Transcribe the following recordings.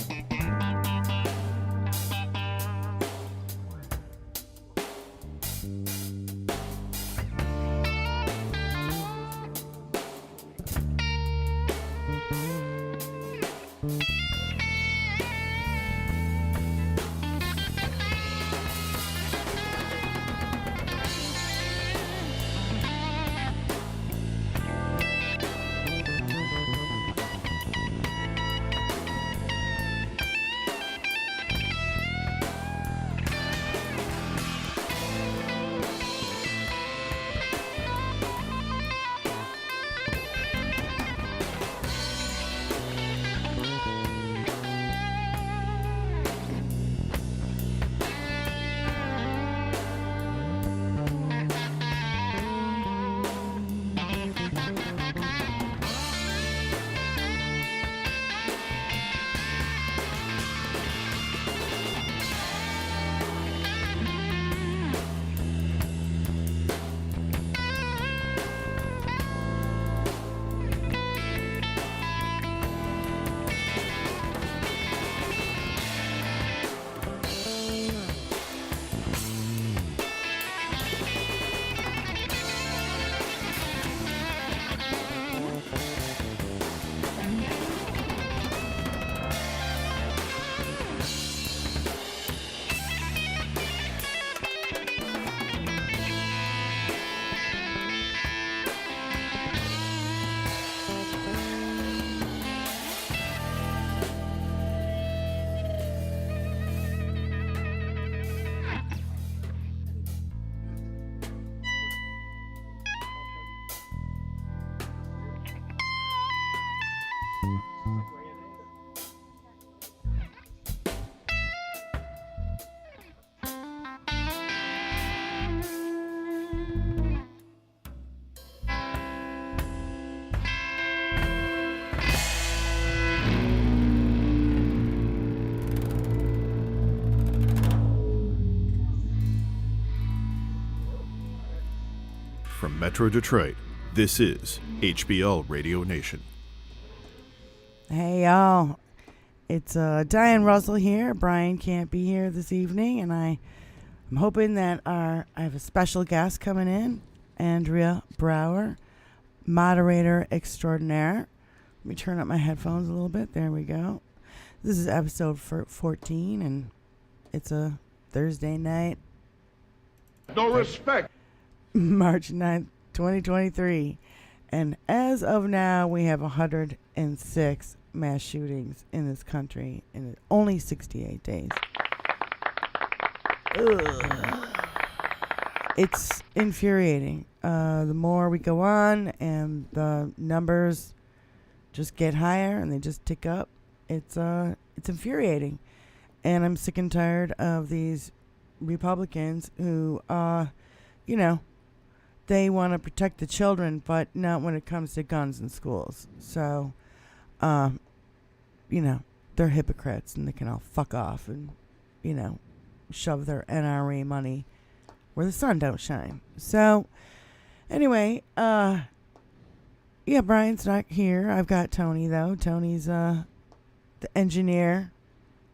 ส From Metro Detroit, this is HBL Radio Nation. Hey y'all, it's Diane Russell here. Brian can't be here this evening, and I'm hoping that I have a special guest coming in, A.BROWER, moderator extraordinaire. Let me turn up my headphones a little bit. There we go. This is episode 14, and it's a Thursday night. No respect. March 9th, 2023. And as of now, we have 106 mass shootings in this country in only 68 days. Ugh. It's infuriating. The more we go on and the numbers just get higher and they just tick up, it's infuriating. And I'm sick and tired of these Republicans who, they want to protect the children, but not when it comes to guns in schools. So, they're hypocrites, and they can all fuck off and, shove their NRA money where the sun don't shine. So, anyway, Brian's not here. I've got Tony, though. Tony's the engineer.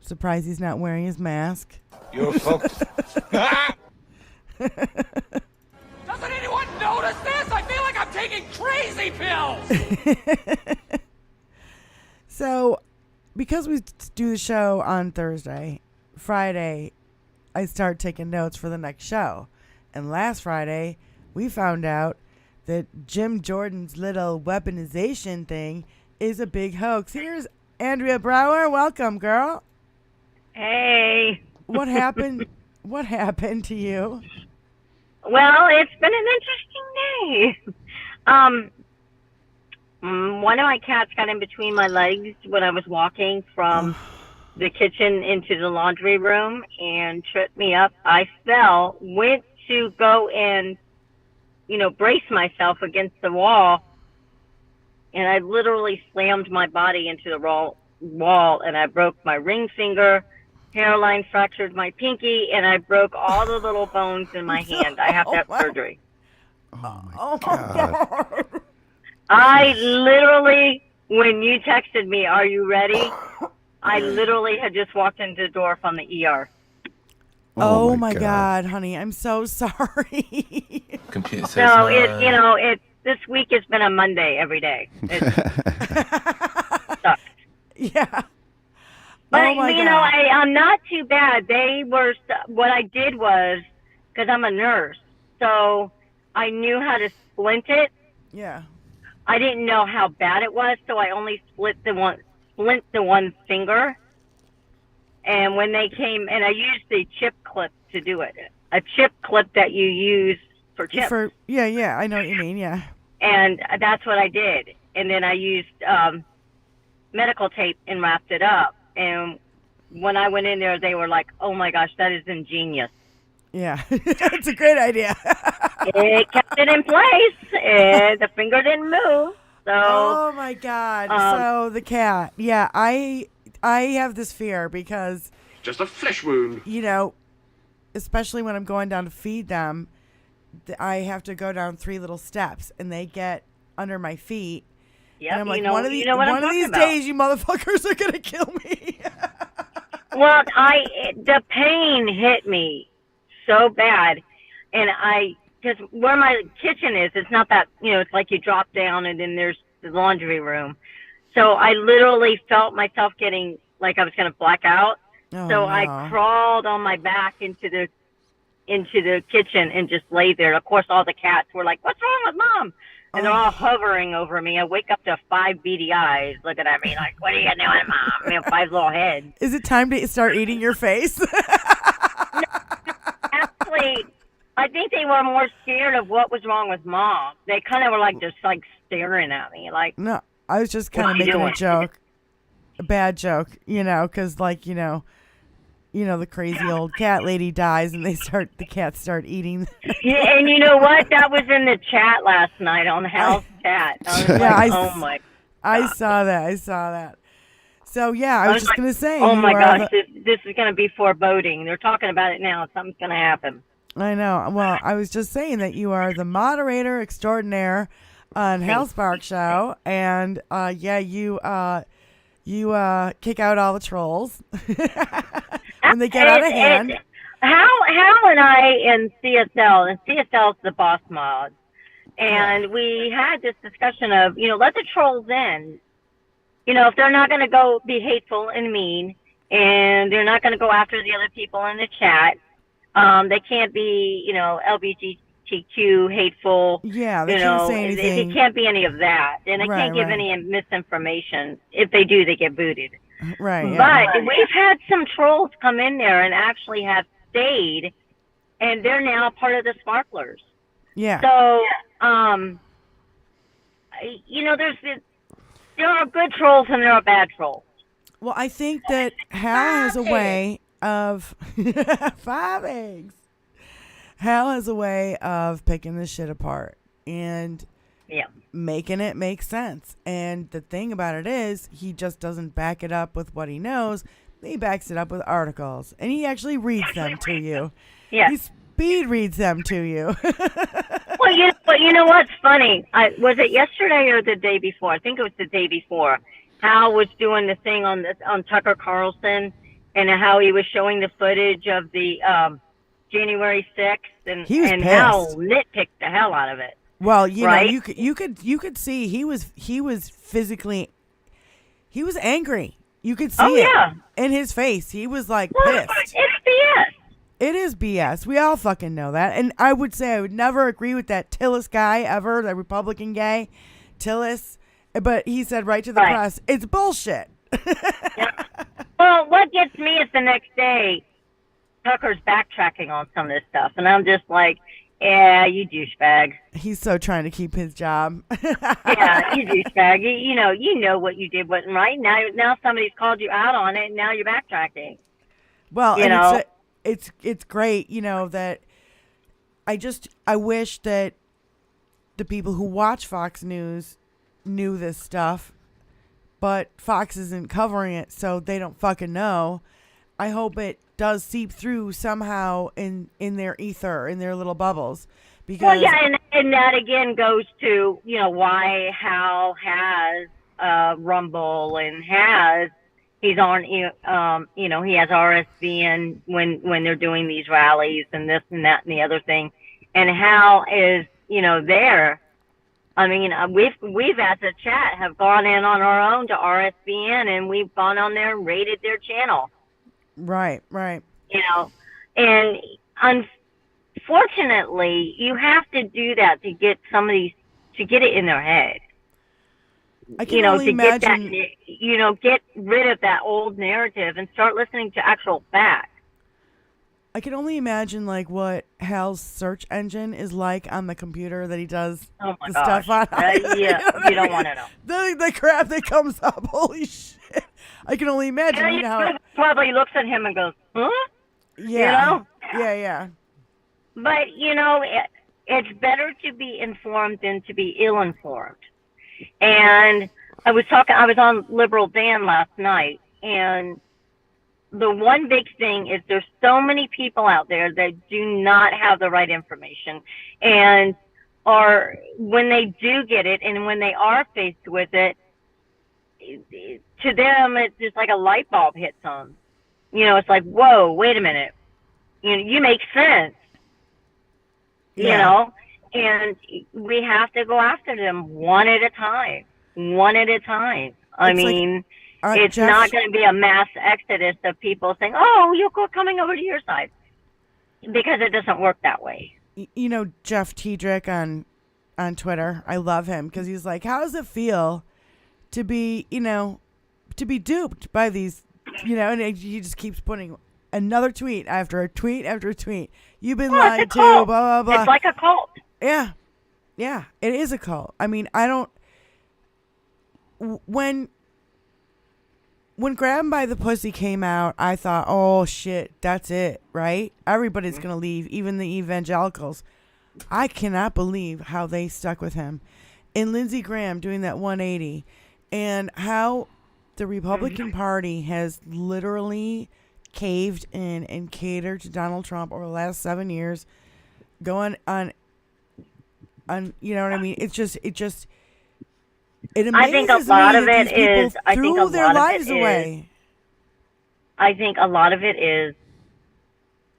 Surprised he's not wearing his mask. You're fucked. Doesn't anyone notice this? I feel like I'm taking crazy pills! So, because we do the show on Thursday, Friday, I start taking notes for the next show. And last Friday, we found out that Jim Jordan's little weaponization thing is a big hoax. Here's A.BROWER. Welcome, girl. Hey. What happened? What happened to you? Well, it's been an interesting day. One of my cats got in between my legs when I was walking from the kitchen into the laundry room and tripped me up. I fell, went to go and, brace myself against the wall, and I literally slammed my body into the wall, and I broke my ring finger, hairline, fractured my pinky, and I broke all the little bones in my hand. I have to have surgery. Oh my God. I literally, when you texted me, "Are you ready?" I literally had just walked into the door from the ER. Oh my God, honey, I'm so sorry. Computer says So no. this week has been a Monday every day. It sucks. Yeah. But, oh my God. I'm not too bad. What I did was, because I'm a nurse, so I knew how to splint it. Yeah. I didn't know how bad it was, so I only splint the one finger. And when they came, and I used the chip clip to do it. A chip clip that you use for chips. Yeah, I know what you mean, yeah. And that's what I did. And then I used medical tape and wrapped it up. And when I went in there, they were like, "Oh my gosh, that is ingenious." Yeah, it's a great idea. It kept it in place, and the finger didn't move. So. Oh my God! So the cat, yeah, I have this fear because Just a flesh wound. Especially when I'm going down to feed them, I have to go down 3 little steps, and they get under my feet. Yep, and I'm like, one of these days, you motherfuckers are gonna kill me. Well, the pain hit me so bad, and because where my kitchen is, it's not that, it's like you drop down and then there's the laundry room. So I literally felt myself getting like I was going to black out. Oh, so no. I crawled on my back into the kitchen and just lay there. Of course, all the cats were like, "What's wrong with Mom?" And they're all hovering over me. I wake up to 5 beady eyes looking at me like, "What are you doing, Mom?" 5 little heads. Is it time to start eating your face? Actually, I think they were more scared of what was wrong with Mom. They kind of were like just like staring at me like. No, I was just kind What of you making a doing? joke. a bad joke, because like the crazy old cat lady dies and the cats start eating. Yeah, and you know what? That was in the chat last night on the house chat. I was Yeah, like, oh my. I saw that. So yeah, I was just like, gonna say. oh my gosh, the- this is going to be foreboding. They're talking about it now. Something's going to happen. I know. Well, I was just saying that you are the moderator extraordinaire on Hal Spark Show, and you kick out all the trolls when they get out of hand. Hal and I in CSL, and CSL is the boss mod, and we had this discussion of, let the trolls in. If they're not going to go be hateful and mean, and they're not going to go after the other people in the chat, they can't be, LGBTQ hateful. Yeah, they can't say anything. They can't be any of that, and they can't give any misinformation. If they do, they get booted. Right. But we've had some trolls come in there and actually have stayed, and they're now part of the Sparklers. Yeah. So, there are good trolls and there are bad trolls. Well, I think that Hal has a way of 5 eggs. Hal has a way of picking this shit apart and making it make sense. And the thing about it is, he just doesn't back it up with what he knows. He backs it up with articles, and he actually reads them to you. Yeah. He speed reads them to you. Well, you know what's funny? Was it yesterday or the day before? I think it was the day before. Hal was doing the thing on Tucker Carlson, and how he was showing the footage of the January 6th, and Hal nitpicked the hell out of it. Well, you could see he was physically, he was angry. You could see it in his face. He was like pissed. It's BS. It is BS. We all fucking know that. And I would say I would never agree with that Tillis guy ever, the Republican guy, Tillis. But he said right to the press, it's bullshit. Yeah. Well, what gets me is the next day, Tucker's backtracking on some of this stuff. And I'm just like, yeah, you douchebag. He's so trying to keep his job. Yeah, you douchebag. You know what you did wasn't right. Now somebody's called you out on it, and now you're backtracking. Well, it's great, that I wish that the people who watch Fox News knew this stuff, but Fox isn't covering it, so they don't fucking know. I hope it does seep through somehow in their ether, in their little bubbles. Because well, yeah, and that again goes to, why Hal has Rumble and he's on, he has RSVN when they're doing these rallies and this and that and the other thing. And Hal is, there. I mean, we've as a chat have gone in on our own to RSVN, and we've gone on there and rated their channel. Right. And unfortunately, you have to do that to get to get it in their head. I can only imagine. Get rid of that old narrative and start listening to actual facts. I can only imagine what Hal's search engine is like on the computer that he does stuff on. Yeah, you don't want to know. The crap that comes up. Holy shit. I can only imagine. He probably looks at him and goes, huh? Yeah. Yeah. But, it's better to be informed than to be ill-informed. And I was on Liberal Dan last night, and the one big thing is there's so many people out there that do not have the right information, and when they do get it and when they are faced with it, to them it's just like a light bulb hits them. It's like, whoa, wait a minute, you make sense. And we have to go after them one at a time. I mean, it's Jeff, not going to be a mass exodus of people saying, oh, you're coming over to your side, because it doesn't work that way. Jeff Tiedrick on Twitter, I love him because he's like, how does it feel to be duped by these, and he just keeps putting another tweet after a tweet after a tweet. You've been lied to, blah, blah, blah. It's like a cult. Yeah, it is a cult. I mean, when when Grab 'Em by the Pussy came out, I thought, oh shit, that's it, right? Everybody's gonna leave, even the evangelicals. I cannot believe how they stuck with him. And Lindsey Graham doing that 180, and how the Republican Party has literally caved in and catered to Donald Trump over the last 7 years, going on, you know what I mean? It amazes I think a lot me of that it these is. people I think threw a their lot of lives it away. is. I think a lot of it is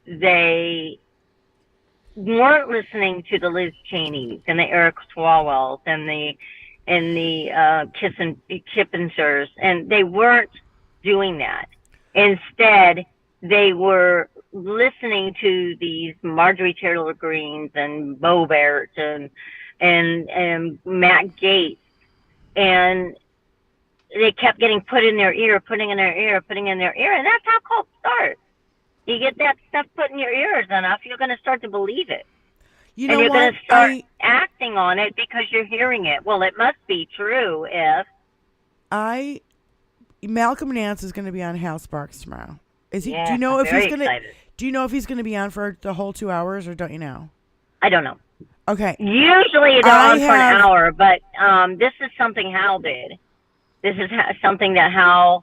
they weren't listening to the Liz Cheneys and the Eric Swalwells and the Kissinsers, and they weren't doing that. Instead, they were listening to these Marjorie Taylor Greens and Boebert and Matt Gaetz, and they kept getting putting in their ear, and that's how cults start. You get that stuff put in your ears enough, you're going to start to believe it. You And know you're what? going to start acting on it because you're hearing it. Well, it must be true if... Malcolm Nance is going to be on Hal Sparks tomorrow. Is he? Yeah, do you know I'm if he's very going to? excited. Do you know if he's going to be on for the whole 2 hours, or don't you know? I don't know. Okay. Usually they're on for an hour, but this is something Hal did. This is something that Hal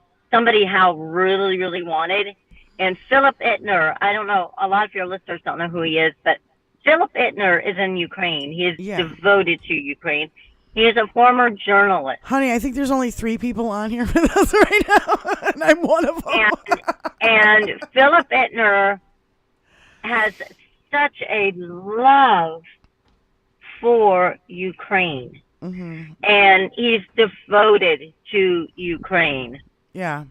really, really wanted. And Philip Ittner, I don't know, a lot of your listeners don't know who he is, but Philip Ittner is in Ukraine. He is devoted to Ukraine. He is a former journalist. Honey, I think there's only 3 people on here with us right now, and I'm one of them. And Philip Ittner has such a love for Ukraine. Mm-hmm. And he's devoted to Ukraine. Yeah.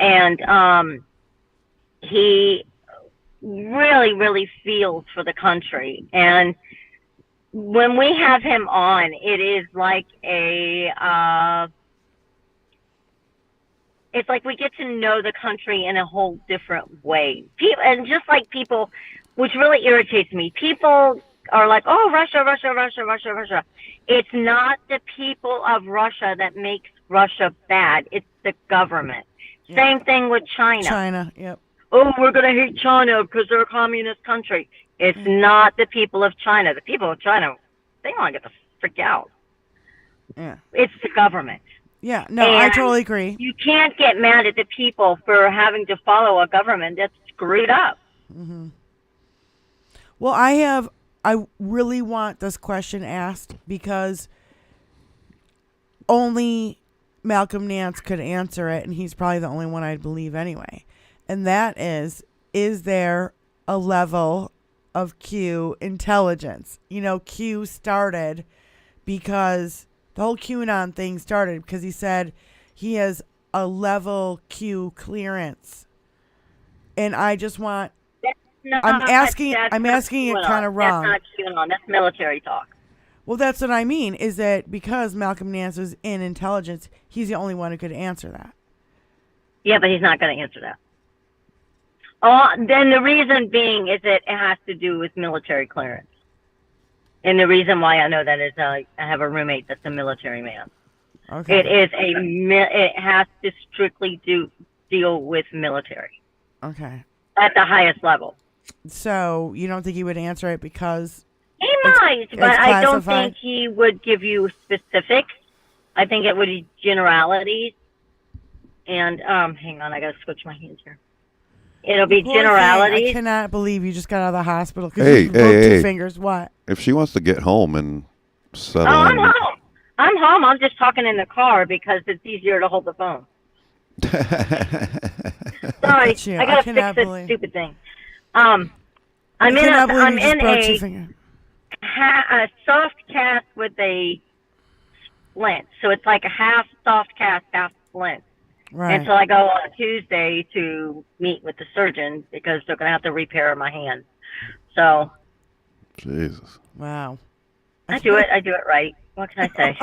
And he really, really feels for the country. And when we have him on, it is like it's like we get to know the country in a whole different way. And just like people, which really irritates me, people are like, oh, Russia, Russia, Russia, Russia, Russia. It's not the people of Russia that makes Russia bad. It's the government. Yeah. Same thing with China. China, yep. Oh, we're going to hate China because they're a communist country. It's not the people of China. The people of China, they want to get the frick out. Yeah. It's the government. Yeah, no, and I totally agree. You can't get mad at the people for having to follow a government that's screwed up. Mm-hmm. Well, I really want this question asked because only Malcolm Nance could answer it, and he's probably the only one I'd believe anyway. And that is there a level of Q intelligence? You know, Q started because the whole QAnon thing started because he said he has a level Q clearance. And I just want... I'm asking it kind of wrong. That's not QAnon. That's military talk. Well, that's what I mean, is that because Malcolm Nance was in intelligence, he's the only one who could answer that. Yeah, but he's not going to answer that. Oh, then the reason being is that it has to do with military clearance. And the reason why I know that is I have a roommate that's a military man. Okay. It has to strictly deal with military. Okay. At the highest level. So you don't think he would answer it because he might, but I don't think he would give you specifics. I think it would be generalities. And hang on, I gotta switch my hands here. It'll be generalities. I cannot believe you just got out of the hospital because you broke 2 fingers. What? If she wants to get home and settle in. I'm home. I'm home. I'm just talking in the car because it's easier to hold the phone. Sorry, I gotta fix this stupid thing. I'm in a soft cast with a splint, so it's like a half soft cast, half splint. Right. Until I go on Tuesday to meet with the surgeon because they're going to have to repair my hand. So. Jesus. Wow. I do it right. What can I say?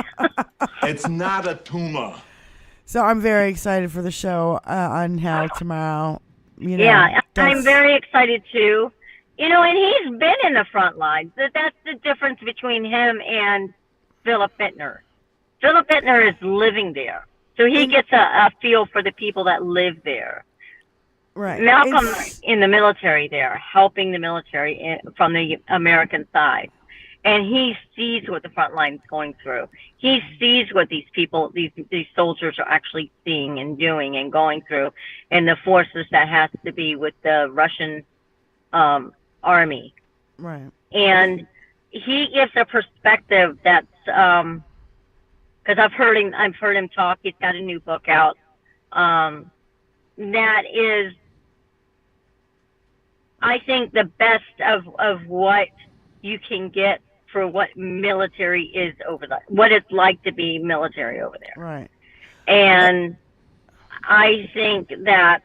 It's not a tumor. So I'm very excited for the show on Hal tomorrow. You know, yeah, I'm very excited too. You know, and he's been in the front lines. That's the difference between him and Philip Ittner. Philip Ittner is living there. So he gets a feel for the people that live there. Right. Malcolm in the military there, helping the military from the American side. And he sees what the front line's going through. He sees what these people, these soldiers are actually seeing and doing and going through, and the forces that has to be with the Russian army. Right. And he gives a perspective that's because I've heard him talk. He's got a new book out that is, I think, the best of what you can get for what military is over there, what it's like to be military over there. Right. And I think that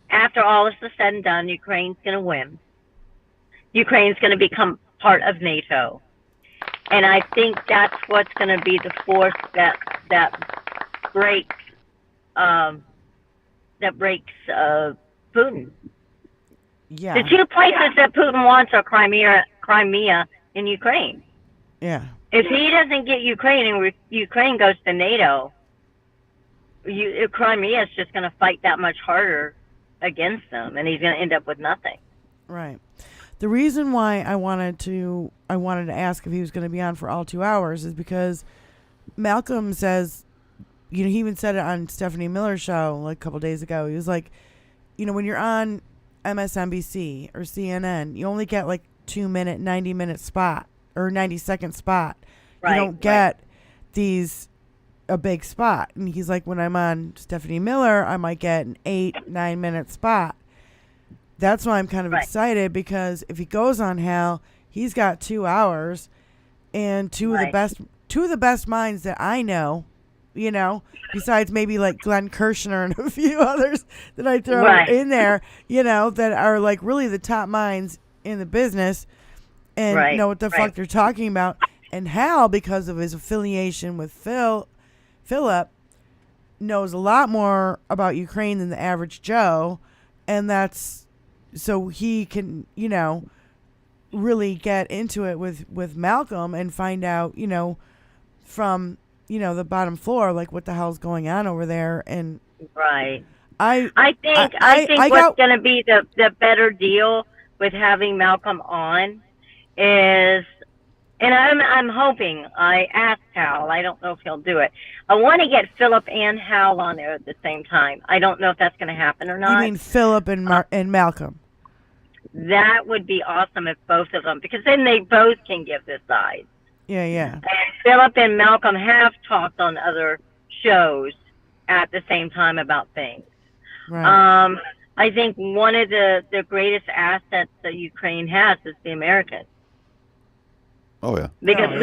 after all this is said and done, Ukraine's going to win. Ukraine's going to become part of NATO. And I think that's what's going to be the force that breaks Putin. Yeah. The two places that Putin wants are Crimea and Ukraine. Yeah. If he doesn't get Ukraine and Ukraine goes to NATO, Crimea is just going to fight that much harder against them, and he's going to end up with nothing. Right. The reason why I wanted to ask if he was going to be on for all 2 hours is because Malcolm says, he even said it on Stephanie Miller's show like a couple days ago. He was like, when you're on MSNBC or CNN, you only get like 2-minute, 90-minute spot or 90-second spot. Right, you don't get a big spot. And he's like, when I'm on Stephanie Miller, I might get an 8-9 minute spot. That's why I'm kind of excited, because if he goes on Hal, he's got 2 hours, and two of the best minds that I know, besides maybe like Glenn Kirshner and a few others that I throw in there, that are like really the top minds in the business and know what the fuck they're talking about. And Hal, because of his affiliation with Philip, knows a lot more about Ukraine than the average Joe, and that's so he can, really get into it with Malcolm and find out, from, the bottom floor, like what the hell's going on over there. And I think I what's going to be the better deal with having Malcolm on is, and I'm hoping, I asked Hal, I don't know if he'll do it. I want to get Philip and Hal on there at the same time. I don't know if that's going to happen or not. You mean Philip and Malcolm? That would be awesome if both of them, because then they both can give their side. Yeah. And Philip and Malcolm have talked on other shows at the same time about things. Right. I think one of the greatest assets that Ukraine has is the Americans. Oh yeah. Because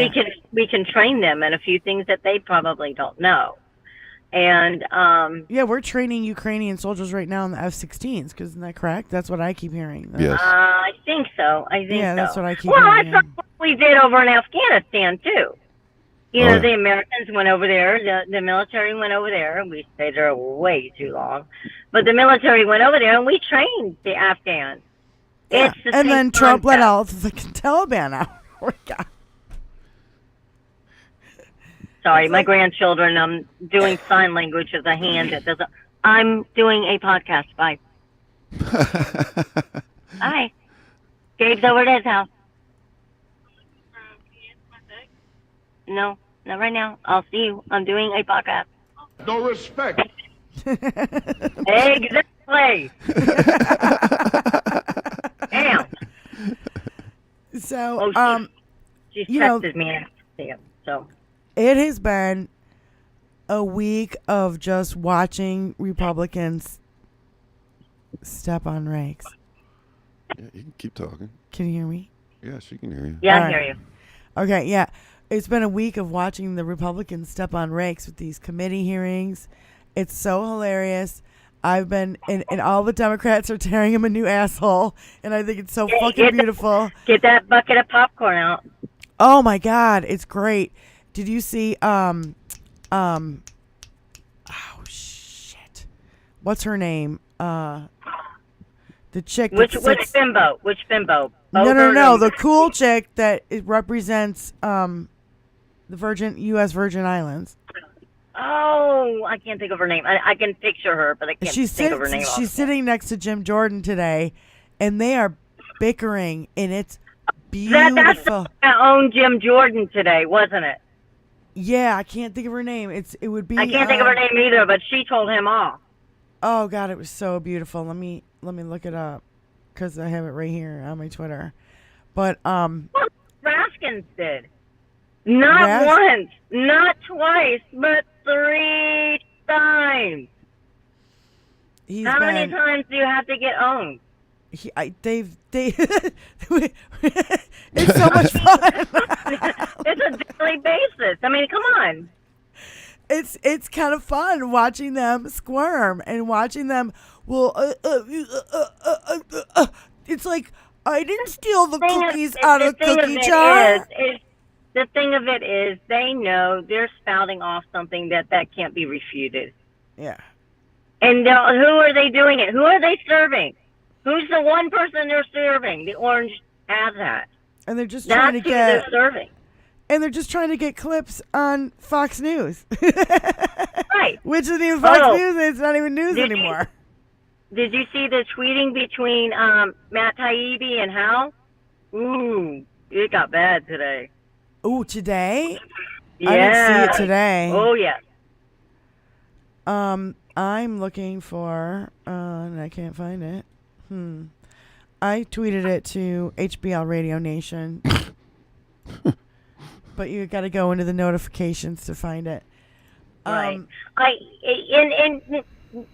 we can train them in a few things that they probably don't know. And we're training Ukrainian soldiers right now in the F-16s, because isn't that correct? That's what I keep hearing. Yes. I think so. Yeah, that's what I keep hearing. Well, that's what we did over in Afghanistan too. The Americans went over there. The military went over there. We stayed there way too long, but the military went over there and we trained the Afghans. Yeah. And then Trump let all the Taliban out. Sorry, my grandchildren. I'm doing sign language with a hand that doesn't. I'm doing a podcast. Bye. Hi. Gabe's over at his house. No, not right now. I'll see you. I'm doing a podcast. No respect. Exactly. Damn. So, she's texted me and I have to see him. So. It has been a week of just watching Republicans step on rakes. Yeah, you can keep talking. Can you hear me? Yeah, she can hear you. Yeah, I hear you. Okay, yeah. It's been a week of watching the Republicans step on rakes with these committee hearings. It's so hilarious. I've been, and all the Democrats are tearing him a new asshole, and I think it's so fucking beautiful. Get that bucket of popcorn out. Oh my God, it's great. Did you see, oh shit. What's her name? The chick. Which bimbo? No. The cool chick that represents, the U.S. Virgin Islands. Oh, I can't think of her name. I can picture her, but I can't think of her name. She's sitting next to Jim Jordan today, and they are bickering, and it's beautiful. That's the own Jim Jordan today, wasn't it? Yeah, I can't think of her name. It would be. I can't think of her name either, but she told him off. Oh God, it was so beautiful. Let me look it up because I have it right here on my Twitter. But Well, Raskins did. Not once, not twice, but 3 times. How many times do you have to get owned? It's so much fun. It's a daily basis. I mean, come on. It's kind of fun watching them squirm and watching them. It's like I didn't steal the cookies out of the cookie jar. The thing of it is, they know they're spouting off something that can't be refuted. Yeah. And who are they doing it? Who are they serving? Who's the one person they're serving? The orange hat. And they're just trying to get. They're serving. And they're just trying to get clips on Fox News. Right. Which isn't even Fox News. It's not even news anymore. Did you see the tweeting between Matt Taibbi and Hal? Ooh, it got bad today. Ooh, today? Yeah. I didn't see it today. Oh, yes. I'm looking for, and I can't find it. I tweeted it to HBL Radio Nation. But you got to go into the notifications to find it. Right. And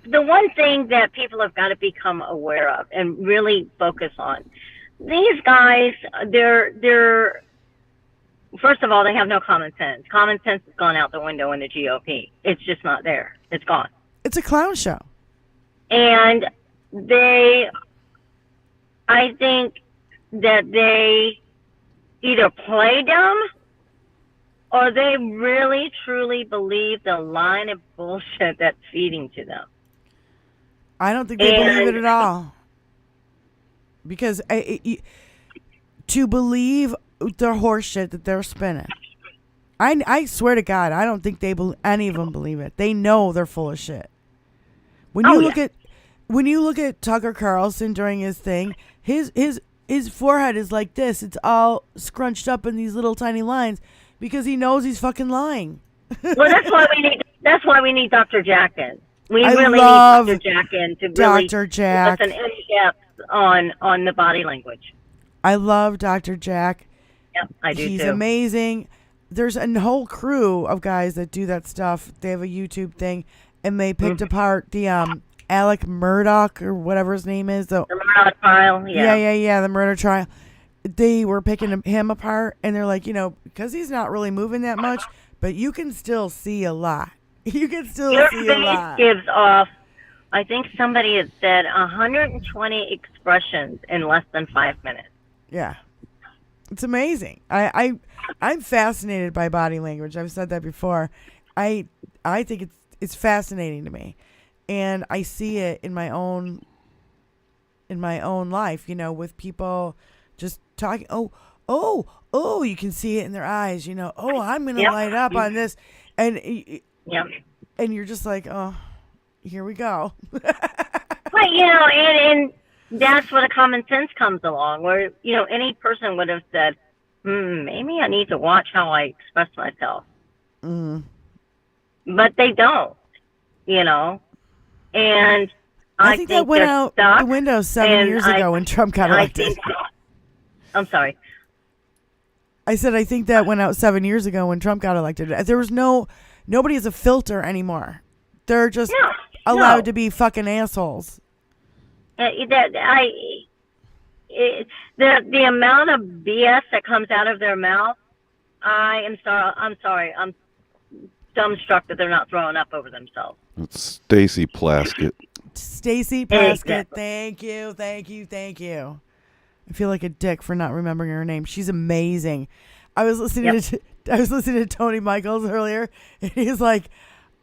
the one thing that people have got to become aware of and really focus on, these guys, they're first of all, they have no common sense. Common sense has gone out the window in the GOP. It's just not there. It's gone. It's a clown show. And I think that they either play dumb or they really, truly believe the line of bullshit that's feeding to them. I don't think they believe it at all. Because to believe the horse shit that they're spinning, I swear to God, I don't think any of them believe it. They know they're full of shit. When you look at Tucker Carlson during his thing, his forehead is like this. It's all scrunched up in these little tiny lines because he knows he's fucking lying. Well, that's why we need Dr. Jack in. We really need Dr. Jack in to really Dr. Jack. give us an in-depth on the body language. I love Dr. Jack. Yep, I do He's too. amazing. There's a whole crew of guys that do that stuff. They have a YouTube thing, and they picked apart the Alec Murdoch or whatever his name is. The Murdoch trial, Yeah, the murder trial. They were picking him apart, and they're like, because he's not really moving that much, but you can still see a lot. You can still see a lot. Your face gives off, I think somebody had said, 120 expressions in less than 5 minutes. Yeah. It's amazing. I'm fascinated by body language. I've said that before. I think it's fascinating to me. And I see it in my own life, with people just talking. Oh, you can see it in their eyes, oh, I'm going to light up on this. And and you're just like, oh, here we go. But, and that's where the common sense comes along, where, any person would have said, maybe I need to watch how I express myself. But they don't, and I think that went out the window 7 years ago when Trump got elected. I'm sorry. I said I think that went out 7 years ago when Trump got elected. There was nobody has a filter anymore. They're just allowed to be fucking assholes. The amount of BS that comes out of their mouth, I'm sorry. I'm dumbstruck that they're not throwing up over themselves. It's Stacy Plaskett. Stacy Plaskett. Exactly. Thank you. I feel like a dick for not remembering her name. She's amazing. I was listening to Tony Michaels earlier, and he's like,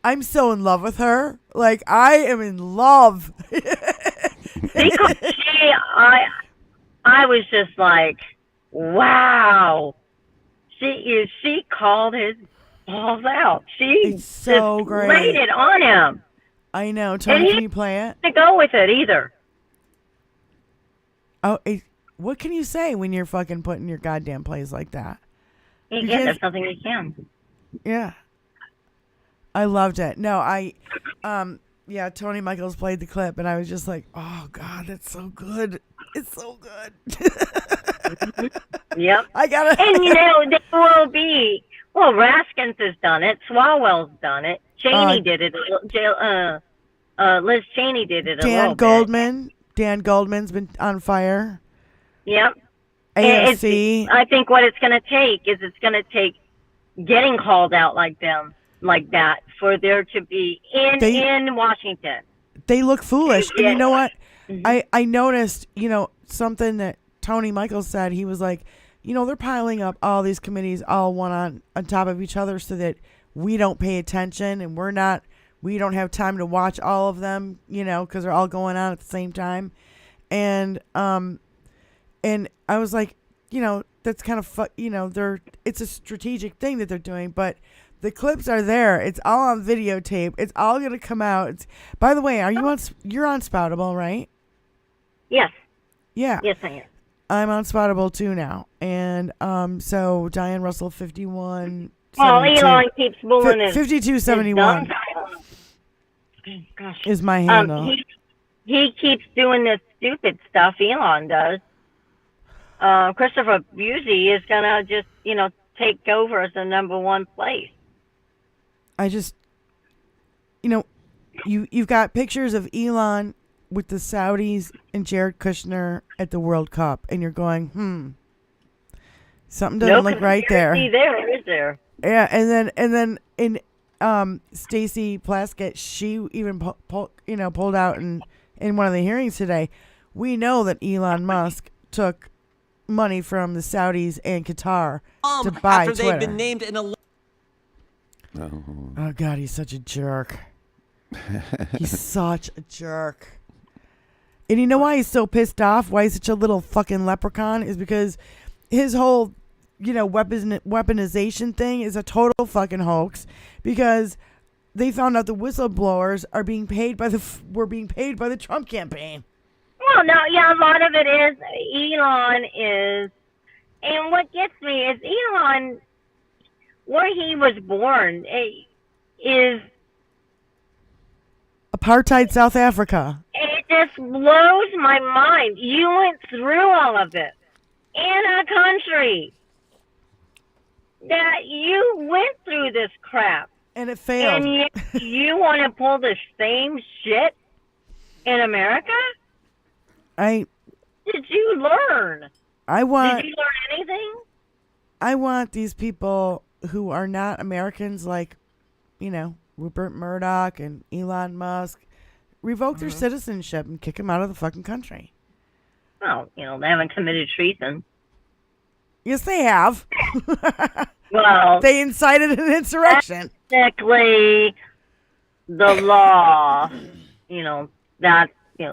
I'm so in love with her. Like, I am in love. Because I was just like, wow. She called his balls out. She It's so just great. laid it on him. I know. Tony, he can you play it? To go with it either. Oh, what can you say when you're fucking putting your goddamn plays like that? There's nothing you can. Yeah. I loved it. No, yeah, Tony Michaels played the clip, and I was just like, oh, God, that's so good. It's so good. Yep. I got it. And, there will be, Raskins has done it. Swalwell's done it. Cheney did it. Liz Cheney did it a little bit. Dan Goldman's been on fire. Yep. AFC. I think what it's going to take is getting called out like that for there to be in Washington. They look foolish. And you know what? Mm-hmm. I noticed, something that Tony Michaels said. He was like, they're piling up all these committees all one on top of each other so that we don't pay attention and we don't have time to watch all of them, because they're all going on at the same time. And I was like, that's kind of, it's a strategic thing that they're doing, but the clips are there. It's all on videotape. It's all going to come out. By the way, you're on Spoutable, right? Yes. Yeah. Yes, I am. I'm on Spoutable too now. And so Diane Russell 51. Elon keeps bullying it. 5271 is my handle. He keeps doing this stupid stuff Elon does. Christopher Busey is going to just, take over as the number one place. I just, you've got pictures of Elon with the Saudis and Jared Kushner at the World Cup, and you're going, something doesn't look right there. Is there? Yeah, and then in Stacey Plaskett, she even pulled out in one of the hearings today. We know that Elon Musk took money from the Saudis and Qatar to buy after Twitter. they've been named in a. Oh God, he's such a jerk. He's such a jerk. And you know why he's so pissed off? Why he's such a little fucking leprechaun? Is because his whole, weaponization thing is a total fucking hoax. Because they found out the whistleblowers are being paid were being paid by the Trump campaign. Well, no, yeah, a lot of it is Elon is, and what gets me is Elon, where he was born, is apartheid South Africa. It just blows my mind. You went through all of this in a country that you went through this crap. And it failed. And you want to pull the same shit in America? Did you learn? Did you learn anything? I want these people who are not Americans, like, Rupert Murdoch and Elon Musk, revoke their citizenship and kick them out of the fucking country. Well, they haven't committed treason. Yes, they have. Well, they incited an insurrection. Technically, the law, the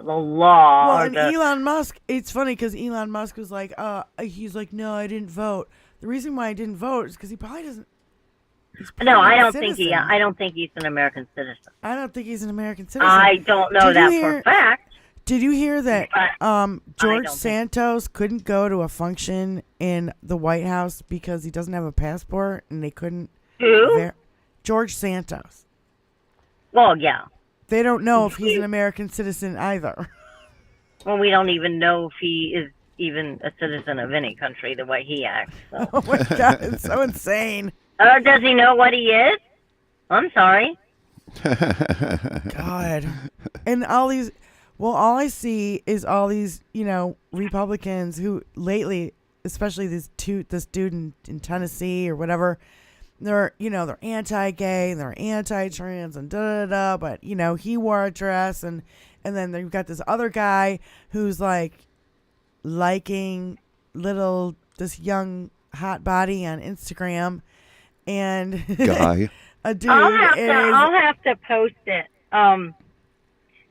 law. Well, and Elon Musk, it's funny because Elon Musk was like, he's like, no, I didn't vote. The reason why I didn't vote is because he probably doesn't. No, I don't think he's an American citizen. I don't think he's an American citizen. I don't know that for a fact. Did you hear that George Santos couldn't go to a function in the White House because he doesn't have a passport and they couldn't? Who? George Santos. Well, yeah. They don't know if he's an American citizen either. Well, we don't even know if he is even a citizen of any country the way he acts. So. Oh my God, it's so insane. Does he know what he is? I'm sorry. God. And all these, all I see is all these, Republicans who lately, especially this dude in Tennessee or whatever, they're anti-gay and they're anti-trans and da-da-da, but, he wore a dress and then you've got this other guy who's like liking this young hot body on Instagram and guy. A dude I'll have to post it.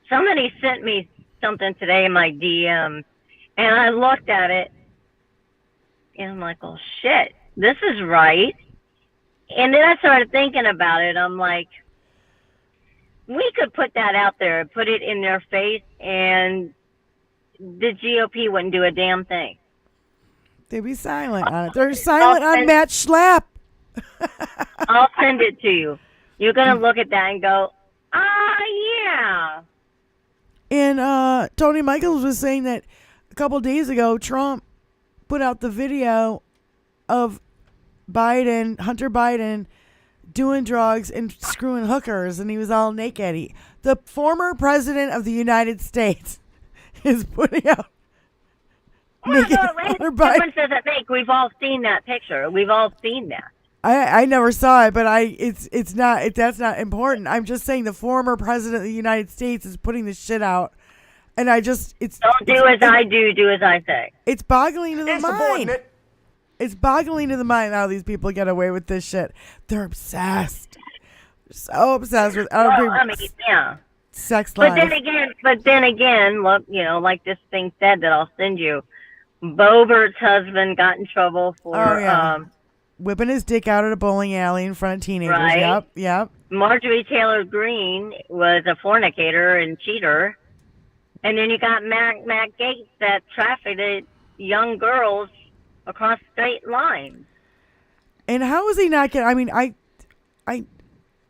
Somebody sent me something today in my DM and I looked at it and I'm like, oh shit, this is right. And then I started thinking about it. I'm like, we could put that out there, put it in their face, and the GOP wouldn't do a damn thing. They'd be silent on it. They're silent on Matt Schlapp. I'll send it to you. You're going to look at that and go, yeah. And Tony Michaels was saying that a couple days ago, Trump put out the video of Hunter Biden, doing drugs and screwing hookers, and he was all naked. The former president of the United States is putting out naked Hunter Biden. Difference does it make? We've all seen that picture. We've all seen that. I never saw it, but that's not important. I'm just saying the former president of the United States is putting this shit out, and don't do as I do, do as I say. It's boggling to the mind. It's boggling to the mind how these people get away with this shit. They're obsessed. They're so obsessed with sex life. But then again, look, like this thing said that I'll send you. Bobert's husband got in trouble for whipping his dick out at a bowling alley in front of teenagers. Right. Yep. Marjorie Taylor Greene was a fornicator and cheater. And then you got Matt Gaetz that trafficked young girls across state lines. And how is he not getting? I mean, I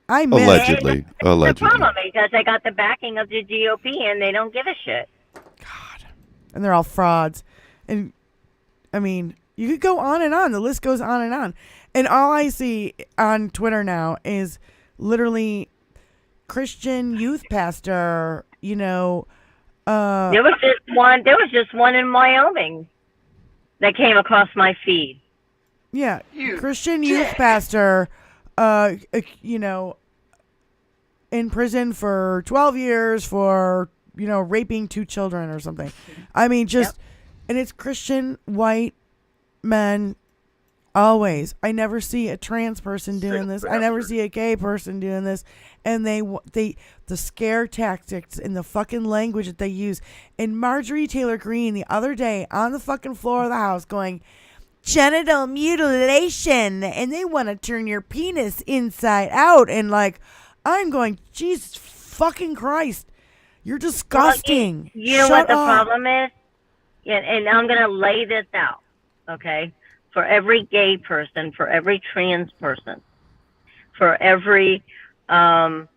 allegedly. The problem because they got the backing of the GOP and they don't give a shit. God, and they're all frauds. And I mean, you could go on and on. The list goes on and on. And all I see on Twitter now is literally Christian youth pastor. There was just one in Wyoming that came across my feed. Yeah, Christian youth pastor, in prison for 12 years for, raping 2 children or something. I mean, and it's Christian white men always. I never see a trans person doing this. I never see a gay person doing this. And the scare tactics and the fucking language that they use. And Marjorie Taylor Greene the other day on the fucking floor of the House going, genital mutilation, and they want to turn your penis inside out. And I'm going, Jesus fucking Christ, you're disgusting. Well, you know what the problem is? And I'm going to lay this out, okay? For every gay person, for every trans person, for every drag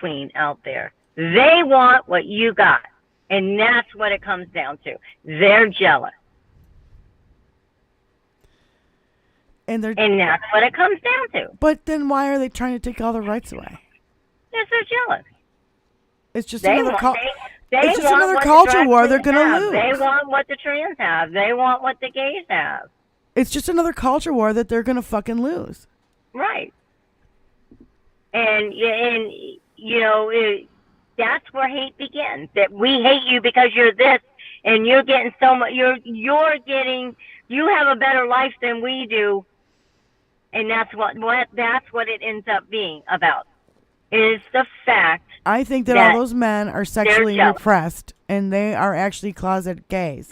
queen out there, they want what you got. And that's what it comes down to. They're jealous. And that's what it comes down to. But then why are they trying to take all the rights away? Yes, they're jealous. It's just another culture war they're going to lose. They want what the trans have. They want what the gays have. It's just another culture war that they're going to fucking lose. Right. And that's where hate begins. That we hate you because you're this, and you're getting so much. You have a better life than we do, and that's what it ends up being about. Is the fact. I think that all those men are sexually repressed, and they are actually closet gays.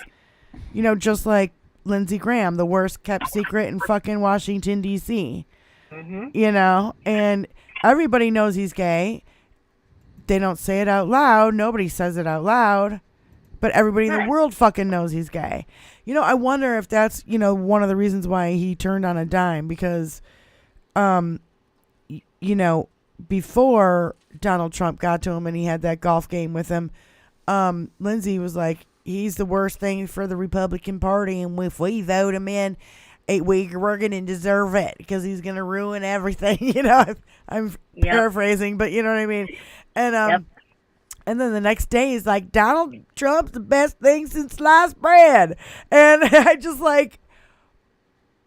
Just like Lindsey Graham, the worst kept secret in fucking Washington, D.C. Mm-hmm. And everybody knows he's gay. They don't say it out loud. Nobody says it out loud. But everybody in the world fucking knows he's gay. I wonder if that's, one of the reasons why he turned on a dime. Because, before Donald Trump got to him and he had that golf game with him, Lindsey was like, he's the worst thing for the Republican Party. And if we vote him in, we're going to deserve it because he's going to ruin everything. I'm paraphrasing, but you know what I mean? And and then the next day he's like, Donald Trump's the best thing since sliced bread. And I just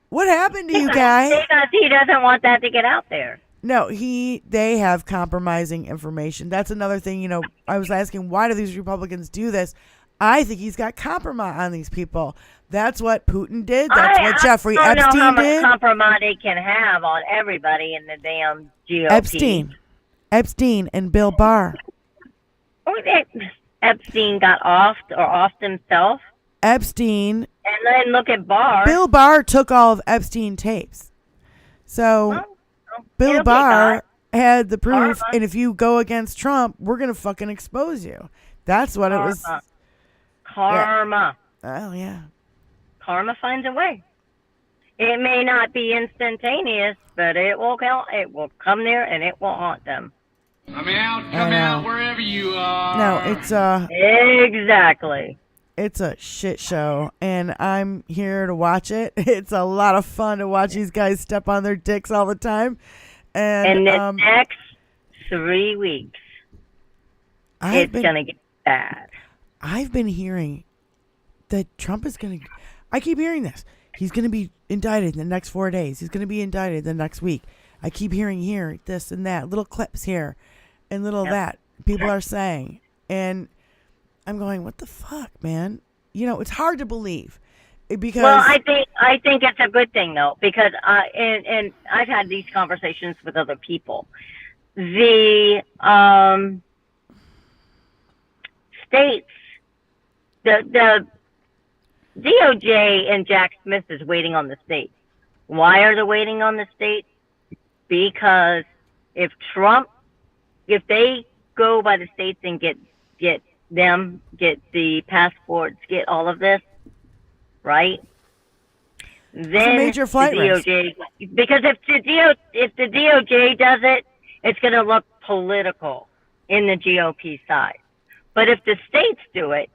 what happened to you guys? Because he doesn't want that to get out there. No, they have compromising information. That's another thing, I was asking, why do these Republicans do this? I think he's got compromise on these people. That's what Putin did. That's what Jeffrey Epstein did. I don't know how much compromise they can have on everybody in the damn GOP. Epstein and Bill Barr. Epstein got offed himself. Epstein. And then look at Barr. Bill Barr took all of Epstein tapes. So Well, Bill it'll get Barr got. had the proof, Karma. and if you go against Trump, we're gonna fucking expose you. That's what it was. Karma. Oh yeah. Karma finds a way. It may not be instantaneous, but it will count. It will come there and it will haunt them. Come out, I come know. out, wherever you are. No, it's Exactly. it's a shit show, and I'm here to watch it. It's a lot of fun to watch these guys step on their dicks all the time. And the next 3 weeks, it's going to get bad. I've been hearing that Trump is going to. I keep hearing this. He's going to be indicted in the next 4 days. He's going to be indicted the next week. I keep hearing here, this and that, little clips here and little that people are saying. And I'm going, what the fuck, man? You know, it's hard to believe. Because Well, I think it's a good thing though, because and I've had these conversations with other people. The states, the DOJ and Jack Smith is waiting on the states. Why are they waiting on the states? Because if they go by the states and get the passports, get all of this, right? Then major flight the DOJ, because if the DOJ does it, it's going to look political in the GOP side. But if the states do it,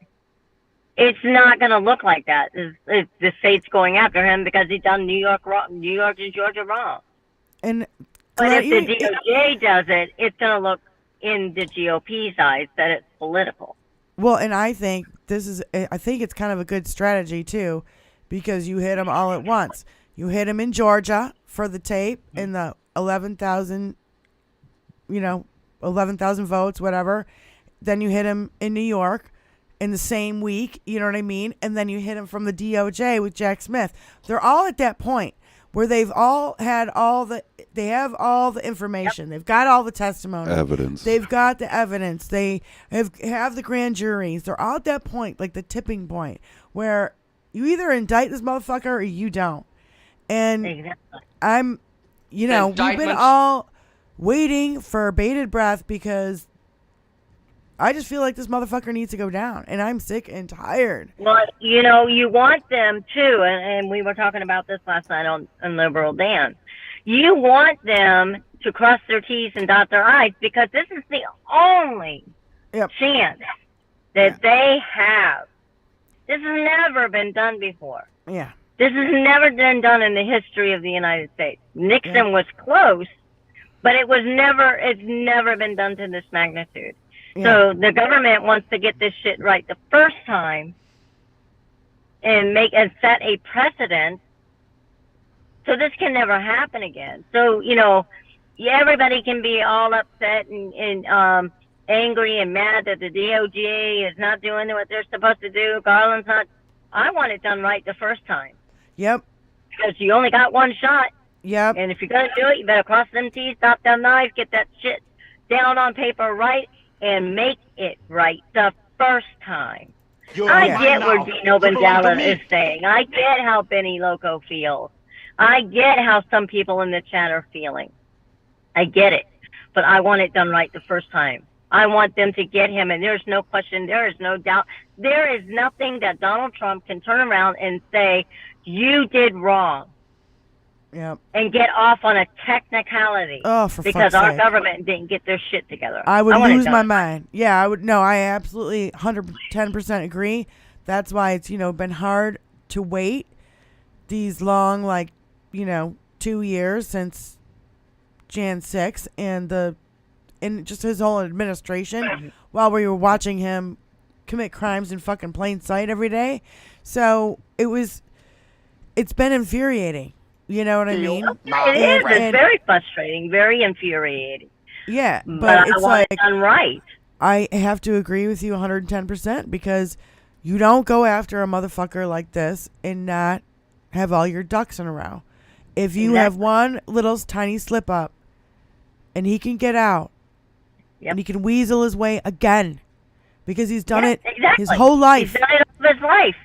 it's not going to look like that. If the state's going after him because he done New York and Georgia wrong. And But if the DOJ does it, it's going to look in the GOP side that it's political. Well, and I think it's kind of a good strategy too, because you hit them all at once. You hit them in Georgia for the tape and the 11,000 votes, whatever. Then you hit them in New York in the same week, you know what I mean? And then you hit them from the DOJ with Jack Smith. They're all at that point where they've all had they have all the information. They've got all the testimony. Evidence. They've got the evidence. They have the grand juries. They're all at that point, like the tipping point, where you either indict this motherfucker or you don't. And Exactly. we've been all waiting for bated breath because I just feel like this motherfucker needs to go down, and I'm sick and tired. Well, you want them to, and we were talking about this last night on Liberal Dan. You want them to cross their T's and dot their I's because this is the only chance that they have. This has never been done before. Yeah. This has never been done in the history of the United States. Nixon was close, but it's never been done to this magnitude. Yeah. So the government wants to get this shit right the first time and set a precedent so this can never happen again. So, everybody can be all upset and angry and mad that the DOJ is not doing what they're supposed to do. Garland's not. I want it done right the first time. Yep. Because you only got one shot. Yep. And if you're going to do it, you better cross them T's, dot them I's, get that shit down on paper right, and make it right the first time. I get where Dino Gonzalez is saying. I get how Benny Loco feels. I get how some people in the chat are feeling. I get it. But I want it done right the first time. I want them to get him, and there's no question, there is no doubt. There is nothing that Donald Trump can turn around and say, you did wrong. Yep. And get off on a technicality. Oh, for because fuck's our sake. government didn't get their shit together. I would want it lose done. my mind. Yeah, I would. No, I absolutely 110% agree. That's why it's, been hard to wait these long, 2 years since Jan 6 and just his whole administration while we were watching him commit crimes in fucking plain sight every day. So it's been infuriating. You know what I mean? It is. It's very frustrating, very infuriating. Yeah, But but it's I want it done right. I have to agree with you 110% because you don't go after a motherfucker like this and not have all your ducks in a row. If you have one little tiny slip up and he can get out and he can weasel his way again because he's done it his whole life. He's done it all his life.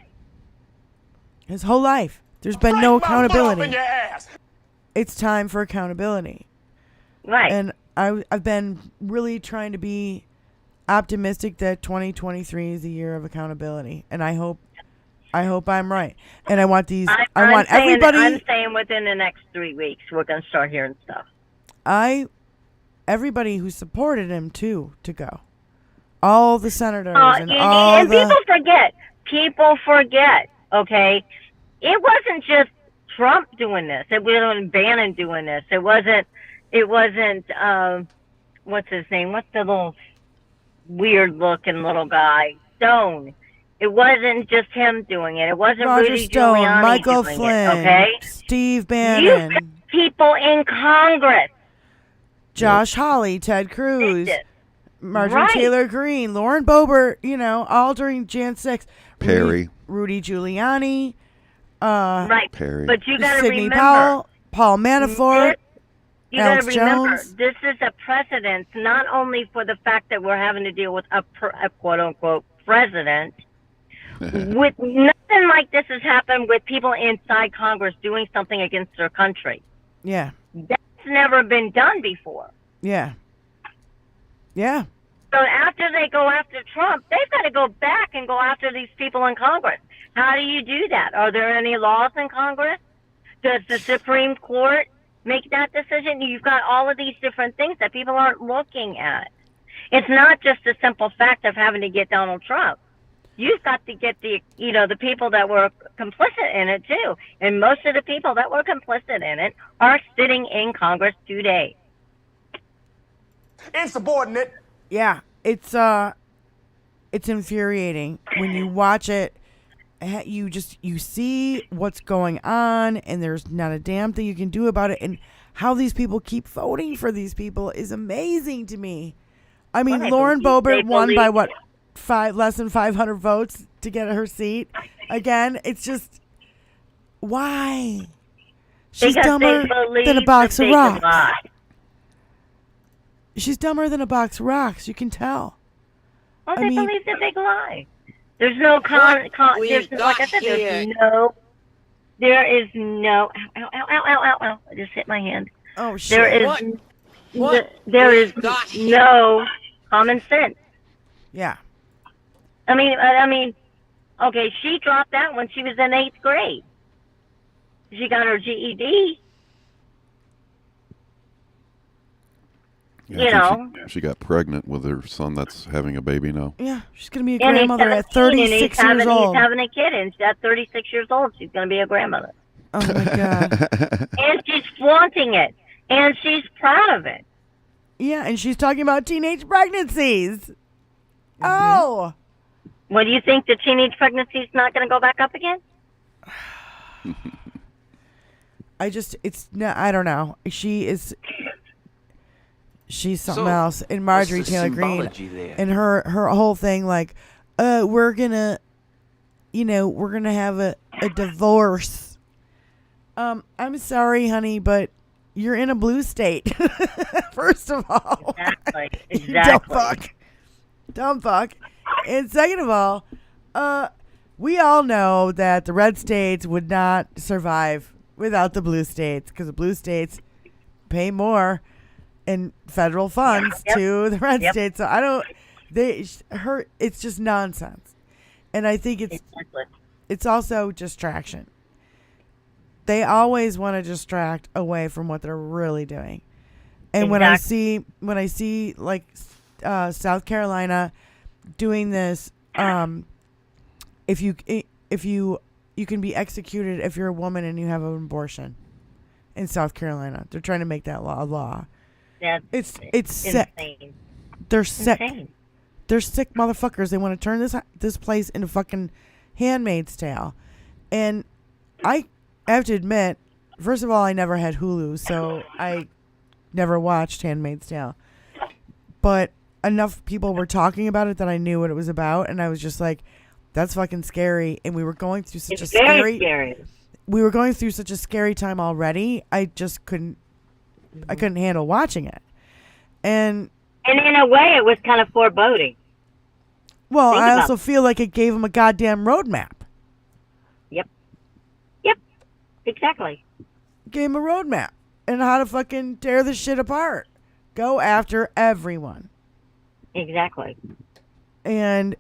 His whole life. There's been no accountability. it's time for accountability. Right. And I've been really trying to be optimistic that 2023 is a year of accountability, and I hope I'm right. And I want these. I want everybody. I'm saying within the next 3 weeks we're going to start hearing stuff. Everybody who supported him to go, all the senators and people forget. Okay, it wasn't just Trump doing this. It wasn't Bannon doing this. It wasn't. What's his name? What's the little weird looking little guy? Stone. It wasn't just him doing it. It wasn't Roger Rudy Stone, Giuliani Michael doing Flynn, it. Okay, Steve Bannon, you people in Congress. Josh Hawley, Ted Cruz, Marjorie Taylor Greene, Lauren Boebert, all during Jan 6. Perry. Rudy Giuliani. Perry. But you got to Sidney remember. Powell, Paul Manafort, You got to Alex remember, Jones. this is a precedent not only for the fact that we're having to deal with a quote-unquote president, with nothing like this has happened with people inside Congress doing something against their country. Yeah. That's never been done before. Yeah. Yeah. So after they go after Trump, they've got to go back and go after these people in Congress. How do you do that? Are there any laws in Congress? Does the Supreme Court make that decision? You've got all of these different things that people aren't looking at. It's not just a simple fact of having to get Donald Trump. You've got to get the people that were complicit in it too. And most of the people that were complicit in it are sitting in Congress today. Insubordinate. Yeah. It's infuriating when you watch it. You see what's going on, and there's not a damn thing you can do about it. And how these people keep voting for these people is amazing to me. I mean, Lauren Boebert won by what? Less than 500 votes to get her seat. Again, it's just, why? She's dumber than a box of rocks. She's dumber than a box of rocks. You can tell. Oh, they believe the big lie. There's no there's, like I said, there is no, ow, I just hit my hand. Oh, shit. There is no common sense. Yeah. I mean, okay, she dropped out when she was in 8th grade. She got her GED. Yeah, she got pregnant with her son that's having a baby now. Yeah, she's going to be a grandmother at 36 years old. He's having a kid, and at 36 years old, she's going to be a grandmother. Oh, my God. And she's flaunting it, and she's proud of it. Yeah, and she's talking about teenage pregnancies. Mm-hmm. Oh. What do you think? The teenage pregnancy is not going to go back up again? I don't know. She's something else. And Marjorie Taylor Greene and her whole thing, like, we're gonna have a divorce. I'm sorry, honey, but you're in a blue state. First of all, exactly. Dumb fuck. And second of all, we all know that the red states would not survive without the blue states, because the blue states pay more in federal funds to the red states. So it's just nonsense. And I think it's also distraction. They always want to distract away from what they're really doing. And when I see like South Carolina doing this, if you can be executed if you're a woman and you have an abortion in South Carolina. They're trying to make that law. It's sick. Insane. They're sick. Insane. They're sick motherfuckers. They want to turn this place into fucking Handmaid's Tale. And I have to admit, first of all, I never had Hulu, so I never watched Handmaid's Tale. But enough people were talking about it that I knew what it was about, and I was just like, that's fucking scary. And we were going through such scary. We were going through such a scary time already. I just couldn't handle watching it. And in a way, it was kind of foreboding. Well, I also feel like it gave him a goddamn roadmap. Yep. Exactly. Gave him a roadmap. and how to fucking tear this shit apart. Go after everyone. Exactly. And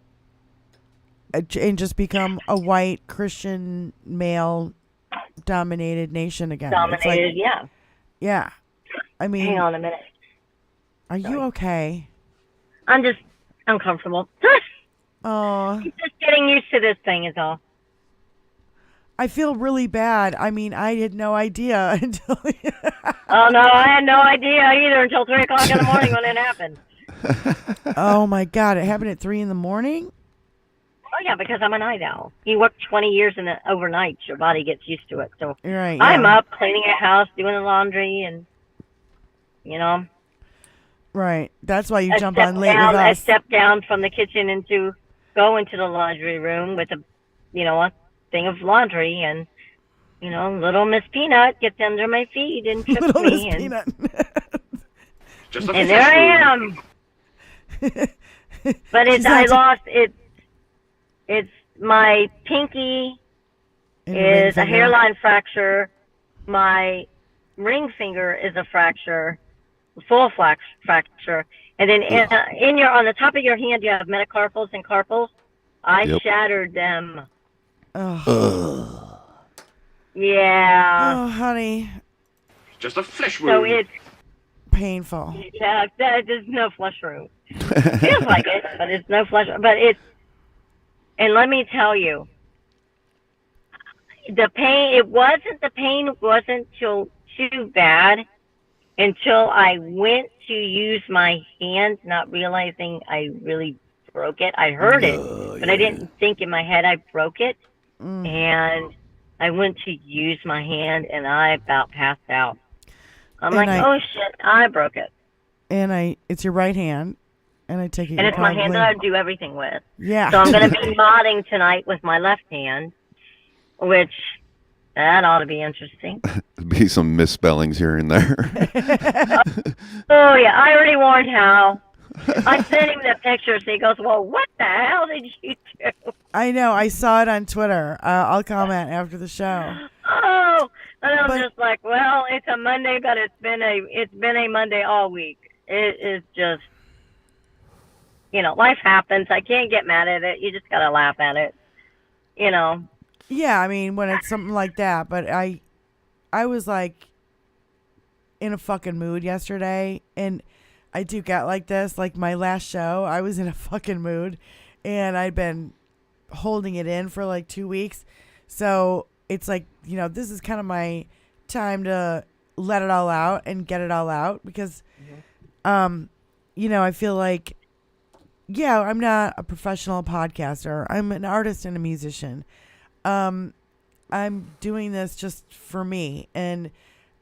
just become a white Christian male dominated nation again. Dominated, yeah. Yeah. I mean, Hang on a minute. Are you okay? I'm just uncomfortable. Oh. Just getting used to this thing is all. I feel really bad. I mean, I had no idea until. Oh no, I had no idea either until 3 o'clock in the morning when it happened. Oh my God! It happened at 3 a.m. Oh yeah, because I'm a night owl. You work 20 years in the overnight, your body gets used to it. So Right, I'm yeah. up cleaning a house, doing the laundry, and Right. That's why you I jump stepped on late down, with I us. stepped down from the kitchen go into the laundry room with a thing of laundry, and little Miss Peanut gets under my feet and trips Little Miss me, and Peanut. there I am. But it's my pinky And your ring is a finger. hairline fracture. My ring finger is a fracture, full fracture. And then on the top of your hand, you have metacarpals and carpals. I Yep. shattered them. Oh. Yeah. Oh, honey. Just a flesh So wound. it's, Painful. yeah, there's no flesh wound. Feels like it, but it's no flesh. But and let me tell you, the pain wasn't too bad until I went to use my hand, not realizing I really broke it. I heard it, but I didn't think in my head I broke it. And I went to use my hand, and I about passed out. I'm And like, oh shit, I broke it. And it's your right hand, and I take it. And it's my hand that I do everything with. Yeah. So I'm going to be modding tonight with my left hand, which that ought to be interesting. Be some misspellings here and there. Oh yeah, I already warned Hal. I sent him the picture, so he goes, well, what the hell did you do? I know. I saw it on Twitter. I'll comment after the show. Oh, and I'm just like, well, it's a Monday, but it's been a Monday all week. It is just, life happens. I can't get mad at it. You just gotta laugh at it. Yeah, I mean, when it's something like that. But I was like in a fucking mood yesterday, and I do get like this. Like my last show, I was in a fucking mood, and I'd been holding it in for like 2 weeks. So it's like, this is kind of my time to let it all out and get it all out because, I feel like, yeah, I'm not a professional podcaster. I'm an artist and a musician. I'm doing this just for me, and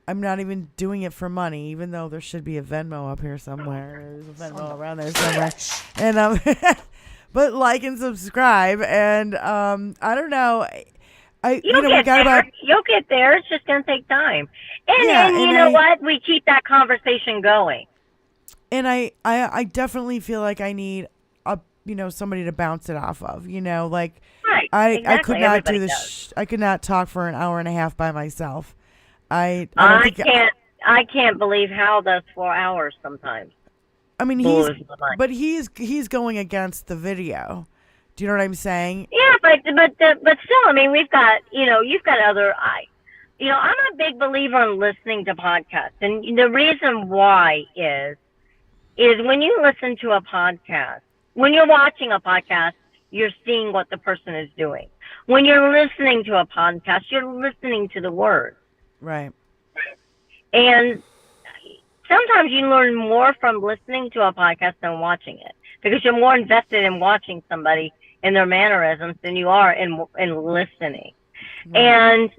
I'm not even doing it for money, even though there should be a Venmo up here somewhere. There's a Venmo around there somewhere. And but like and subscribe, and I don't know. You'll get there. It's just gonna take time. And you know what? We keep that conversation going. And I definitely feel like I need somebody to bounce it off of. Like Right. I Exactly. could not Everybody do this. does. I could not talk for an hour and a half by myself. I can't believe Hal does 4 hours sometimes. I mean, Blows my mind. he's going against the video. Do you know what I'm saying? Yeah, but still, I mean, we've got you've got other I'm a big believer in listening to podcasts, and the reason why is when you listen to a podcast, when you're watching a podcast, you're seeing what the person is doing. When you're listening to a podcast, you're listening to the words. Right. And sometimes you learn more from listening to a podcast than watching it, because you're more invested in watching somebody and their mannerisms than you are in listening. Right. And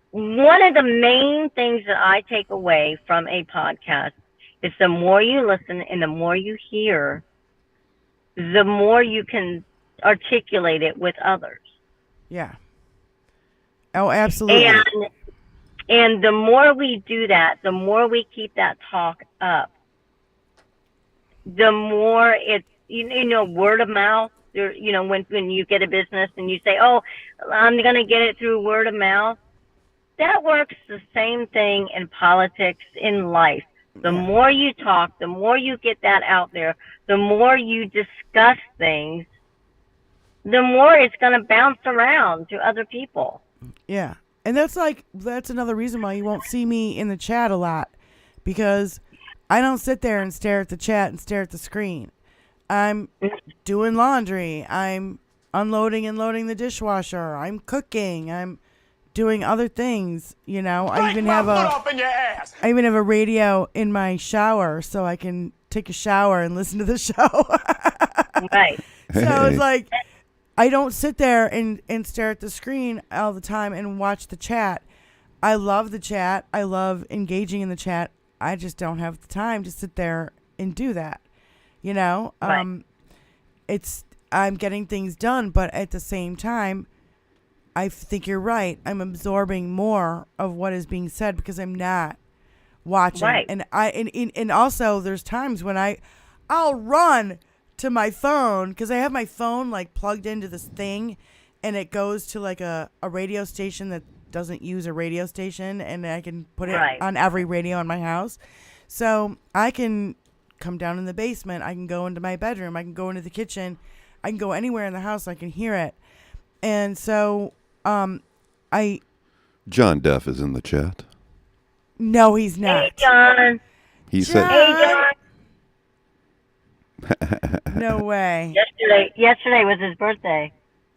one of the main things that I take away from a podcast is the more you listen and the more you hear, the more you can articulate it with others. Yeah. Oh, absolutely. And the more we do that, the more we keep that talk up, the more it's, word of mouth. When you get a business and you say, oh, I'm going to get it through word of mouth. that works the same thing in politics, in life. The Yeah. more you talk, the more you get that out there, the more you discuss things, the more it's going to bounce around to other people. Yeah. And that's another reason why you won't see me in the chat a lot, because I don't sit there and stare at the chat and stare at the screen. I'm doing laundry. I'm unloading and loading the dishwasher. I'm cooking. I'm doing other things, you know. I even have a radio in my shower so I can take a shower and listen to the show. Right. So it's like I don't sit there and stare at the screen all the time and watch the chat. I love the chat. I love engaging in the chat. I just don't have the time to sit there and do that. You know, Right. I'm getting things done, but at the same time, I think you're right. I'm absorbing more of what is being said because I'm not watching. Right. And also there's times when I'll run to my phone because I have my phone like plugged into this thing, and it goes to like a radio station that doesn't use a radio station, and I can put it Right. on every radio in my house. So I can come down in the basement. I can go into my bedroom. I can go into the kitchen. I can go anywhere in the house. I can hear it. And so, John Deaf is in the chat. no, he's Hey, not. John. He John. said, Hey, John. No way. Yesterday was his birthday.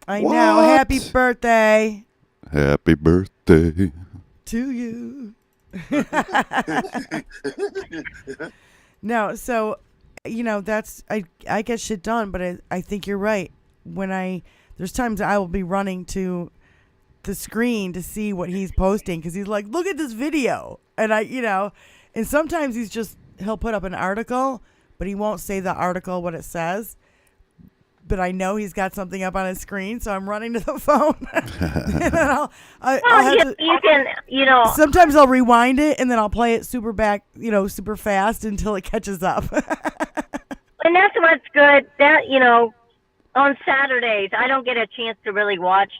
I know. Happy What? birthday "Happy birthday." to you. No, so, you know, I get shit done, but I think you're right. There's times I will be running to the screen to see what he's posting because he's like, look at this video. And and sometimes he'll put up an article, but he won't say the article, what it says. But I know he's got something up on his screen, so I'm running to the phone. And then I'll have You can, you know, sometimes I'll rewind it and then I'll play it super fast until it catches up. and that's what's good. That, you know, on Saturdays, I don't get a chance to really watch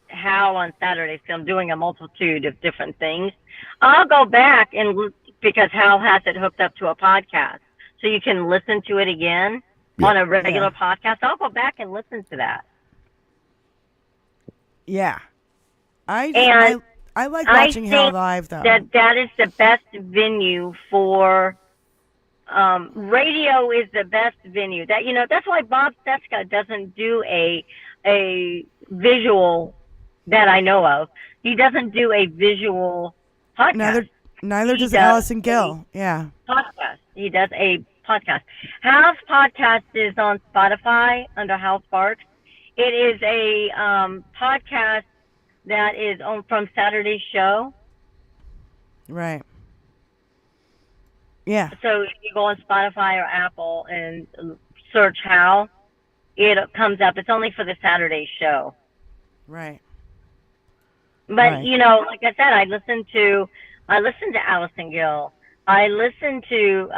Hal on Saturdays because I'm doing a multitude of different things. I'll go back because Hal has it hooked up to a podcast, so you can listen to it again on a regular podcast. I'll go back and listen to that. Yeah. And I like watching Hal live, though. That is the best venue for radio. Is the best venue. That, you know, that's why Bob Seska doesn't do a visual that I know of. He doesn't do a visual podcast. Neither does does Allison Gill. Yeah. Podcast. He does a podcast. Hal's podcast is on Spotify under Hal Sparks. It is a podcast that is from Saturday's show. Right. Yeah. So if you go on Spotify or Apple and search Hal, it comes up. It's only for the Saturday show. Right. But Right. you know, like I said, I listen to Allison Gill. I listen to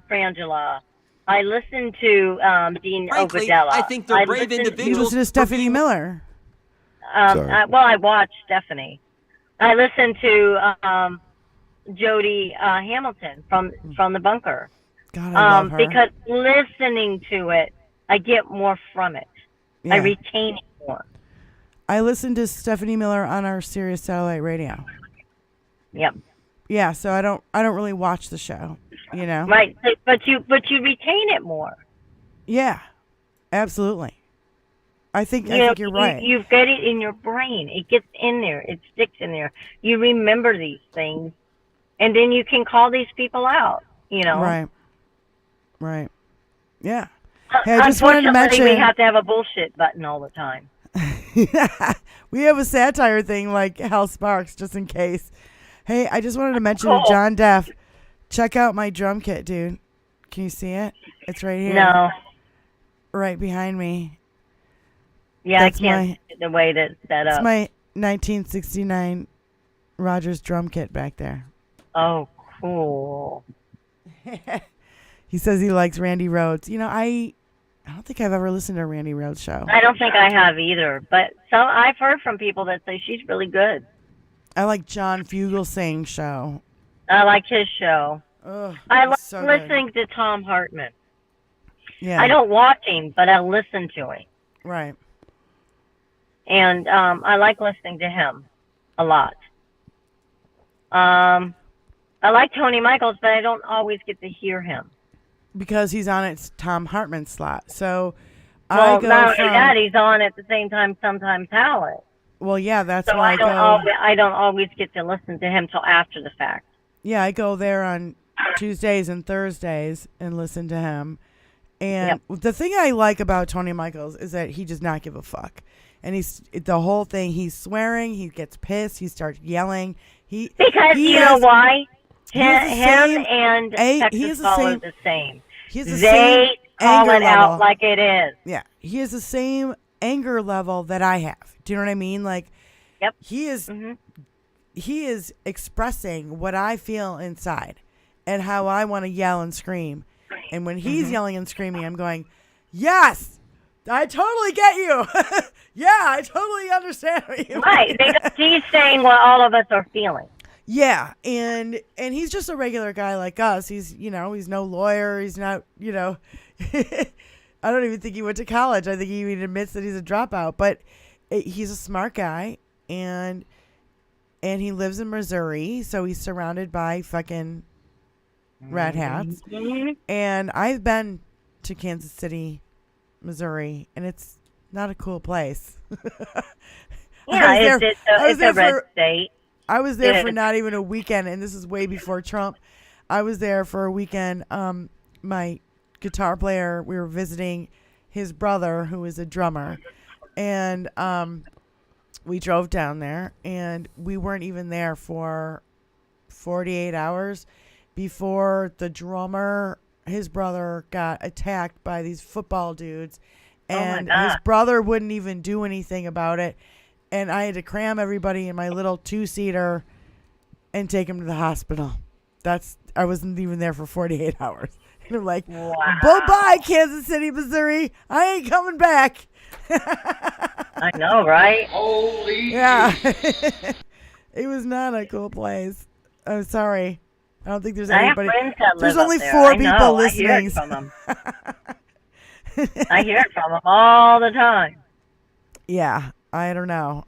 Frangela. I listen to Dean Frankly, Ogadella. I think they're brave You individuals. listen to Stephanie Miller. Sorry. I watch Stephanie. I listen to Jody Hamilton from the bunker. God, I love her. Because listening to it, I get more from it. I Yeah. retain it more. I listen to Stephanie Miller on our Sirius satellite radio. Yep. Yeah, so I don't really watch the show, you know. Right, but you retain it more. Yeah. Absolutely. I think You know, you're right. You've got it in your brain. It gets in there. It sticks in there. You remember these things, and then you can call these people out. You know. Right. Right. Yeah. Hey, I just wanted to mention we have to have a bullshit button all the time. we have a satire thing like Hal Sparks, just in case. Hey, I just wanted to mention to Cool. John Deaf, check out my drum kit, dude. Can you see it? It's right here. No. Right behind me. Yeah, That's I can't see the way that's set It's up. my 1969 Rogers drum kit back there. Oh, cool. He says he likes Randy Rhoads. You know, I don't think I've ever listened to a Randy Rhoads show. I don't think I have either, but I've heard from people that say she's really good. I like John Fugelsang's show. I like his show. Ugh, I it's like so good. listening to Tom Hartman. Yeah. I don't watch him, but I listen to him. Right. And I like listening to him a lot. I like Tony Michaels, but I don't always get to hear him. Because he's on its Tom Hartman slot. So Well, I go not from only that, he's on at the same time sometimes Howard. well, yeah, that's So why I don't always get to listen to him till after the fact. Yeah, I go there on Tuesdays and Thursdays and listen to him. And the thing I like about Tony Michaels is that he does not give a fuck. And the whole thing, he's swearing, he gets pissed, he starts yelling. Because you know why? Him and he Texas is the Paul same- are the same. He has the They same call anger it out level. like it is. Yeah, he has the same anger level that I have. Do you know what I mean? Like, Yep. he is expressing what I feel inside and how I want to yell and scream. And when he's yelling and screaming, I'm going, yes, I totally get you. Yeah, I totally understand what you Right, mean. because he's saying what all of us are feeling. Yeah, and he's just a regular guy like us. He's he's no lawyer. He's not I don't even think he went to college. I think he even admits that he's a dropout. But he's a smart guy, and he lives in Missouri, so he's surrounded by fucking red hats. And I've been to Kansas City, Missouri, and it's not a cool place. Yeah, it's a red state. I was there Yeah. for not even a weekend, and this is way before Trump. I was there for a weekend. My guitar player, we were visiting his brother, who is a drummer, and we drove down there, and we weren't even there for 48 hours before the drummer, his brother, got attacked by these football dudes, and his brother wouldn't even do anything about it. And I had to cram everybody in my little 2-seater and take him to the hospital. I wasn't even there for 48 hours. And I'm like, bye-bye, Kansas City, Missouri. I ain't coming back. I know, right? Yeah. It was not a cool place. I'm sorry. I don't think there's I have anybody. friends that There's live only up there. 4 I know, people I hear listening. it from them. I hear it from them all the time. Yeah. I don't know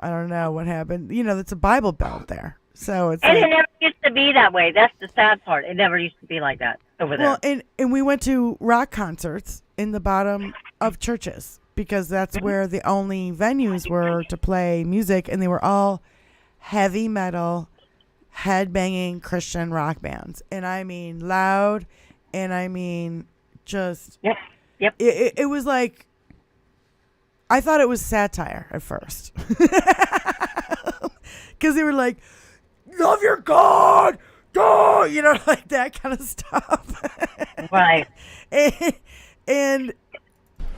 what happened. It's a Bible Belt there. So it's And like, it never used to be that way. That's the sad part. It never used to be like that over there. well, and we went to rock concerts in the bottom of churches because that's where the only venues were to play music, and they were all heavy metal, headbanging Christian rock bands. And I mean loud, and I mean just Yep. It was like, I thought it was satire at first. Because they were like, love your God, like that kind of stuff. Right.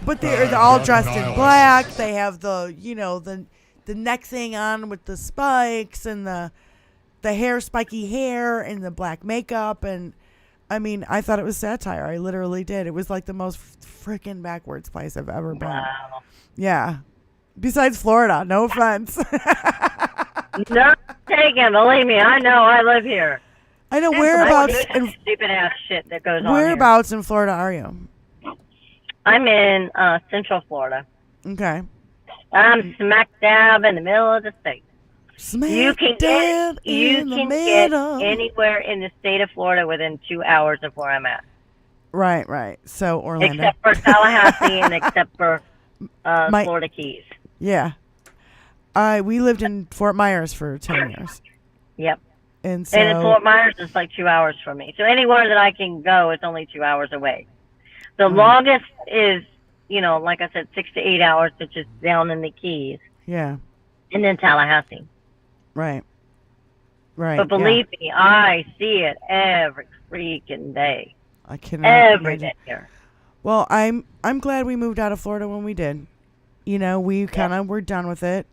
But they're all dressed in black. They have the neck thing on with the spikes and the spiky hair and the black makeup. And I mean, I thought it was satire. I literally did. It was like the most freaking backwards place I've ever been. Wow. Yeah. Besides Florida, no offense. No taken. Believe me, I know. I live here. I know. I Whereabouts do stupid ass shit that goes on whereabouts in Florida are you? here. I'm in Central Florida. Okay. I'm smack dab in the middle of the state. Smack You can dab get you in the can get middle. anywhere in the state of Florida within 2 hours of where I'm at, Right. So Orlando. except for Tallahassee and except for Florida Keys. Yeah. We lived in Fort Myers for 10 years. Yep. And so And in Fort Myers is like 2 hours from me. So anywhere that I can go, it's only 2 hours away. The longest is, like I said, 6 to 8 hours, which is down in the Keys, yeah. and then Tallahassee. Right. But believe me, I see it every freaking day. I cannot Every imagine. day here. Well, I'm glad we moved out of Florida when we did. We kind of were done with it.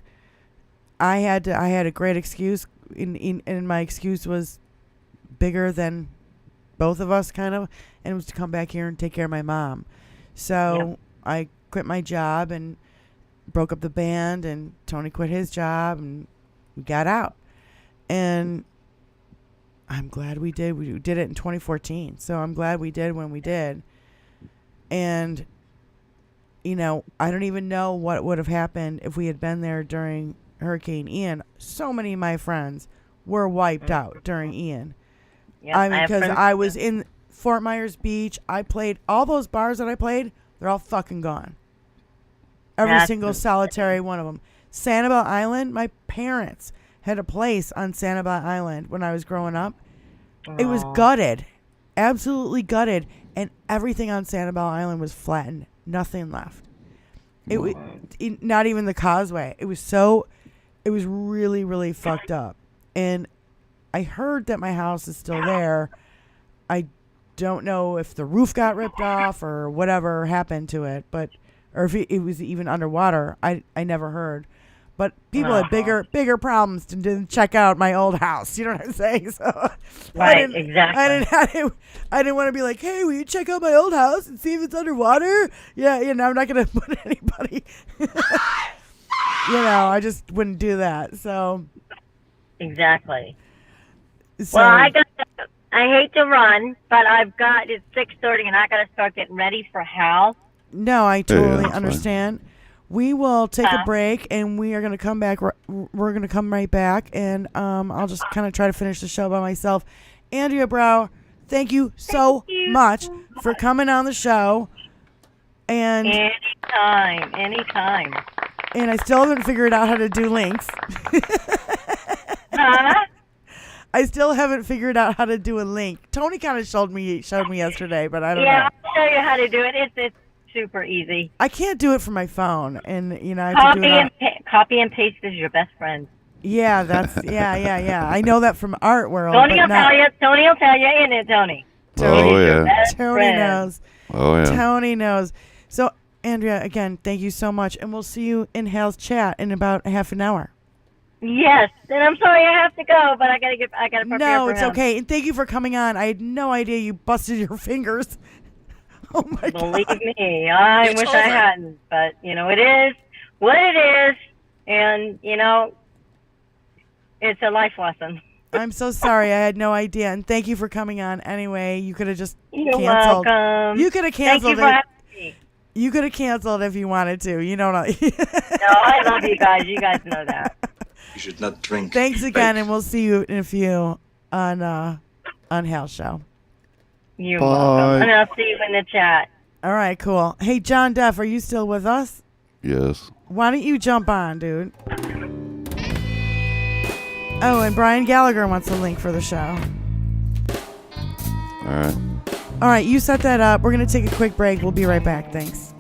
I had a great excuse, and my excuse was bigger than both of us, kind of, and it was to come back here and take care of my mom. So I quit my job and broke up the band, and Tony quit his job, and we got out. And I'm glad we did. We did it in 2014. So I'm glad we did when we did. And, you know, I don't even know what would have happened if we had been there during Hurricane Ian. So many of my friends were wiped out during Ian. Yep, I mean, have because friends- I was in Fort Myers Beach. I played all those bars that I played. They're all fucking gone. Every That's single insane. solitary one of them. Sanibel Island, my parents had a place on Sanibel Island when I was growing up. It was Aw. gutted. Absolutely gutted. And everything on Sanibel Island was flattened. Nothing left. Not even the causeway. It was really, really fucked up. And I heard that my house is still there. I don't know if the roof got ripped off or whatever happened to it, or if it was even underwater. I never heard. But people had bigger problems to didn't check out my old house. You know what I'm saying? So Right, exactly. I didn't want to be like, hey, will you check out my old house and see if it's underwater? Yeah, you know, I'm not gonna put anybody. You know, I just wouldn't do that. So Exactly. Well, I hate to run, but it's 6:30 and I got to start getting ready for Hal. No, I totally that's fine. understand. We will take a break, and we are going to come back. We're going to come right back, and I'll just kind of try to finish the show by myself. Andrea Brower, thank you so much for coming on the show. And Anytime. And I still haven't figured out how to do links. Huh? I still haven't figured out how to do a link. Tony kind of showed me yesterday, but I don't know. Yeah, I'll show you how to do it. It's super easy. I can't do it from my phone, and you know I have to do it. Copy and paste is your best friend. Yeah, that's yeah. I know that from art world. Tony but will not, tell you. Tony will tell you, ain't it, Tony? Oh, yeah. Best Tony friend. knows. Oh, yeah. Tony knows. So, Andrea, again, thank you so much, and we'll see you in Hal's chat in about half an hour. Yes, and I'm sorry I have to go, but I gotta prepare. No, for it's him. okay. And thank you for coming on. I had no idea you busted your fingers. Oh my Believe god. me, I It's wish I over. hadn't, but you know it is what it is, and you know it's a life lesson. I'm so sorry. I had no idea. And thank you for coming on anyway. You could have just You're canceled. welcome. You could have Thank canceled you for it. having me. You could have canceled if you wanted to. You know what No, I love you guys. You guys know that. You should not drink. Thanks again, and we'll see you in a few on Hal's show. You're Bye. welcome. And I'll see you in the chat. All right, cool. Hey, John Duff, are you still with us? Yes. Why don't you jump on, dude? Oh, and Brian Gallagher wants a link for the show. All right. All right, you set that up. We're going to take a quick break. We'll be right back. Thanks.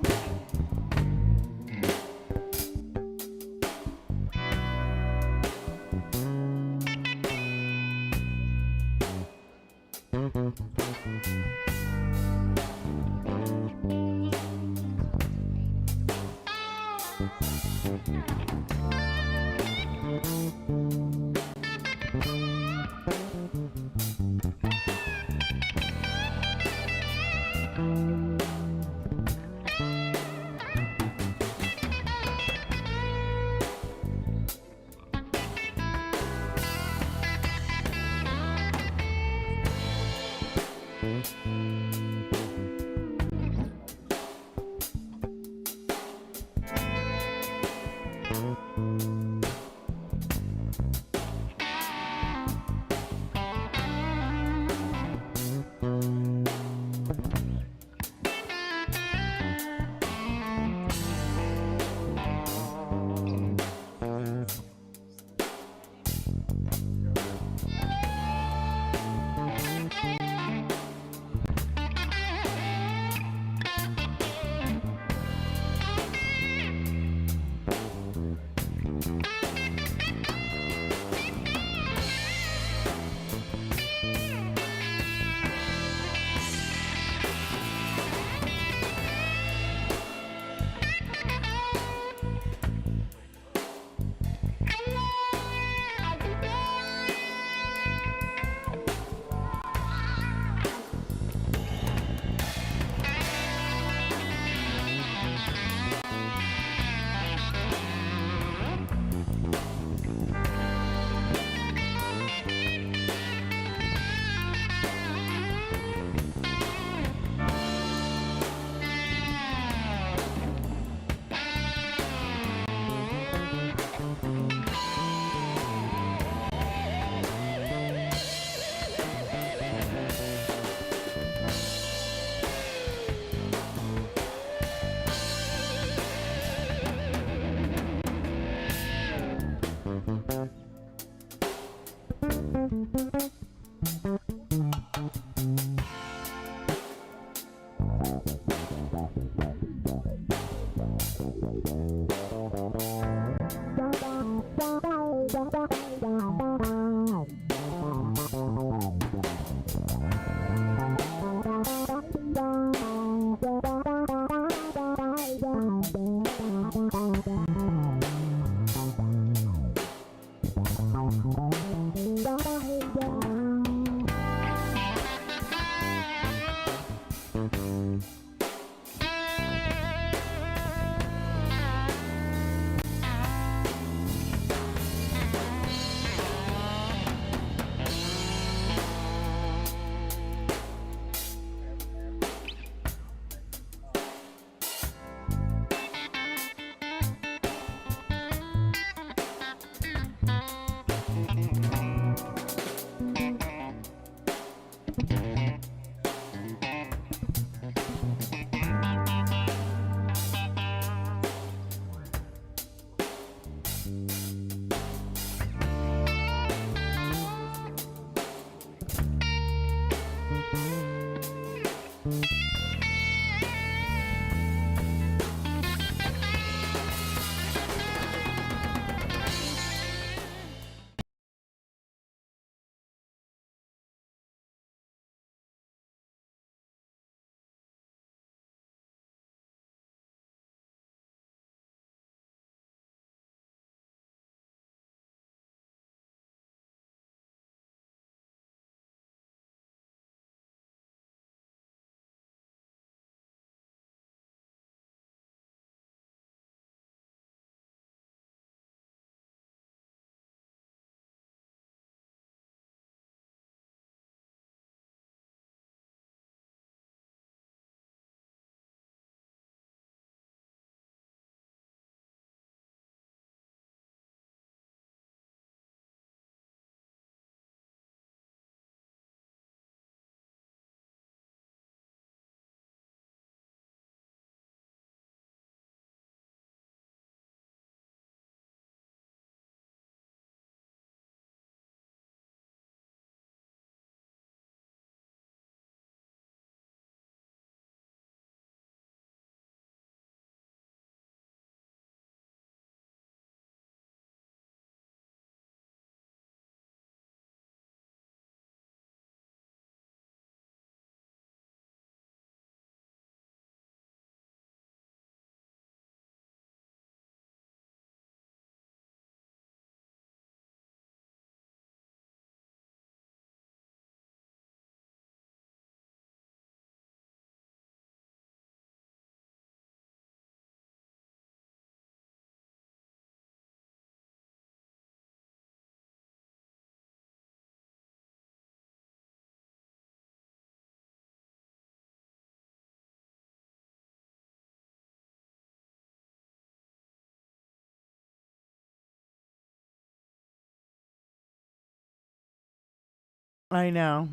I know.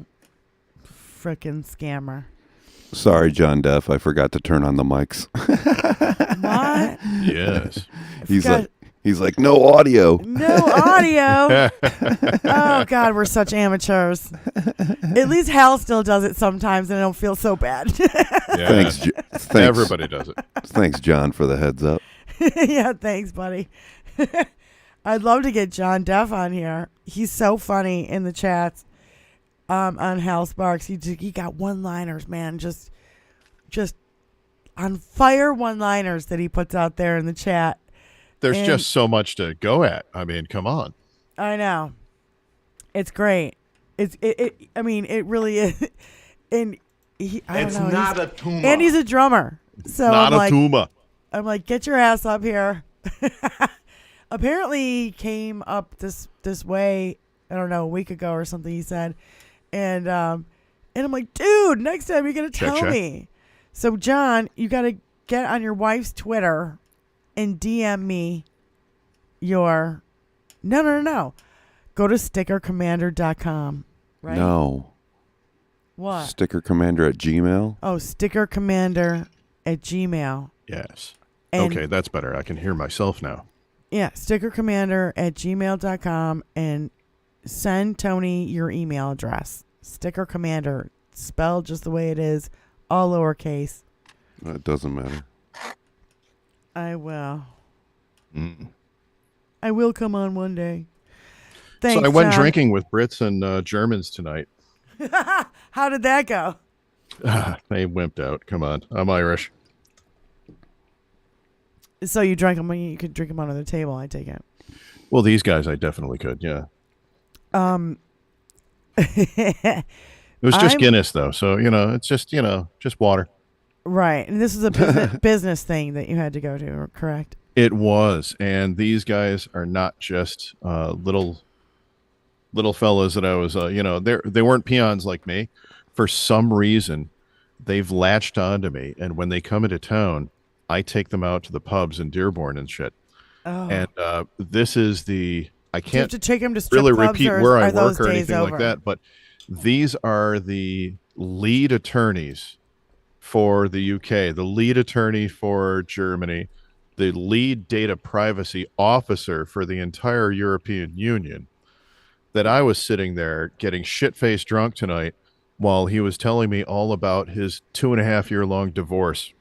Frickin' scammer. Sorry, John Deaf. I forgot to turn on the mics. What? Yes. He's like, no audio. No audio. Oh, God, we're such amateurs. At least Hal still does it sometimes, and I don't feel so bad. Yeah. Thanks. Everybody does it. Thanks, John, for the heads up. Yeah, thanks, buddy. I'd love to get John Deaf on here. He's so funny in the chats on Hal Sparks. He got one-liners, man. Just on fire one-liners that he puts out there in the chat. There's And- just so much to go at. I mean, come on. I know. It's great. I mean, it really is. And I don't know. not a tumor. And he's a drummer. So Not I'm a tumor. I'm like, get your ass up here. Apparently he came up this way, I don't know, a week ago or something, he said. And I'm like, dude, next time you're going to tell Check. me. So, John, you got to get on your wife's Twitter and DM me your... No. Go to stickercommander.com, right? No. What? Sticker Commander at Gmail. Oh, stickercommander@gmail. Yes. And- Okay, that's better. I can hear myself now. Yeah, stickercommander@gmail.com and send Tony your email address. Sticker Commander, spelled just the way it is, all lowercase. It doesn't matter. I will. Mm. I will come on one day. Thanks, So I went John. drinking with Brits and Germans tonight. How did that go? They wimped out. Come on. I'm Irish. So you drank them, you could drink them under the table, I take it. Well, these guys, I definitely could. Yeah. It was just Guinness, though. So, it's just, just water. Right. And this is a business thing that you had to go to, correct? It was. And these guys are not just little fellas that I was, they weren't peons like me. For some reason, they've latched onto me. And when they come into town, I take them out to the pubs in Dearborn and shit. Oh. And this is I Do you have can't to take them to strip really clubs, repeat or where I are those work or days anything over? like that, but these are the lead attorneys for the UK, the lead attorney for Germany, the lead data privacy officer for the entire European Union, that I was sitting there getting shit-faced drunk tonight while he was telling me all about his 2.5-year-long divorce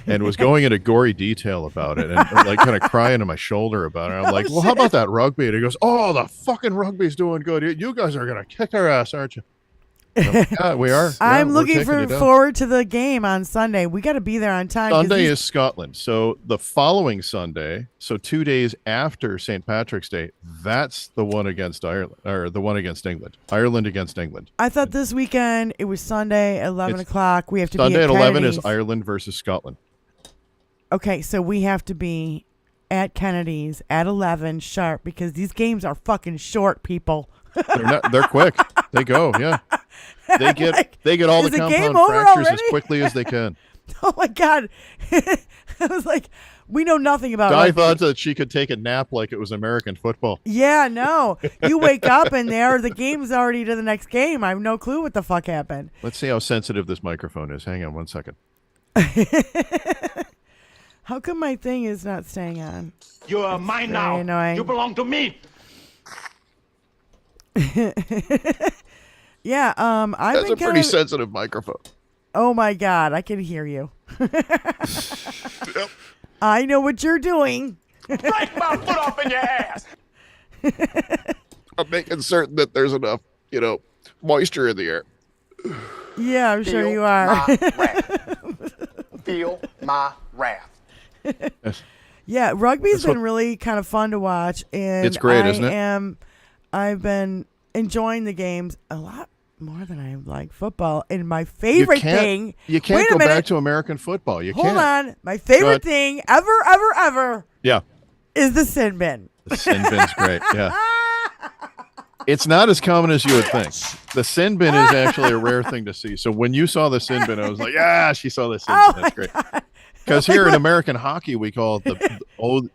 and was going into gory detail about it and like kind of crying on my shoulder about it. I'm like, well, how about that rugby? And he goes, oh, the fucking rugby's doing good. You guys are going to kick our ass, aren't you? Yeah, we are. I'm Yeah, looking we're taking you down. forward to the game on Sunday. We got to be there on time. 'cause Sunday these- is Scotland. So the following Sunday, so 2 days after St. Patrick's Day, that's the one against Ireland, or the one against England. Ireland against England. I thought this weekend it was Sunday at 11 It's o'clock. We have to Sunday be at at 11 is Kennedy's. Ireland versus Scotland. Okay, so we have to be at Kennedy's at 11 sharp because these games are fucking short, people. They're quick. They go, yeah. They get all is the the game compound over fractures as already? quickly as they can. Oh my God. I was like, we know nothing about Di rugby. thought that she could take a nap like it was American football. Yeah, no. You wake up and the game's already to the next game. I have no clue what the fuck happened. Let's see how sensitive this microphone is. Hang on 1 second. How come my thing is not staying on? You are mine Very now. annoying. You belong to me. Yeah, I've That's been a pretty kind of. sensitive microphone. Oh my God, I can hear you. I know what you're doing. Break my foot off in your ass. I'm making certain that there's enough, moisture in the air. Yeah, I'm sure you are. Feel my wrath. Yeah, rugby's That's what- been really kind of fun to watch, and It's great, isn't it? I've been enjoying the games a lot more than I like football. And my favorite thing. You can't Wait a go minute. back to American football. You Hold can't. on. My Go favorite ahead. thing ever Yeah. is the sin bin. The sin bin's great. Yeah. It's not as common as you would think. The sin bin is actually a rare thing to see. So when you saw the sin bin, I was like, yeah, she saw the sin bin. That's great. Because here in American hockey, we call it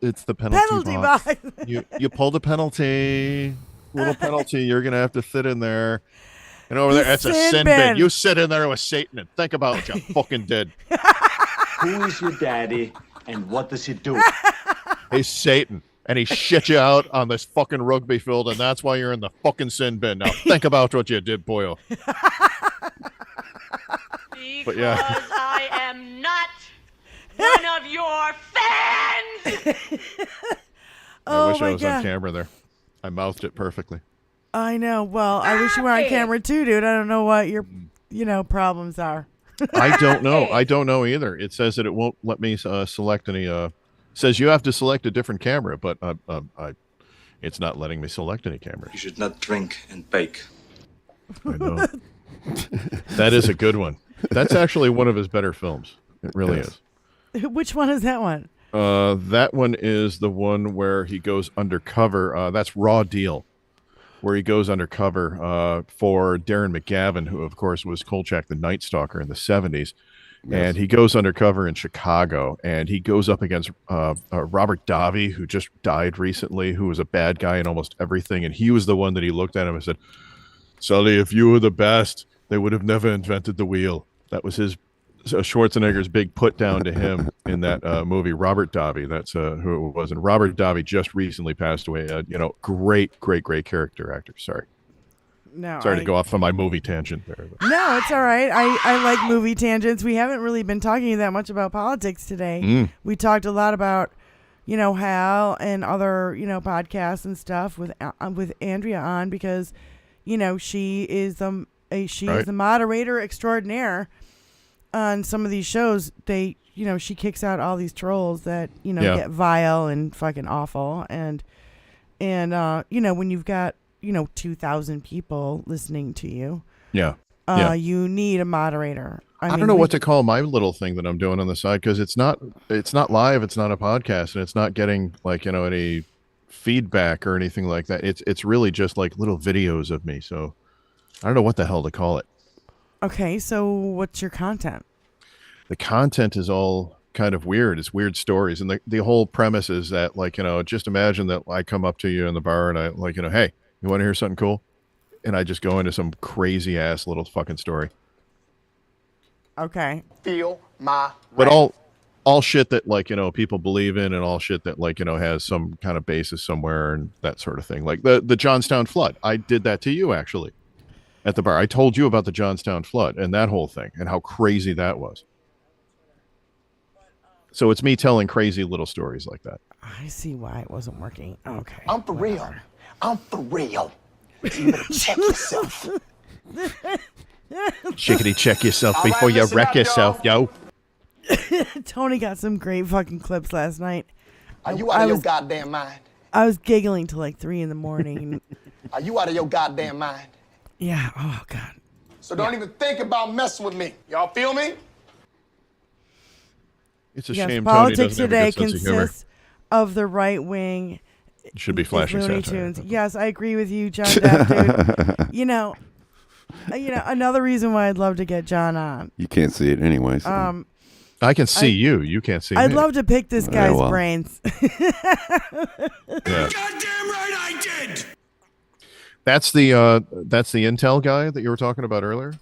it's the penalty box. You pulled a penalty, little penalty. You're gonna have to sit in there. And over there, that's a sin bin. bin. You sit in there with Satan and think about what you fucking did. Who is your daddy and what does he do? He's Satan. And he shit you out on this fucking rugby field, and that's why you're in the fucking sin bin. Now think about what you did, boyo. Because I am not one of your fans. I wish I was on camera there. I mouthed it perfectly. I know. Well, I wish you were on camera too, dude. I don't know what your, problems are. I don't know. I don't know either. It says that it won't let me select any. Says you have to select a different camera, but it's not letting me select any cameras. You should not drink and bake. I know. That is a good one. That's actually one of his better films. It really is. Which one is that one? That one is the one where he goes undercover. That's Raw Deal, where he goes undercover for Darren McGavin, who, of course, was Kolchak the Night Stalker in the 70s. Yes. And he goes undercover in Chicago, and he goes up against Robert Davi, who just died recently, who was a bad guy in almost everything. And he was the one that he looked at him and said, Sully, if you were the best, they would have never invented the wheel. That was his Schwarzenegger's big put down to him in that movie, Robert Davi. That's who it was. And Robert Davi just recently passed away. Great character actor. Sorry. No, Sorry to go off on my movie tangent there. No, it's all right. I like movie tangents. We haven't really been talking that much about politics today. We talked a lot about, Hal and other, podcasts and stuff with Andrea on because, she is the moderator extraordinaire on some of these shows. They, she kicks out all these trolls that, get vile and fucking awful. And when you've got 2,000 people listening to you. You need a moderator. I don't know what to call my little thing that I'm doing on the side because it's not live, it's not a podcast, and it's not getting any feedback or anything like that. It's really just like little videos of me. So I don't know what the hell to call it. Okay, so what's your content? The content is all kind of weird. It's weird stories, and the whole premise is that just imagine that I come up to you in the bar and I hey, you want to hear something cool? And I just go into some crazy ass little fucking story. Okay. Feel my But wrath. all shit that people believe in, and all shit that has some kind of basis somewhere and that sort of thing. Like the Johnstown flood. I did that to you actually at the bar. I told you about the Johnstown flood and that whole thing and how crazy that was. So it's me telling crazy little stories like that. I see why it wasn't working. Okay. I'm for real. I'm for real. You better check yourself. Chickity check yourself All before right, you listen wreck up, yourself, yo. Tony got some great fucking clips last night. Are you out of your goddamn mind? I was giggling till like 3 a.m. Are you out of your goddamn mind? Yeah. Oh, God. So don't even think about messing with me. Y'all feel me? It's a Yes, shame Tony politics doesn't have a today good sense of humor. consists of the right wing. It should be flashing Looney satire. Tunes. Yes, I agree with you, John Depp, dude. Another reason why I'd love to get John on. You can't see it anyway. So. I can see you. You can't see I'd me. love to pick this guy's well. brains. Yeah. Goddamn right I did! That's the Intel guy that you were talking about earlier.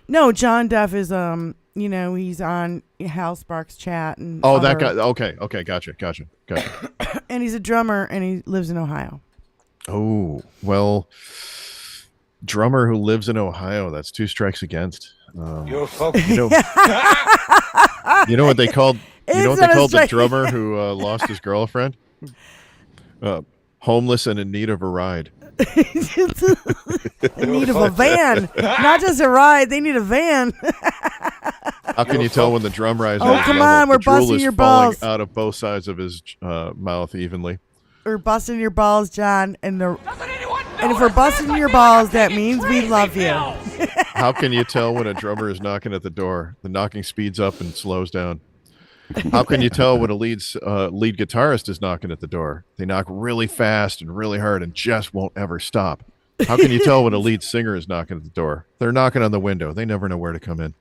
No, John Duff is he's on Hal Sparks chat and That guy. Okay, gotcha. and he's a drummer and he lives in Ohio. Oh, well, drummer who lives in Ohio. That's 2 strikes against. You're fucking. You know what they called? You know what they called the strike. drummer who lost his girlfriend? Homeless and in need of a ride. In need of a van, not just a ride. They need a van. How can you tell when the drum riser? Oh, come on, we're the drool busting is your falling balls. out of both sides of his mouth evenly. We're busting your balls, John, and Doesn't anyone and if we're notice busting this? I your feel like I'm balls, that taking means we crazy love you. pills. How can you tell when a drummer is knocking at the door? The knocking speeds up and slows down. How can you tell when a lead guitarist is knocking at the door? They knock really fast and really hard and just won't ever stop. How can you tell when a lead singer is knocking at the door? They're knocking on the window. They never know where to come in.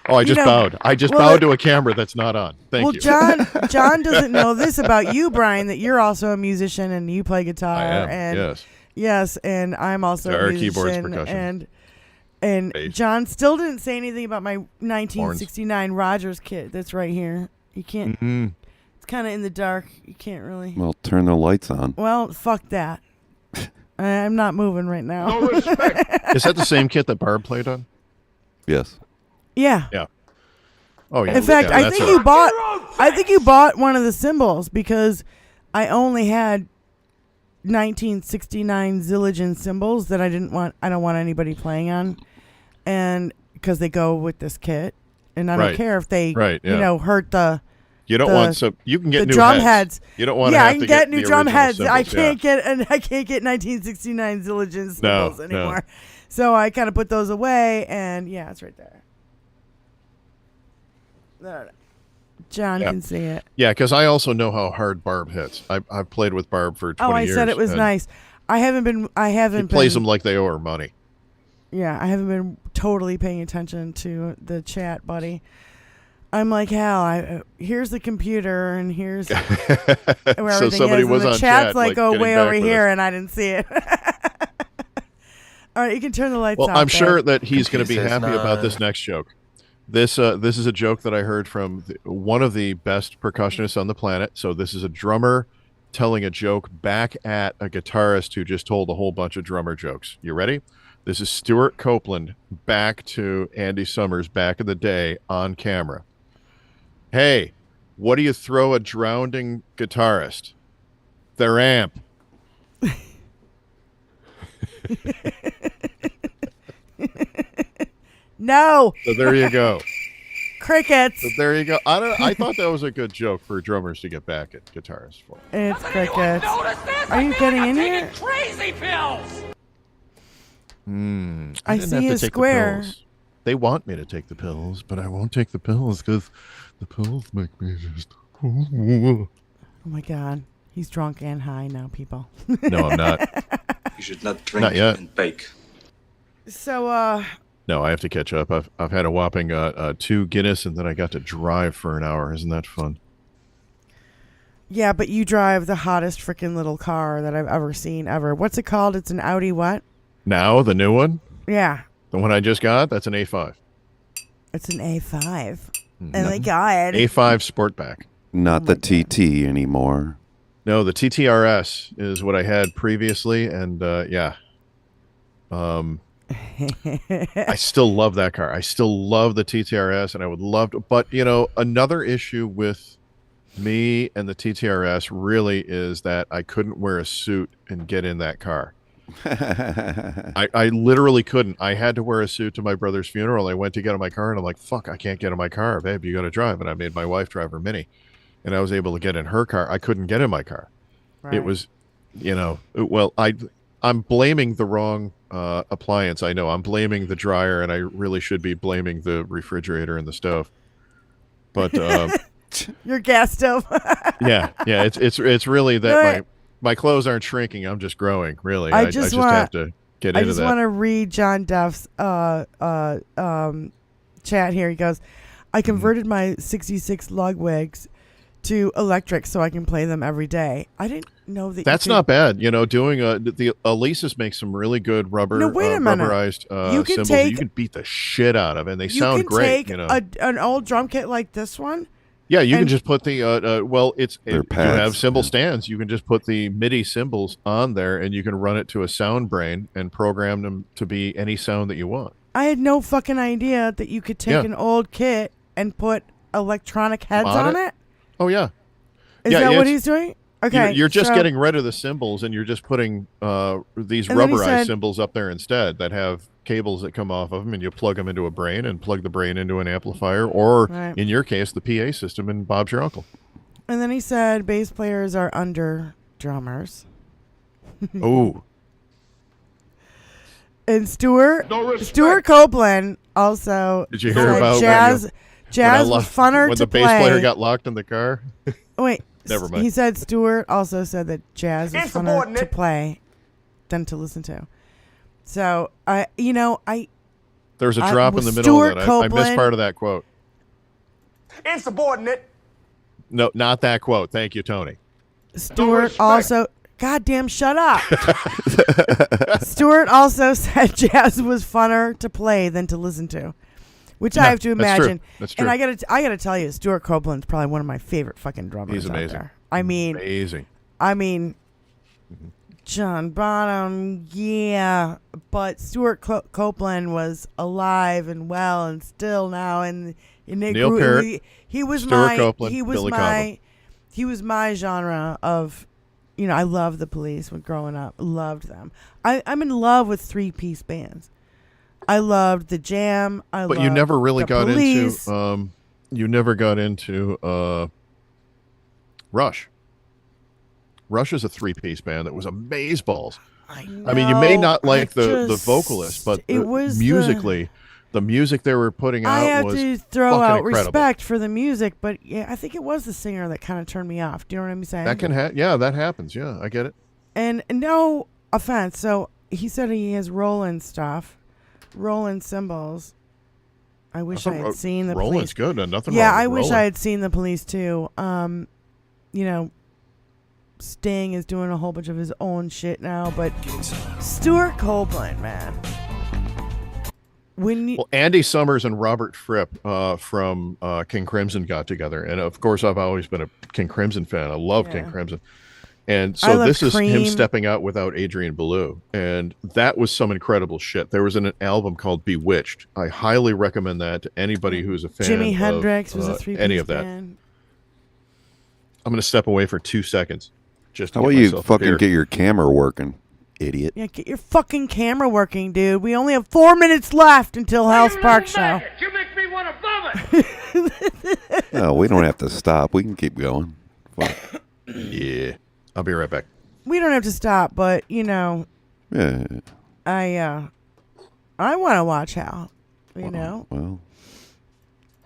Oh, I just bowed. I just bowed to a camera that's not on. Thank you. John doesn't know this about you, Brian, that you're also a musician and you play guitar. I am, and yes. Yes, and I'm also Guitar, a musician. keyboards, percussion. And Bass. John still didn't say anything about my 1969 Rogers kit that's right here. You can't. Mm-hmm. It's kind of in the dark. You can't really. Well, turn the lights on. Well, fuck that. I'm not moving right now. No respect. Is that the same kit that Barb played on? Yes. Yeah. Yeah. Oh yeah. In fact, yeah, I that's think it. you bought. I think you bought one of the cymbals because I only had 1969 Zildjian cymbals that I didn't want. I don't want anybody playing on, and because they go with this kit, and I don't Right. care if they, Right, yeah. hurt the. You don't want some. You can get the new drum heads. You don't want to Yeah, have I can to get new the drum original heads. I cymbals, can't get, and I can't get 1969 Zildjian cymbals No. anymore. So I kind of put those away, and yeah, it's right there. No. John Yeah. can see it. Yeah, because I also know how hard Barb hits. I've played with Barb for 20 years. Oh, I said it was and nice. I haven't He been. plays them like they owe her money. Yeah, I haven't been totally paying attention to the chat, buddy. I'm like, hell, here's the computer, and here's where everything somebody is. was And the on chat's chat, like, like, oh, getting way back over with here, us. and I didn't see it. All right, you can turn the lights Well, off. I'm babe. sure that he's going to be Computer says happy about no. this next joke. This is a joke that I heard from one of the best percussionists on the planet. So this is a drummer telling a joke back at a guitarist who just told a whole bunch of drummer jokes. You ready? This is Stuart Copeland back to Andy Summers back in the day on camera. Hey, what do you throw a drowning guitarist? Their amp. No So there you go. crickets. So there you go. I thought that was a good joke for drummers to get back at guitarists for. It's Doesn't anyone crickets. notice this? Are I you feel getting like I'm in taking here? crazy pills. I didn't see have to his take the square. pills. They want me to take the pills, but I won't take the pills because the pills make me just. Oh my God, he's drunk and high now, people. No, I'm not. You should not drink Not yet. and bake. So, No, I have to catch up. I've had a whopping 2 Guinness, and then I got to drive for an hour. Isn't that fun? yeah, but you drive the hottest freaking little car that I've ever seen ever. What's it called? It's an Audi what? Now the new one, Yeah, the one I just got, that's an A5. it's an A5. Oh my God. A5 Sportback. Not the TT anymore. No, the TTRS is what I had previously, and yeah. I still love that car. I still love the TTRS, and I would love to. But, another issue with me and the TTRS really is that I couldn't wear a suit and get in that car. I literally couldn't. I had to wear a suit to my brother's funeral. I went to get in my car, and I'm like, fuck, I can't get in my car. Babe, you got to drive. And I made my wife drive her Mini. And I was able to get in her car. I couldn't get in my car. Right. It was, well, I'm blaming the wrong appliance. I know I'm blaming the dryer, and I really should be blaming the refrigerator and the stove. But Your gas stove. yeah, it's really that Right. my clothes aren't shrinking. I'm just growing. Really, I I just just wanna- have to get I into just that. want to read John Duff's chat here. He goes, I converted my 66 Ludwigs to electric so I can play them every day. I didn't know that. That's you could, not bad. Doing the Alesis makes some really good rubber, No, wait a minute. rubberized You can cymbals. take- You can beat the shit out of, and they You sound can great. take an old drum kit like this one. Yeah, you can and- just put the They're you pads, have cymbal yeah. stands. You can just put the MIDI cymbals on there, and you can run it to a sound brain and program them to be any sound that you want. I had no fucking idea that you could take Yeah. an old kit and put electronic heads Mod on it? it. Oh yeah, Is Yeah, that yeah, what it's- he's doing? Okay, you're just so- getting rid of the cymbals, and you're just putting these And then he rubberized said- cymbals up there instead that have cables that come off of them, and you plug them into a brain and plug the brain into an amplifier, or Right. in your case, the PA system. And Bob's your uncle. And then he said bass players are under drummers. Oh, And Stuart Copeland also Did you hear said about when jazz was funner when to the bass play. player got locked in the car? Wait, Never mind. He said Stuart also said that jazz is funner to Insubordinate. play than to listen to. So I There's a drop in the middle of that. I missed part of that quote. Insubordinate. No, not that quote. Thank you, Tony. Stewart also, goddamn, shut up. Stewart also said jazz was funner to play than to listen to, which I have to imagine. That's true. And I gotta tell you, Stuart Copeland's probably one of my favorite fucking drummers. He's amazing. Out there. I mean, amazing. John Bonham, yeah, but Stuart Copeland was alive and well and still now, and Neil Peart, he was Stuart Copeland, Billy Cobham. He was my genre of, I loved the Police when growing up. Loved them. I'm in love with 3-piece bands. I loved the Jam. But you never really got Police. into. You never got into Rush. Rush is a 3-piece band that was amazeballs. I mean, you may not like the vocalist, but musically, the music they were putting out I have was to throw out incredible. respect for the music, but yeah, I think it was the singer that kind of turned me off. Do you know what I'm saying? That can that happens. Yeah, I get it. And no offense. So he said he has Roland stuff, Roland cymbals. I wish I had seen the Roland's Police. good. Nothing yeah, wrong with I wish Roland. I had seen the Police too. Sting is doing a whole bunch of his own shit now, but Stuart Copeland, man. Well, Andy Summers and Robert Fripp from King Crimson got together, and of course, I've always been a King Crimson fan. I love King Crimson, and so this is him stepping out without Adrian Belew, and that was some incredible shit. There was an album called Bewitched. I highly recommend that to anybody who's a fan. Jimi of, Hendrix was a 3-piece any of that. band. I'm going to step away for 2 seconds. Just to How get about you myself fucking prepared. get your camera working, idiot? Yeah, get your fucking camera working, dude. We only have 4 minutes left until House Park Show. You make me want to vomit. No, we don't have to stop. We can keep going. Fuck. Yeah, I'll be right back. We don't have to stop, but Yeah. I want to watch Hal. Well.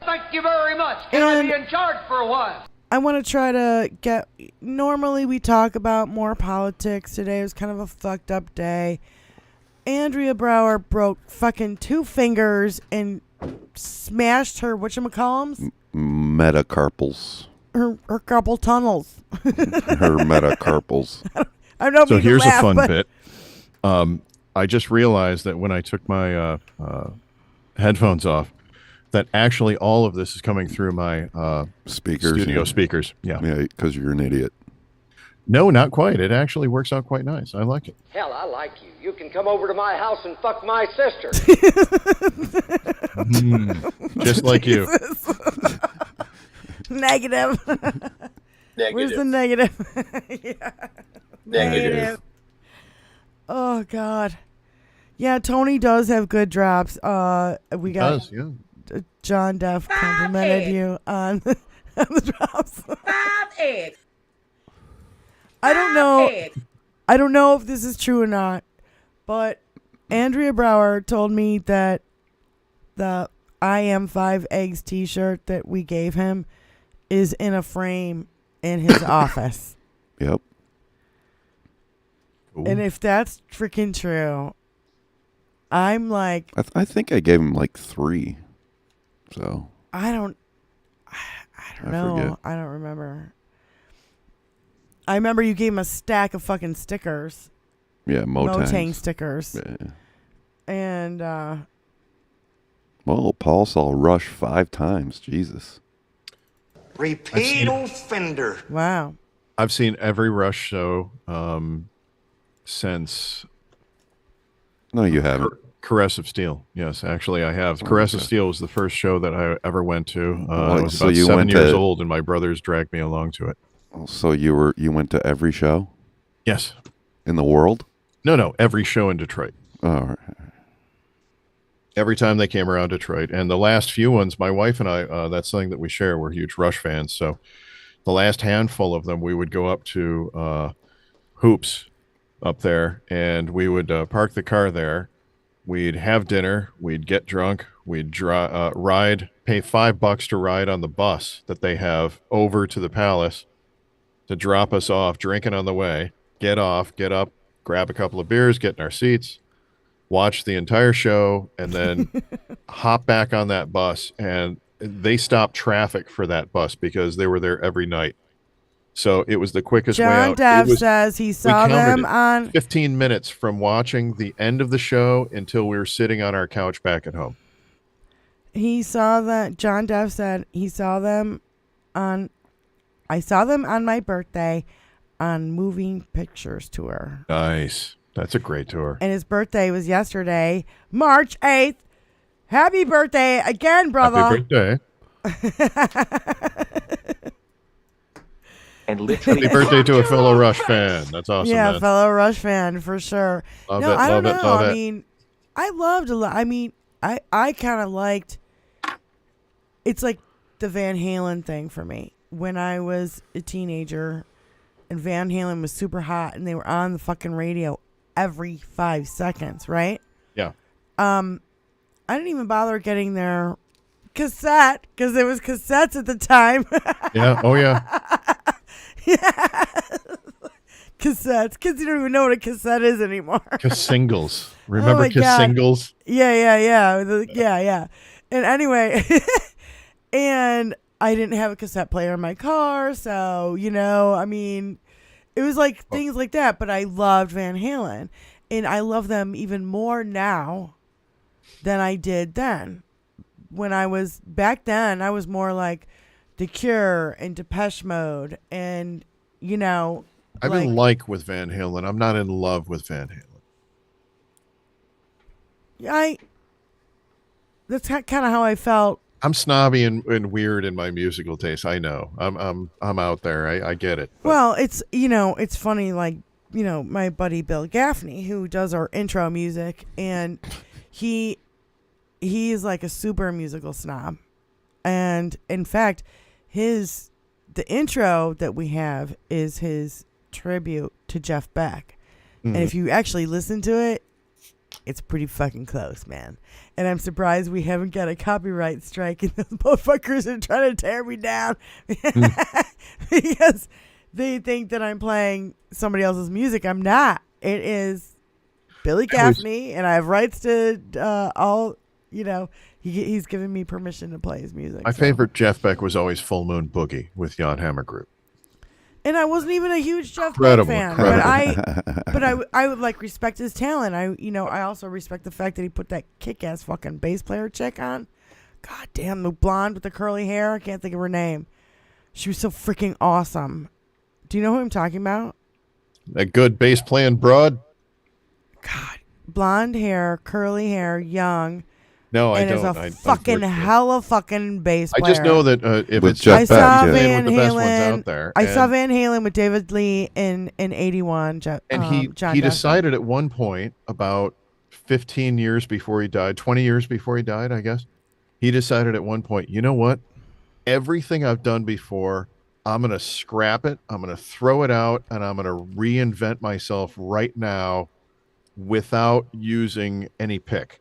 Thank you very much. Can I be in charge for a while? I want to try to get. Normally, we talk about more politics. Today was kind of a fucked up day. Andrea Brower broke fucking 2 fingers and smashed her whatchamacallums? Metacarpals. Her carpal tunnels. Her metacarpals. I don't know if So you can here's laugh, a fun but bit. I just realized that when I took my headphones off, that actually all of this is coming through my Speakers. studio speakers. Yeah. Yeah, because you're an idiot. No, not quite. It actually works out quite nice. I like it. Hell, I like you. You can come over to my house and fuck my sister. Just like you. negative. Where's the negative? Yeah. Negative. Oh God. Yeah, Tony does have good drops. We got John Duff complimented you on the drops. 5 eggs. I don't know if this is true or not, but Andrea Brower told me that the I Am 5 Eggs t-shirt that we gave him is in a frame in his office. Yep. Ooh. And if that's freaking true, I'm like, I think I gave him like 3. So I don't know. forget. I don't remember. I remember you gave him a stack of fucking stickers. Yeah, Motang stickers. Yeah. And well, Paul saw Rush 5 times. Jesus. Repeat offender. Wow. I've seen every Rush show since No, you haven't. Caress of Steel. Yes, actually, I have. Caress of Steel was the first show that I ever went to. I was so about you 7 went years to- old, and my brothers dragged me along to it. So you went to every show Yes. in the world? No, every show in Detroit. Oh, all right. Every time they came around Detroit. And the last few ones, my wife and I, that's something that we share. We're huge Rush fans. So the last handful of them, we would go up to Hoops up there, and we would park the car there. We'd have dinner. We'd get drunk. We'd ride, pay $5 to ride on the bus that they have over to the Palace to drop us off, drinking on the way, get off, get up, grab a couple of beers, get in our seats, watch the entire show, and then hop back on that bus. And they stopped traffic for that bus because they were there every night. So it was the quickest way John out. Dev says he We saw counted them it. on. 15 minutes from watching the end of the show until we were sitting on our couch back at home. He saw that. John Dev said he saw them on. I saw them on my birthday on Moving Pictures tour. Nice. That's a great tour. And his birthday was yesterday, March 8th. Happy birthday again, brother. Happy birthday. And literally. Happy birthday to a fellow Rush fan. That's awesome, Yeah, man. fellow Rush fan for sure. Love no, it, I don't love know. it, love I it. mean, I loved a lot. I mean, I kind of liked. It's like the Van Halen thing for me. When I was a teenager, and Van Halen was super hot, and they were on the fucking radio every 5 seconds, right? Yeah. I didn't even bother getting their cassette because there was cassettes at the time. Yeah. Oh, yeah. Yeah. Cassettes. Kids don't even know what a cassette is anymore. Singles. Remember my God. Singles? Yeah. And anyway, and I didn't have a cassette player in my car, so I mean, it was like things like that. But I loved Van Halen, and I love them even more now than I did then. When I was back then, I was more like The Cure and Depeche Mode, and I'm in like with Van Halen. I'm not in love with Van Halen. That's kind of how I felt. I'm snobby and weird in my musical taste. I know. I'm out there. I get it. But Well, it's funny, like, my buddy Bill Gaffney, who does our intro music, and he's like a super musical snob. And in fact, the intro that we have is his tribute to Jeff Beck. And if you actually listen to it, it's pretty fucking close, man. And I'm surprised we haven't got a copyright strike, and those motherfuckers are trying to tear me down because they think that I'm playing somebody else's music. I'm not. It is Billy Gaffney, and I have rights to all. He's given me permission to play his music. my favorite Jeff Beck was always Full Moon Boogie with Jan Hammer Group. And I wasn't even a huge Jeff Incredible, Beck fan, incredible. but I would like respect his talent. I also respect the fact that he put that kick-ass fucking bass player chick on. God damn, the blonde with the curly hair. I can't think of her name. She was so freaking awesome. Do you know who I'm talking about? That good bass playing broad? God, blonde hair, curly hair, young. No, I and don't. is a fucking hella fucking bass player. I just know that if With it's Jeff Jeff Beck, I saw yeah. Van one of the best ones Halen. out there. I saw Van Halen with David Lee in '81. And he John he Dustin. decided at one point, about 15 years before he died, 20 years before he died, I guess, he decided at one point, you know what? Everything I've done before, I'm going to scrap it. I'm going to throw it out, and I'm going to reinvent myself right now without using any pick.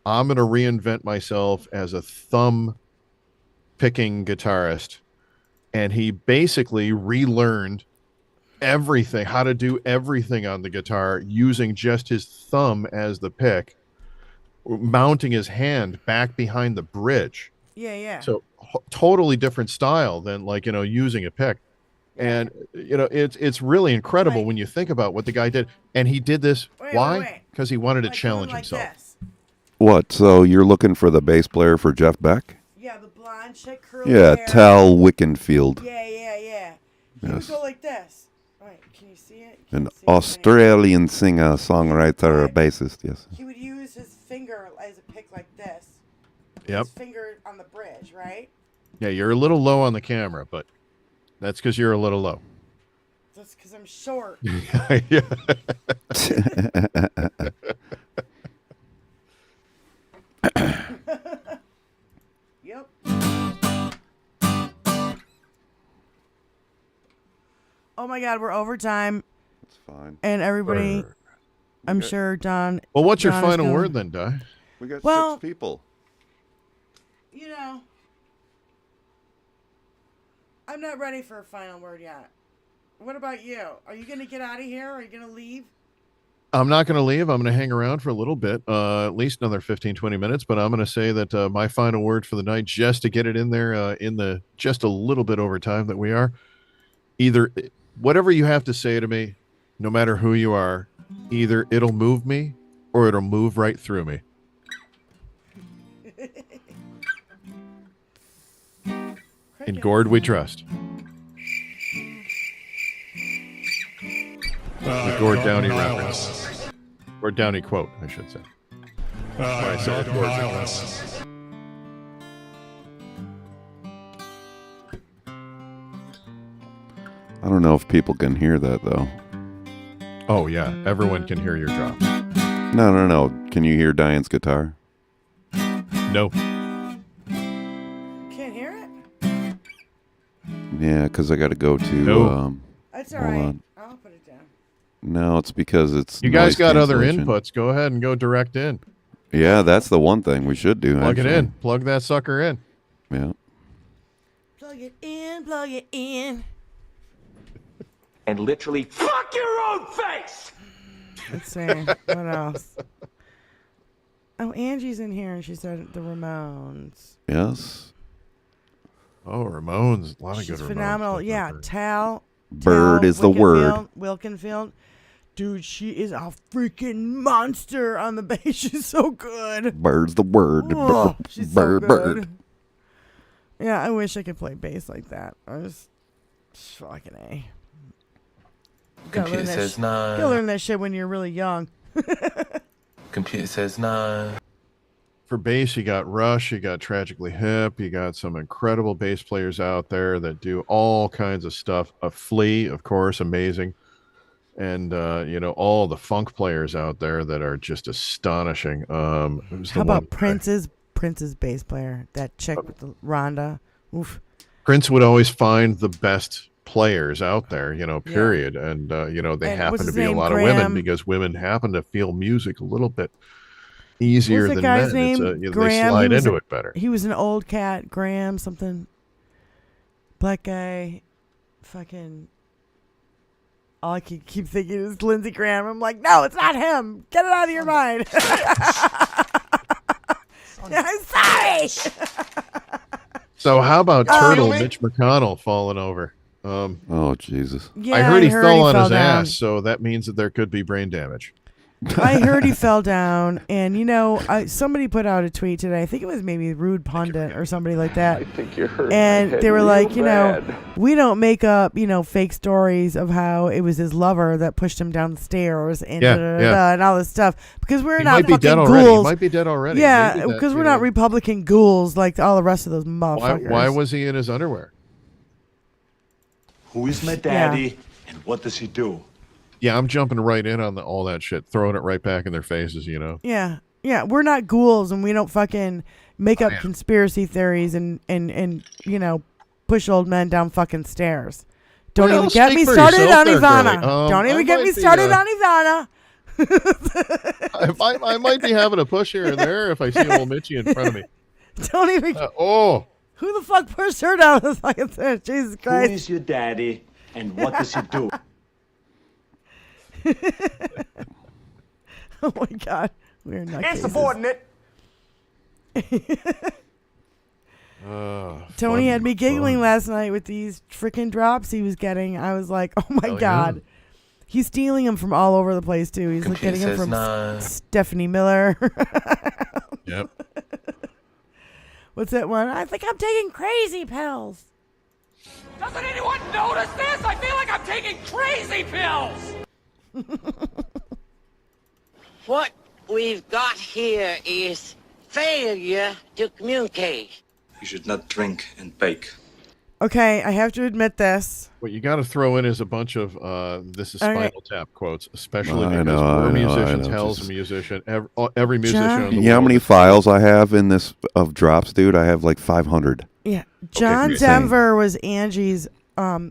I'm going to reinvent myself as a thumb picking guitarist. And he basically relearned everything, how to do everything on the guitar using just his thumb as the pick, mounting his hand back behind the bridge. Yeah. So totally different style than using a pick. And it's really incredible when you think about what the guy did. And he did this. Why? Because he wanted to challenge himself. This. What? So you're looking for the bass player for Jeff Beck? Yeah, the blonde chick, curly Yeah, hair. Tal Wickenfield. Yeah. He would Yes. go like this. Wait, can you see it? An Australian singer, songwriter, Right. bassist, yes. He would use his finger as a pick like this. Yep. His finger on the bridge, right? Yeah, you're a little low on the camera, but that's because you're a little low. That's because I'm short. Yeah. Yep. Oh my God, we're overtime, That's fine. and everybody. I'm sure Don. Well, what's your John is final going- word then, Di? We got Well- 6 people. I'm not ready for a final word yet. What about you? Are you going to get out of here? Are you going to leave? I'm not going to leave. I'm going to hang around for a little bit, at least another 15, 20 minutes. But I'm going to say that my final word for the night, just to get it in there in the just a little bit over time that we are, either whatever you have to say to me, no matter who you are, either it'll move me or it'll move right through me. In Gord we trust. The Gord Downey reference. Or Downey quote, I should say. I said Gord. I don't know if people can hear that, though. Oh, yeah. Everyone can hear your drops. No. Can you hear Diane's guitar? No. Can't hear it? Yeah, because I got to go to... No. That's all right. On. I'll put it down. No, it's because it's You guys got other cancellation. inputs. Go ahead and go direct in. Yeah, that's the one thing we should do. Plug actually. it in. Plug that sucker in. Yeah. Plug it in, plug it in. And literally Fuck your own face! Let's see. What else? Oh, Angie's in here and she said the Ramones. Yes. Oh, Ramones. A lot of She's good phenomenal. Ramones. Yeah, Tal. Bird is the word. Wilkenfield. Dude, she is a freaking monster on the bass. She's so good. Bird's the word. Oh, she's bird, so bird. good. Yeah, I wish I could play bass like that. I was fucking A. Computer says no. You gotta learn that shit when you're really young. Computer says no. For bass, you got Rush, you got Tragically Hip, you got some incredible bass players out there that do all kinds of stuff. A Flea, of course, amazing. And, all the funk players out there that are just astonishing. How about Prince's bass player? That chick with the Rhonda. Oof. Prince would always find the best players out there, period. Yeah. And, they and happen to be name? a lot Graham. of women because women happen to feel music a little bit easier than guy's men. name? They slide into it better. He was an old cat, Graham something. Black guy. Fucking. All I can keep thinking is Lindsey Graham. I'm like, no, it's not him. Get it out of your mind. I'm sorry. So how about Turtle Mitch McConnell falling over? Oh, Jesus. Yeah, I heard he fell on his down. ass, so that means that there could be brain damage. I heard he fell down, and somebody put out a tweet today. I think it was maybe Rude Pundit or somebody like that. I think you're hurting. And they were like, bad. we don't make up, fake stories of how it was his lover that pushed him down the stairs and and all this stuff because we're not fucking ghouls. He might be dead already. Yeah, because we're not Republican ghouls like all the rest of those motherfuckers. Why was he in his underwear? Who is my daddy and what does he do? Yeah, I'm jumping right in on all that shit, throwing it right back in their faces, Yeah, we're not ghouls, and we don't fucking make up conspiracy theories and push old men down fucking stairs. Don't even get me started on Ivana. Don't even get me started on Ivana. I might be having a push here and there if I see old Mitchie in front of me. Don't even. Who the fuck pushed her down the fucking stairs? Jesus Christ. Who is your daddy and what does he do? Oh my God, we're not. Insubordinate. Tony had me giggling last night with these freaking drops he was getting. I was like, oh my God. Yeah. He's stealing them from all over the place too. He's getting them from Stephanie Miller. Yep. What's that one? I think I'm taking crazy pills. Doesn't anyone notice this? I feel like I'm taking crazy pills! What we've got here is failure to communicate. You should not drink and bake. Okay, I have to admit this. What you got to throw in is a bunch of this is Spinal Tap quotes, especially because we're musicians. Hell's a musician. Every musician on the world. You know how many files I have in this of drops, dude? I have like 500. Yeah, John Denver was Angie's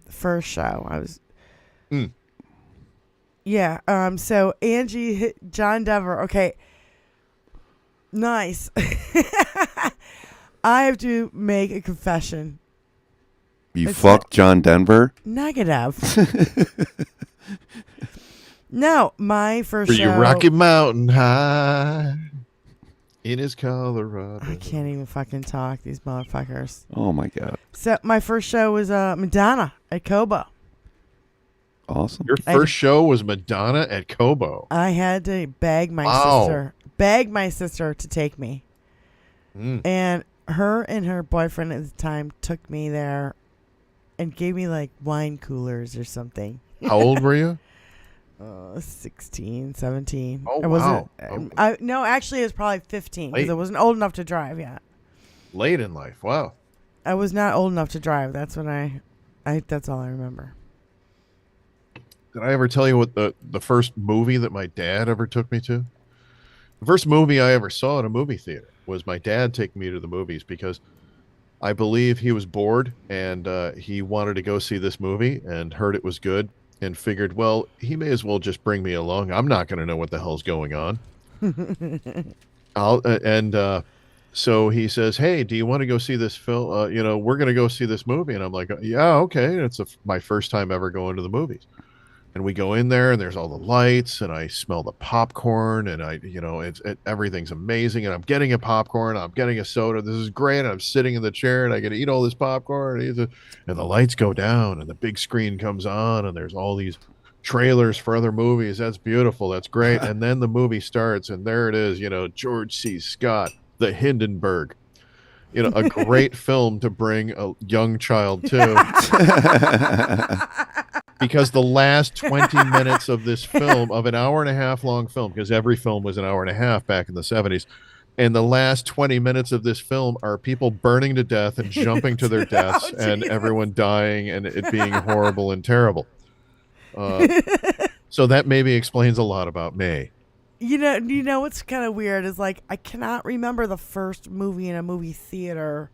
first show. I was. Yeah. So Angie hit John Denver. Okay. Nice. I have to make a confession. You fucked John Denver? Negative. No, my first Were show. you Rocky Mountain High in his Colorado? I can't even fucking talk, these motherfuckers. Oh my god. So my first show was Madonna at Cobo. Awesome. Your first show was Madonna at Cobo. I had to beg my sister to take me. And her boyfriend at the time took me there and gave me like wine coolers or something. How old were you? 16, 17. Oh, I wasn't, wow. no, actually, it was probably 15 because I wasn't old enough to drive yet. Late in life. Wow. I was not old enough to drive. That's when that's all I remember. Did I ever tell you what the first movie that my dad ever took me to? The first movie I ever saw in a movie theater was my dad taking me to the movies because I believe he was bored and he wanted to go see this movie and heard it was good and figured, well, he may as well just bring me along. I'm not going to know what the hell's going on. So he says, hey, do you want to go see this film? We're going to go see this movie. And I'm like, yeah, okay. It's my first time ever going to the movies. And we go in there and there's all the lights and I smell the popcorn and everything's amazing. And I'm getting a popcorn. I'm getting a soda. This is great. And I'm sitting in the chair and I get to eat all this popcorn. And the lights go down and the big screen comes on and there's all these trailers for other movies. That's beautiful. That's great. And then the movie starts and there it is, George C. Scott, The Hindenburg. A great film to bring a young child to. Because the last 20 minutes of this film, of an hour and a half long film, because every film was an hour and a half back in the 70s, and the last 20 minutes of this film are people burning to death and jumping to their deaths and everyone dying and it being horrible and terrible. So that maybe explains a lot about me. You know what's kind of weird is like I cannot remember the first movie in a movie theater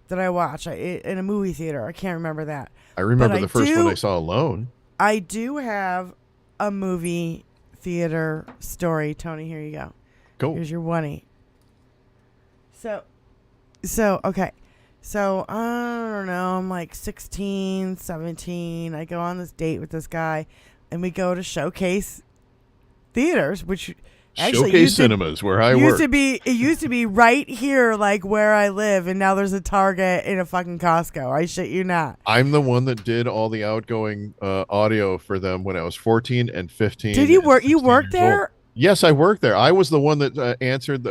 that I watched in a movie theater. I can't remember that. I remember the first one I saw alone. I do have a movie theater story. Tony, here you go. Cool. Here's your one-y. So okay. So, I don't know. I'm like 16, 17. I go on this date with this guy, and we go to Showcase Theaters, which actually Showcase Cinemas, where I work. It used to be right here, like where I live, and now there's a Target and a fucking Costco. I shit you not. I'm the one that did all the outgoing audio for them when I was 14 and 15. Did you work? You worked there? Old. Yes, I worked there. I was the one that answered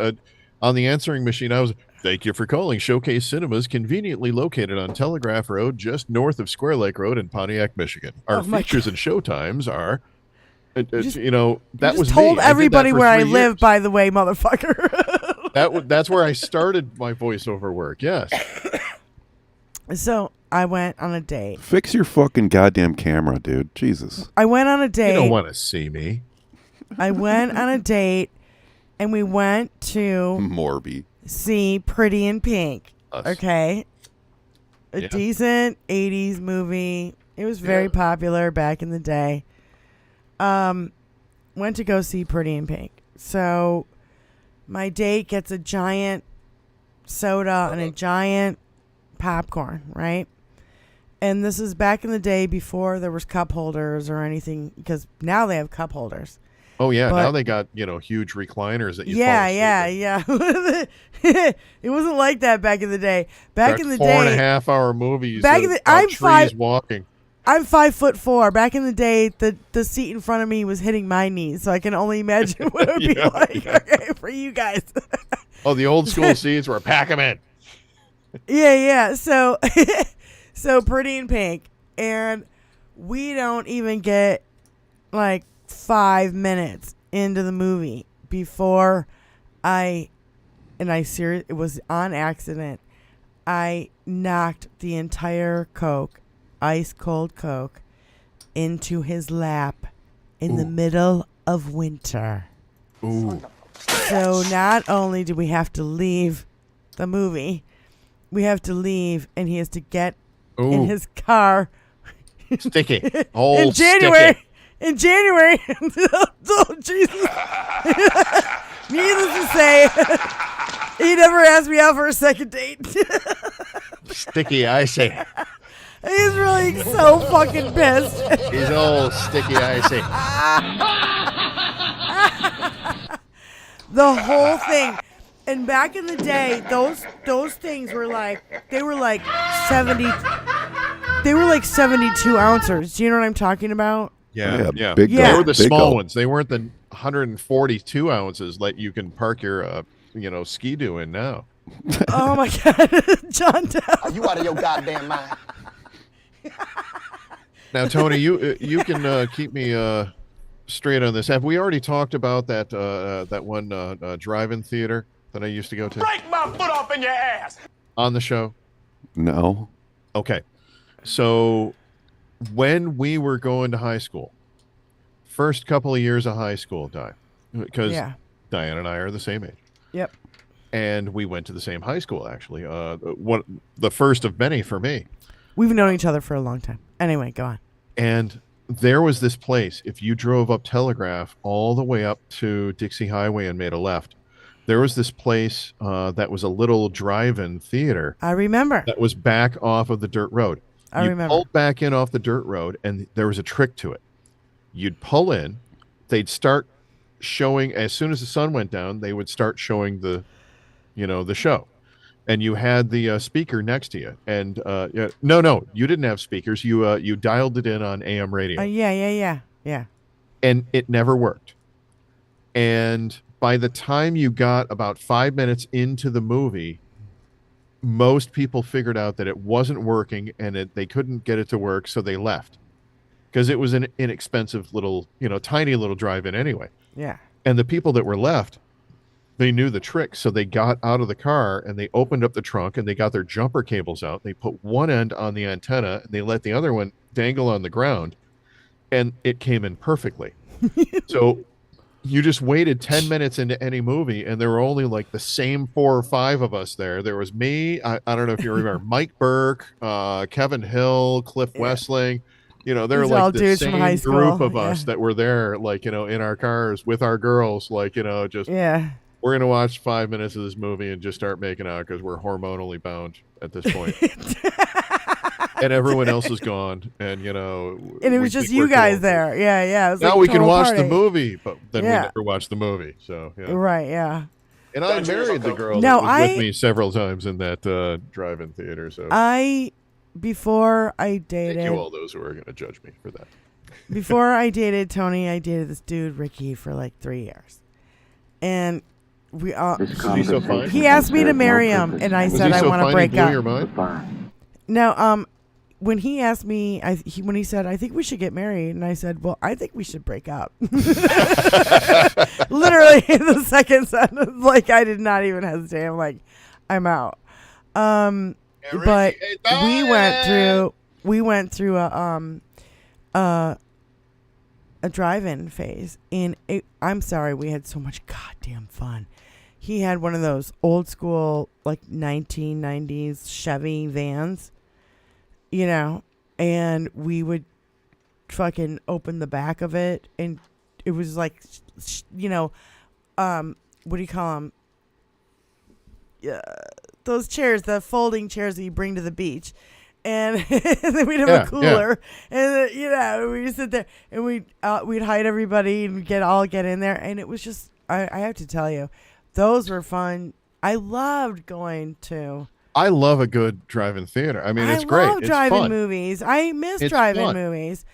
on the answering machine. I was, thank you for calling Showcase Cinemas, conveniently located on Telegraph Road, just north of Square Lake Road in Pontiac, Michigan. Our features and showtimes are. That was told me. everybody where I years. live, by the way, motherfucker. That's where I started my voiceover work. Yes. So I went on a date. Fix your fucking goddamn camera, dude. Jesus. I went on a date. You don't want to see me. I went on a date, and we went to Morby. See Pretty in Pink. Us. Okay. A decent 80s movie. It was very popular back in the day. Went to go see Pretty in Pink. So my date gets a giant soda and a giant popcorn, right? And this is back in the day before there was cup holders or anything, because now they have cup holders. Oh yeah, But- now they got huge recliners that you Yeah. It wasn't like that back in the day. Back in the day, 4.5 hour movies. Back in the- I'm trees 5 walking. I'm 5'4". Back in the day, the seat in front of me was hitting my knees, so I can only imagine what it would be like. Yeah. Okay, for you guys. Oh, the old school seats were pack them in. Yeah. So, so Pretty in Pink, and we don't even get like 5 minutes into the movie before it was on accident. I knocked the entire Coke, ice cold Coke, into his lap in the middle of winter. Ooh. So not only do we have to leave the movie, we have to leave, and he has to get in his car. Sticky. In January. In January. Oh, Jesus. Needless to say, he never asked me out for a second date. Sticky, I say. He's really so fucking pissed. He's all sticky icy. The whole thing. And back in the day, those things were like 70. They were like 72 ounces. Do you know what I'm talking about? Yeah. Big Yeah. They were the big small gulp. ones. They weren't the 142 ounces that you can park your ski-doo in now. Oh my God, John Doe. Are you out of your goddamn mind? Now, Tony, you can keep me straight on this. Have we already talked about that one drive-in theater that I used to go to Break my foot off in your ass. on the show? No. Okay. So when we were going to high school, first couple of years of high school, because Yeah. Diane and I are the same age. Yep. And we went to the same high school, actually. The first of many for me. We've known each other for a long time. Anyway, go on. And there was this place, if you drove up Telegraph all the way up to Dixie Highway and made a left, there was this place that was a little drive-in theater. I remember. That was back off of the dirt road. I You remember. pulled back in off the dirt road, and there was a trick to it. You'd pull in, they'd start showing, as soon as the sun went down, they would start showing the show. And you had the speaker next to you. And no, you didn't have speakers. You dialed it in on AM radio. Yeah. And it never worked. And by the time you got about 5 minutes into the movie, most people figured out that it wasn't working and they couldn't get it to work, so they left. Because it was an inexpensive little, tiny little drive-in anyway. Yeah. And the people that were left, they knew the trick, so they got out of the car and they opened up the trunk and they got their jumper cables out. They put one end on the antenna and they let the other one dangle on the ground, and it came in perfectly. So you just waited 10 minutes into any movie, and there were only like the same 4 or 5 of us there. There was me, I don't know if you remember, Mike Burke, Kevin Hill, Cliff Wessling. They're These are all like the dudes from high same school, group of yeah. us that were there, in our cars with our girls, just Yeah. we're going to watch 5 minutes of this movie and just start making out because we're hormonally bound at this point. And everyone else is gone. And, And it was just you guys there. Yeah. It was now like we can total watch party. the movie, but then we Yeah. never watched the movie. So, yeah. Right, yeah. And I married the girl No, that was with me several times in that drive-in theater. So before I dated. thank you all those who are going to judge me for that. Before I dated Tony, I dated this dude, Ricky, for like 3 years. And we he so fine? he asked me to marry him, and I Was said he I so want to fine break he blew up. your mind? No, when he asked me, when he said, I think we should get married, and I said, well, I think we should break up. Literally in the second sentence, like I did not even hesitate. I'm like, I'm out. But we went through a drive-in phase, and I'm sorry, we had so much goddamn fun. He had one of those old school, like 1990s Chevy vans, and we would fucking open the back of it, and it was like, what do you call them? Those chairs, the folding chairs that you bring to the beach. And then we'd have a cooler, and we'd sit there, and we'd hide everybody and get in there, and it was just I have to tell you, those were fun. I loved going to. I love a good drive-in theater. I mean, it's great. I love It's drive-in fun. movies. I miss It's drive-in fun. movies.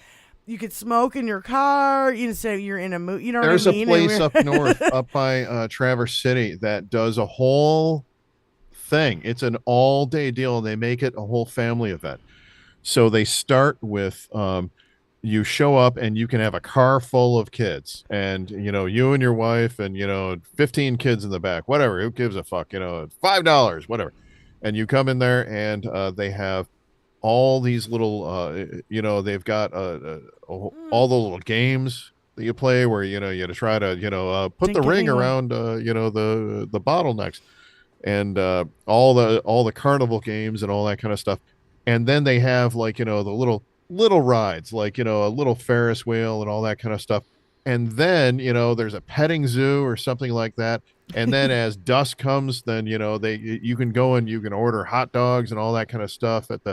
You could smoke in your car. So you're in a movie. You know There's what I mean? a place up north, up by Traverse City, that does a whole thing. It's an all-day deal, and they make it a whole family event. So they start with you show up, and you can have a car full of kids, and you and your wife, and 15 kids in the back, whatever. Who gives a fuck? $5, whatever. And you come in there, and they have all these little, they've got all the little games that you play where you try to put the ring around the bottlenecks, and all the carnival games and all that kind of stuff. And then they have the little rides, like a little Ferris wheel and all that kind of stuff. And then there's a petting zoo or something like that. And then as dusk comes, then you can go and you can order hot dogs and all that kind of stuff at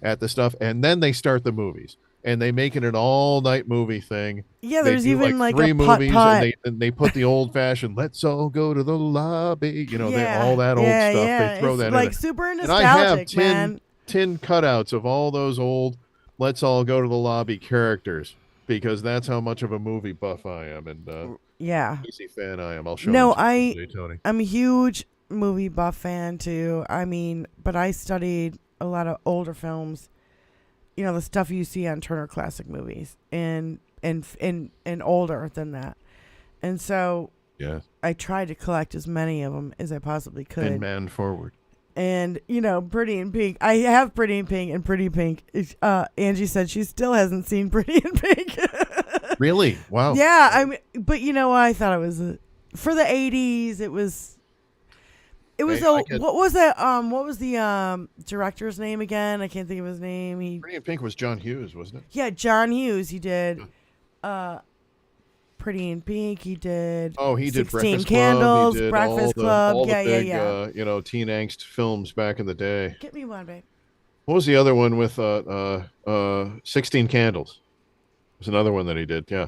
at the stuff, and then they start the movies, and they make it an all-night movie thing. Yeah, They there's do, even like three a movies, putt-putt. and they put the old-fashioned "Let's all go to the lobby," you know, Yeah, all that old yeah, stuff. yeah. They throw It's that like in. super And I have nostalgic, man. 10 cutouts of all those old "Let's all go to the lobby" characters, because that's how much of a movie buff I am, and Yeah. easy fan I am. I'll show No, them to you, Tony. I'm a huge movie buff fan too. I mean, but I studied a lot of older films. You know, the stuff you see on Turner Classic Movies, and older than that. And so Yeah. I tried to collect as many of them as I possibly could. And man forward. And, you know, Pretty in Pink. I have Pretty in Pink and Pretty Pink. Angie said she still hasn't seen Pretty in Pink. Really? Wow. Yeah, I mean, but you know, I thought it was for the 80s. It was what was that? What was the director's name again? I can't think of his name. Pretty in Pink was John Hughes, wasn't it? Yeah, John Hughes. He did Pretty in Pink. He did. Oh, he did 16 Breakfast Candles, Club. He did Breakfast Club. all the Yeah, big, yeah. you know, teen angst films back in the day. Get me one, babe. What was the other one with 16 Candles? Was another one that he did. Yeah.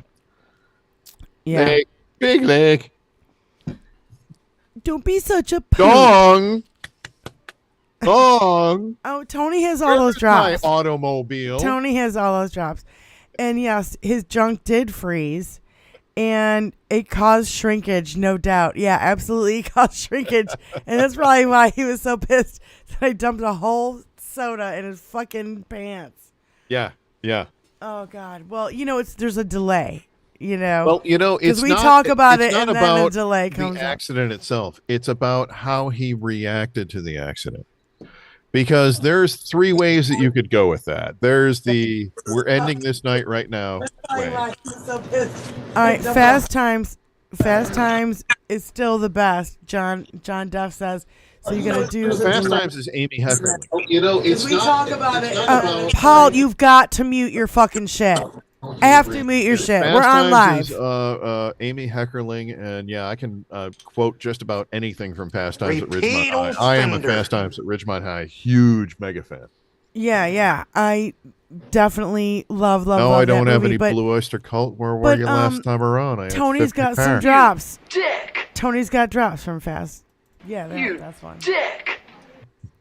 Yeah. Leg, big leg. Don't be such a poo. Dong. Dong. Oh, Tony has all those drops. My automobile. Tony has all those drops. And yes, his junk did freeze. And it caused shrinkage, no doubt. Yeah, absolutely caused shrinkage. And that's probably why he was so pissed that I dumped a whole soda in his fucking pants. Yeah, yeah. Oh, God. Well, you know, there's a delay, you know. Well, you know, it's we not, talk about it's it not and about then a delay comes the up. accident itself. It's about how he reacted to the accident. Because there's three ways that you could go with that. There's the "we're ending this night right now" way. All right, Fast Times is still the best. John Duff says. So you're gonna do Fast Times is Amy Heckerling. You know, it's we talk about it. Paul, you've got to mute your fucking shit. I have to mute your shit. Fast We're on Times live. is, Amy Heckerling, and yeah, I can quote just about anything from Fast Times at Repeat Ridgemont High. I am a offender. Fast Times at Ridgemont High huge mega fan. Yeah. I definitely love No, I don't that have movie, any but Blue Oyster Cult. Where were you last time around? I had Tony's 50 got some pairs. drops. Dick. Tony's got drops from Fast. Yeah, that's one. Dick.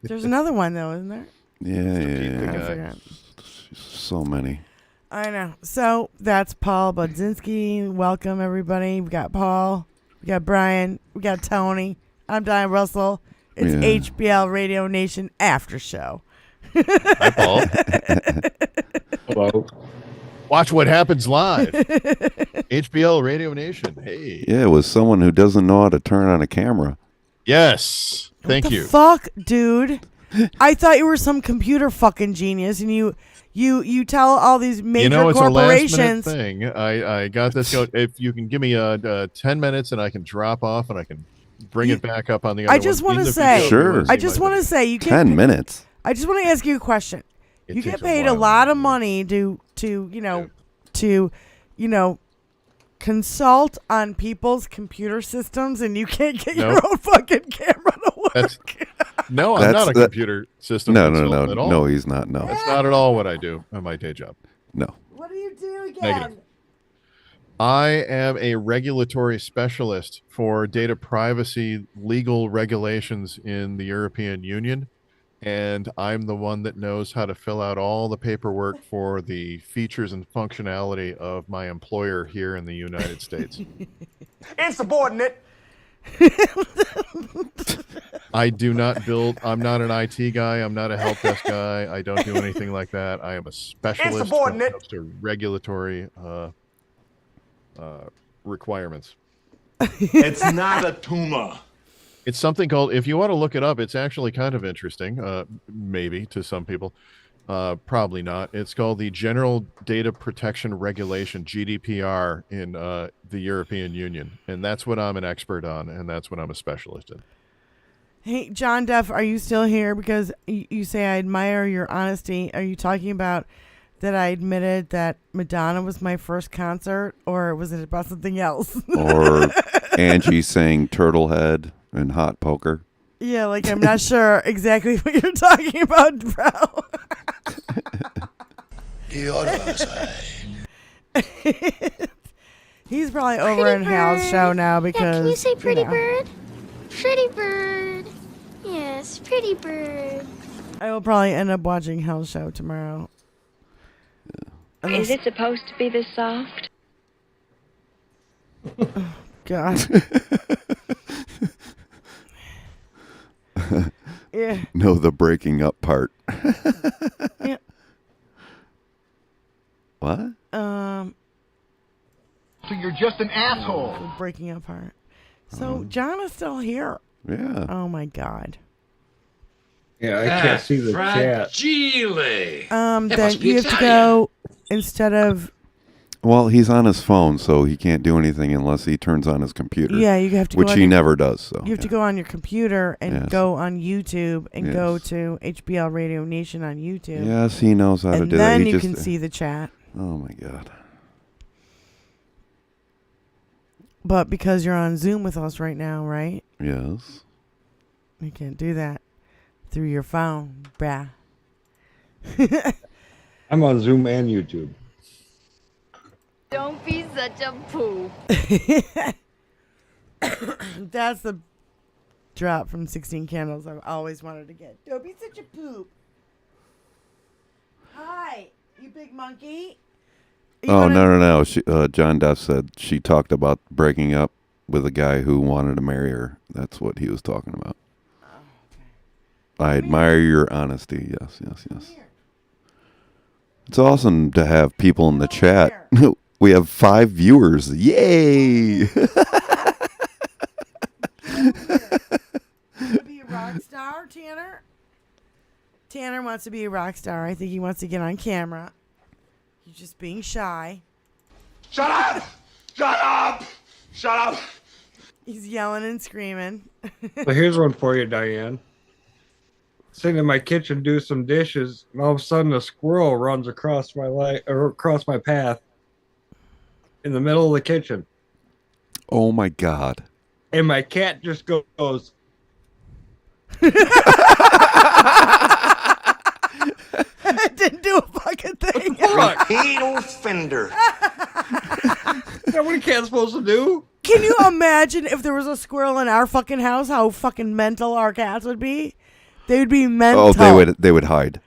There's another one though, isn't there? Yeah. I forgot. So many. I know. So that's Paul Budzinski. Welcome everybody. We got Paul. We got Brian. We got Tony. I'm Diane Russell. It's HBL Radio Nation After Show. Hi, Paul. Hello. Watch what happens live. HBL Radio Nation. Hey. Yeah, it was someone who doesn't know how to turn on a camera. Yes. Thank you. Fuck, dude. I thought you were some computer fucking genius, and you tell all these major it's corporations. a last minute thing. I got this go. If you can give me 10 minutes and I can drop off and I can bring it back up on the other I just want to say, sure. I just want to say you get 10 minutes. I just want to ask you a question. It You takes get paid a while. lot of money to consult on people's computer systems, and you can't get your own fucking camera to work. No, I'm not a computer system consultant at all. No, he's not. No. That's not at all what I do on my day job. No. What do you do again? Negative. I am a regulatory specialist for data privacy legal regulations in the European Union, and I'm the one that knows how to fill out all the paperwork for the features and functionality of my employer here in the United States. Insubordinate. I do not build. I'm not an IT guy. I'm not a help desk guy. I don't do anything like that. I am a specialist when it comes to regulatory requirements. It's not a tumor. It's something called, if you want to look it up, it's actually kind of interesting, maybe to some people, probably not. It's called the General Data Protection Regulation, GDPR, in the European Union. And that's what I'm an expert on, and that's what I'm a specialist in. Hey, John Duff, are you still here? Because you say I admire your honesty. Are you talking about that I admitted that Madonna was my first concert, or was it about something else? Or Angie saying turtle head and hot poker. Yeah, like I'm not sure exactly what you're talking about, bro. The other side. He's probably over in Hal's show now because. Yeah, can you say pretty know. bird? Pretty bird. Yes, pretty bird. I will probably end up watching Hal's show tomorrow. Is it supposed to be this soft? God. Yeah. No, the breaking up part. Yeah. What? So you're just an asshole. The breaking up part. So John is still here. Yeah. Oh my God. Yeah, I can't see the chat. Then you have to go instead of. Well, he's on his phone, so he can't do anything unless he turns on his computer. Yeah, you have to. Which go he never does. So you have to go on your computer and go on YouTube and go to HBL Radio Nation on YouTube. Yes, he knows how to do that. And then you can see the chat. Oh my God. But because you're on Zoom with us right now, right? Yes. You can't do that through your phone, brah. I'm on Zoom and YouTube. Don't be such a poo. That's the drop from 16 Candles I've always wanted to get. Don't be such a poop. Hi, you big monkey. No. John Duff said she talked about breaking up with a guy who wanted to marry her. That's what he was talking about. Oh, okay. I admire your honesty. Yes. It's awesome to have people in the chat. We have 5 viewers. Yay! Want to be a rock star, Tanner? Tanner wants to be a rock star. I think he wants to get on camera. He's just being shy. Shut up! Shut up! Shut up! He's yelling and screaming. So here's one for you, Diane. Sitting in my kitchen, do some dishes, and all of a sudden a squirrel runs across across my path in the middle of the kitchen. Oh my God. And my cat just goes. I didn't do a fucking thing. Potato fender. Is that what a cat's supposed to do? Can you imagine if there was a squirrel in our fucking house, how fucking mental our cats would be? They would be mental. Oh, they would hide.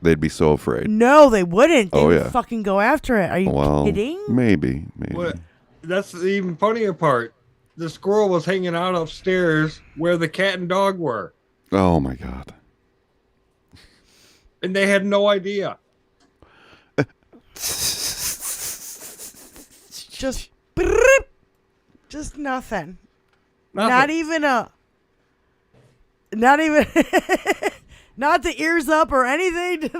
They'd be so afraid. No, they wouldn't. They would yeah. fucking go after it. Are you kidding? Maybe. What? That's the even funnier part. The squirrel was hanging out upstairs where the cat and dog were. Oh my God. And they had no idea. Just nothing. Nothing. Not even not the ears up or anything.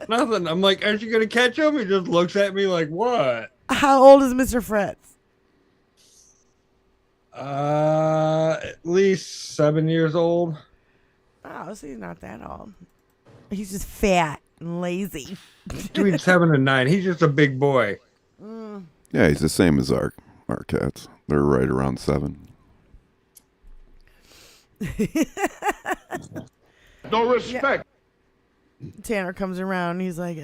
Nothing. I'm like, aren't you going to catch him? He just looks at me like, what? How old is Mr. Fritz? At least 7 years old. Oh, so he's not that old. He's just fat and lazy. Between 7 and 9. He's just a big boy. Yeah, he's the same as our cats. They're right around 7. No respect. Yeah. Tanner comes around and he's like,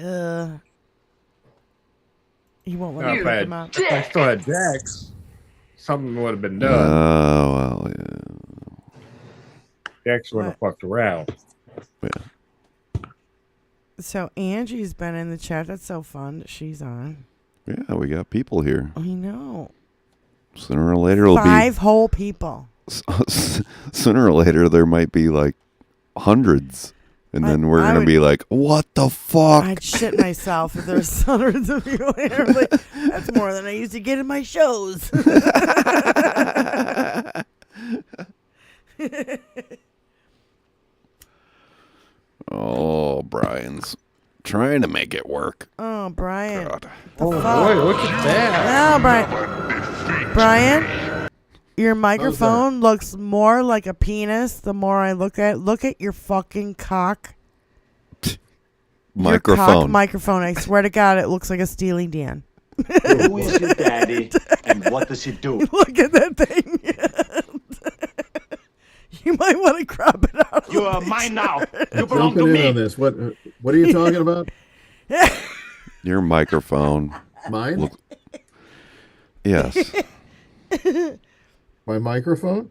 He won't let me If pick him up. I still had Jax, something would have been done. Oh, well, yeah. Jax would have fucked around. Yeah. So Angie's been in the chat. That's so fun that she's on. Yeah, we got people here. I know. Sooner or later it'll be 5 whole people. Sooner or later there might be like hundreds. And then we're going to be like, what the fuck? I'd shit myself if there's hundreds of people here. Like, that's more than I used to get in my shows. Oh, Brian's trying to make it work. Oh, Brian. God. Oh, boy, look at that. No, Brian, your microphone looks more like a penis the more I look at your fucking cock. Microphone. Your cock microphone. I swear to God, it looks like a Steely Dan. Who is your daddy and what does he do? Look at that thing. You might want to crop it out. You are mine now. You belong to Jumping in me. on this. What are you talking about? Your microphone. Mine? Yes. My microphone?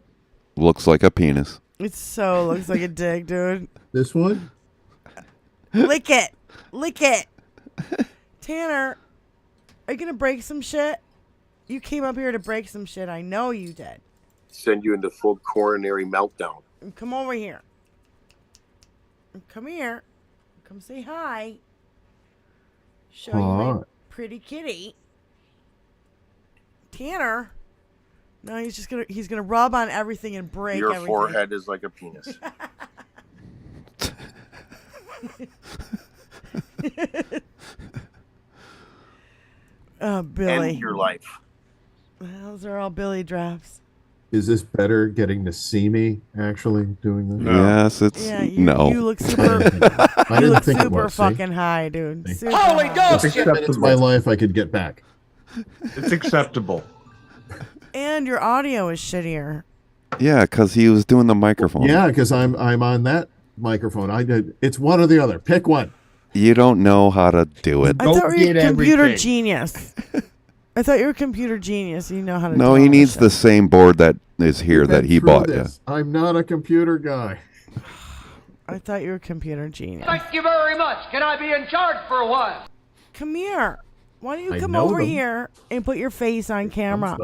Looks like a penis. It so looks like a dick, dude. This one? Lick it. Lick it. Tanner, are you going to break some shit? You came up here to break some shit. I know you did. Send you into full coronary meltdown. Come over here. Come here. Come say hi. Show you my pretty kitty. Tanner. No, he's gonna rub on everything and break Your everything. forehead is like a penis. Billy. End your life. Those are all Billy drops. Is this better getting to see me actually doing this? Yes, it's no. You look super. I You look didn't think it super was. See? fucking high, dude. Super Holy high. Ghost! It's 10 minutes of my life I could get back. It's acceptable. And your audio is shittier. Yeah, because he was doing the microphone. Yeah, because I'm on that microphone. I did. It's one or the other. Pick one. You don't know how to do it. I thought you were a computer genius. I thought you were a computer genius. You know how to do No, all he this needs shit. the same board that is here We've that been he through bought. this. I'm not a computer guy. I thought you were a computer genius. Thank you very much. Can I be in charge for a while? Come here. Why don't you I come know over them. here and put your face on camera?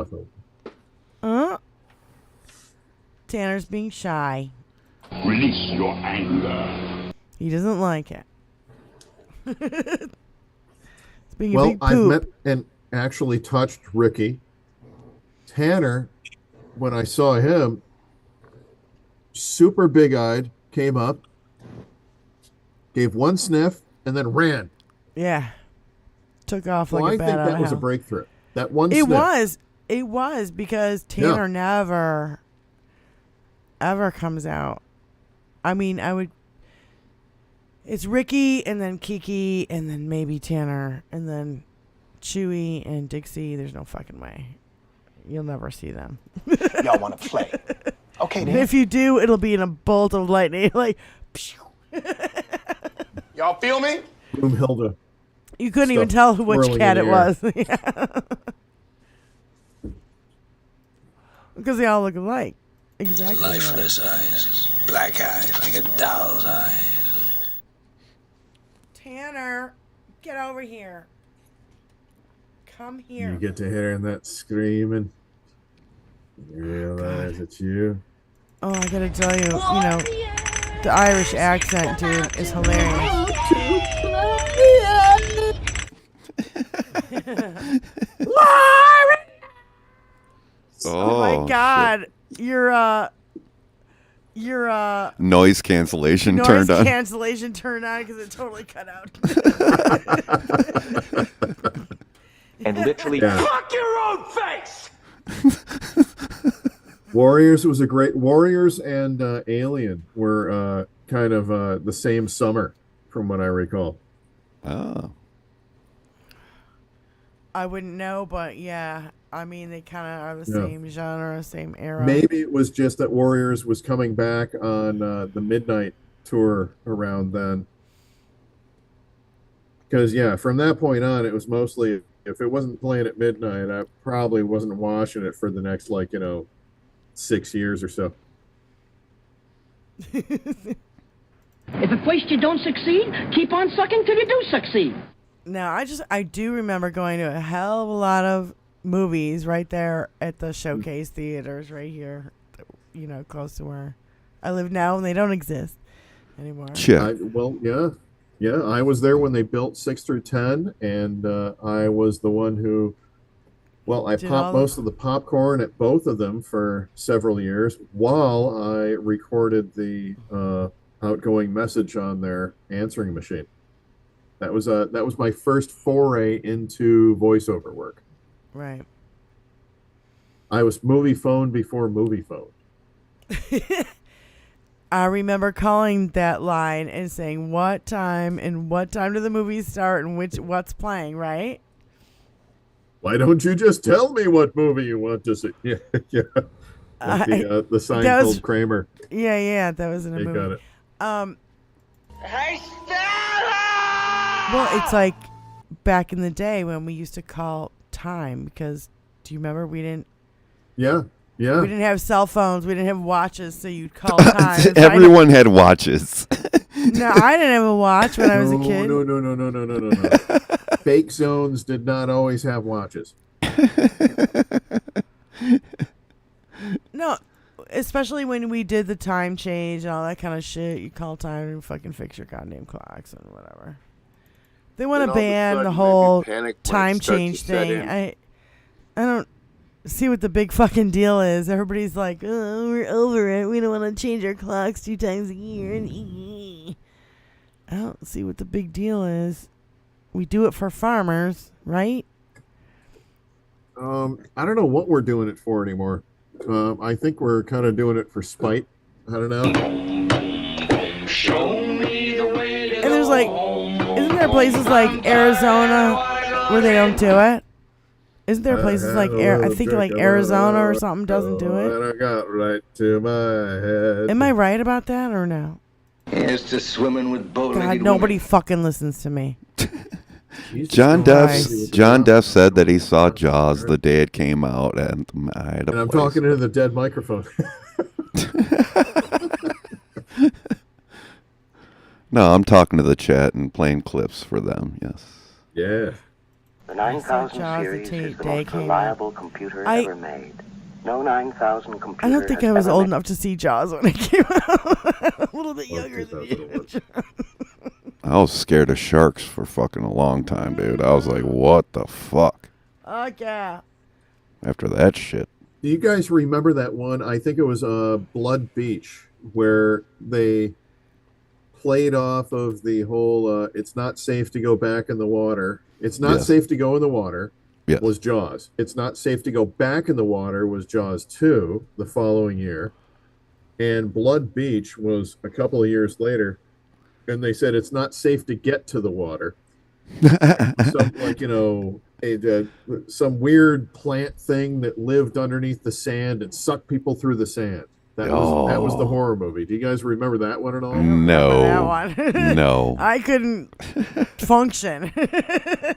Tanner's being shy. Release your anger. He doesn't like it. It's being a Well, big I've poop. met and actually touched Ricky. Tanner, when I saw him, super big-eyed, came up, gave one sniff, and then ran. Yeah. Took off Well, like I a bat think out that of was a hell. breakthrough. That one It sniff. was because Tanner never ever comes out. I mean, it's Ricky and then Kiki and then maybe Tanner and then Chewy and Dixie. There's no fucking way. You'll never see them. Y'all want to play? Okay, And then. if you do, it'll be in a bolt of lightning. Like, Y'all feel me? Broomhilda. you couldn't even Stuff tell which swirling cat in it the air. was. Yeah. Because they all look alike. Exactly. alike. Lifeless eyes, black eyes like a doll's eyes. Tanner, get over here. Come here. You get to hearing that screaming. You realize it's you. Oh, I gotta tell you, the Irish accent, dude, is hilarious. Oh my God, your Noise cancellation noise turned on. cancellation turned on because it totally cut out. And literally Fuck your own face! Warriors was a great. Warriors and Alien were kind of the same summer, from what I recall. Oh. I wouldn't know, but yeah, I mean they kind of are the Yeah. same genre, same era. Maybe it was just that Warriors was coming back on the Midnight tour around then. Because yeah, from that point on, it was mostly if it wasn't playing at midnight, I probably wasn't watching it for the next 6 years or so. If at first you don't succeed, keep on sucking till you do succeed. Now, I do remember going to a hell of a lot of movies right there at the Showcase theaters right here, close to where I live now, and they don't exist anymore. Yeah, I was there when they built 6 through 10, and I was the one who, I Did popped all most of the popcorn at both of them for several years while I recorded the outgoing message on their answering machine. That was my first foray into voiceover work. Right. I was movie phone before movie phone. I remember calling that line and saying what time do the movies start and what's playing, right? Why don't you just tell me what movie you want to see? Yeah, yeah. Like the Seinfeld Kramer. Yeah, that was in a You movie. got it. Hey, Stella! Well, it's like back in the day when we used to call time because do you remember we didn't Yeah. we didn't have cell phones, we didn't have watches, so you'd call time. Everyone had watches. No, I didn't have a watch when I was a kid. No. Fake zones did not always have watches. No, especially when we did the time change and all that kind of shit. You call time and fucking fix your goddamn clocks and whatever. They want Then to all of a ban the sudden, whole maybe panic might time start to change set thing. in. I don't see what the big fucking deal is. Everybody's like, oh, we're over it. We don't want to change our clocks 2 times a year. I don't see what the big deal is. We do it for farmers, right? I don't know what we're doing it for anymore. I think we're kind of doing it for spite. I don't know. And there's like, isn't there places like Arizona where they don't do it? Isn't there places like I think like Arizona or something doesn't do it? And I got right to my head. Am I right about that or no? Here's to swimming with God, bow-legged nobody fucking listens to me. John Christ. Duff said that he saw Jaws the day it came out, and I had a And I'm place. talking into the dead microphone. No, I'm talking to the chat and playing clips for them. Yes. Yeah. The 9000 Jaws the series is the day most came reliable computer ever made. No 9000 computer I don't think has I was ever old made- enough to see Jaws when it came out. A little bit younger than you. I was scared of sharks for fucking a long time, dude. I was like, what the fuck? Oh, yeah. After that shit. Do you guys remember that one? I think it was Blood Beach, where they played off of the whole it's not safe to go back in the water. It's not Yes. safe to go in the water Yes. was Jaws. It's not safe to go back in the water was Jaws 2 the following year. And Blood Beach was a couple of years later. And they said it's not safe to get to the water. Some, like, you know, some weird plant thing that lived underneath the sand and sucked people through the sand. That was the horror movie. Do you guys remember that one at all? No. That one. No. I couldn't function.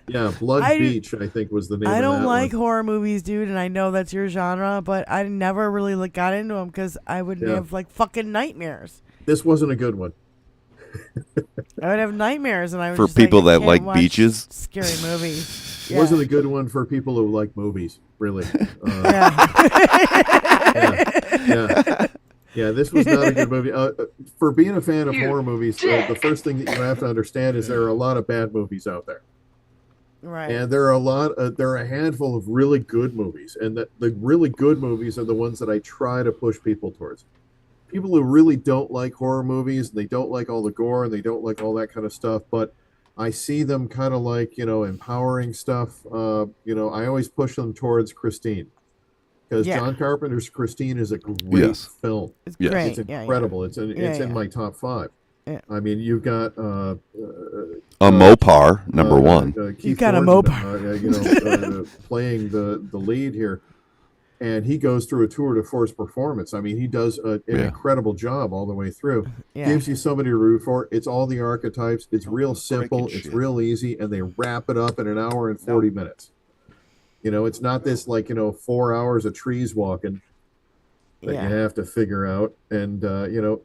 Yeah, Blood Beach, I think, was the name I of don't that like one. horror movies, dude, and I know that's your genre, but I never really got into them because I would Yeah. have like fucking nightmares. This wasn't a good one. I would have nightmares, and I would For just, people like, I that can't like watch beaches? scary movies. Yeah. Wasn't a good one for people who like movies, really. Yeah, this was not a good movie. For being a fan of horror movies, the first thing that you have to understand is there are a lot of bad movies out there. Right. And there are a handful of really good movies, and that the really good movies are the ones that I try to push people towards. People who really don't like horror movies, and they don't like all the gore, and they don't like all that kind of stuff, but I see them kind of like, you know, empowering stuff. You know, I always push them towards Christine. Because Yeah. John Carpenter's Christine is a great film. It's Yes. great. It's Yeah, incredible. yeah. It's Yeah, in my top 5. Yeah. I mean, you've got A Mopar, number one. Keith got a Thornton, Mopar. you know, playing the lead here, and he goes through a tour de force performance. I mean, he does an incredible job all the way through. Yeah. Gives you somebody to root for. It's all the archetypes. It's real simple. It's real easy, and they wrap it up in an hour and 40 minutes. You know, it's not this like, you know, 4 hours of trees walking that Yeah. you have to figure out, and you know.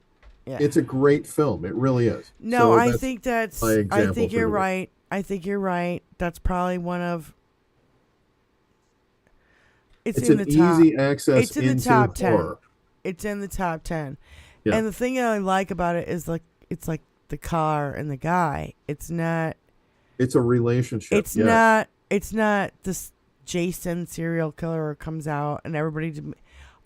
Yeah. It's a great film. It really is. No, So I think that's. my I example think for you're the week. right. I think you're right. That's probably one of. It's in an the top. easy access It's in the into top 10. horror. It's in the top 10. Yeah. And the thing that I like about it is like it's like the car and the guy. It's not. It's a relationship. It's yes. not. It's not this Jason serial killer comes out and everybody.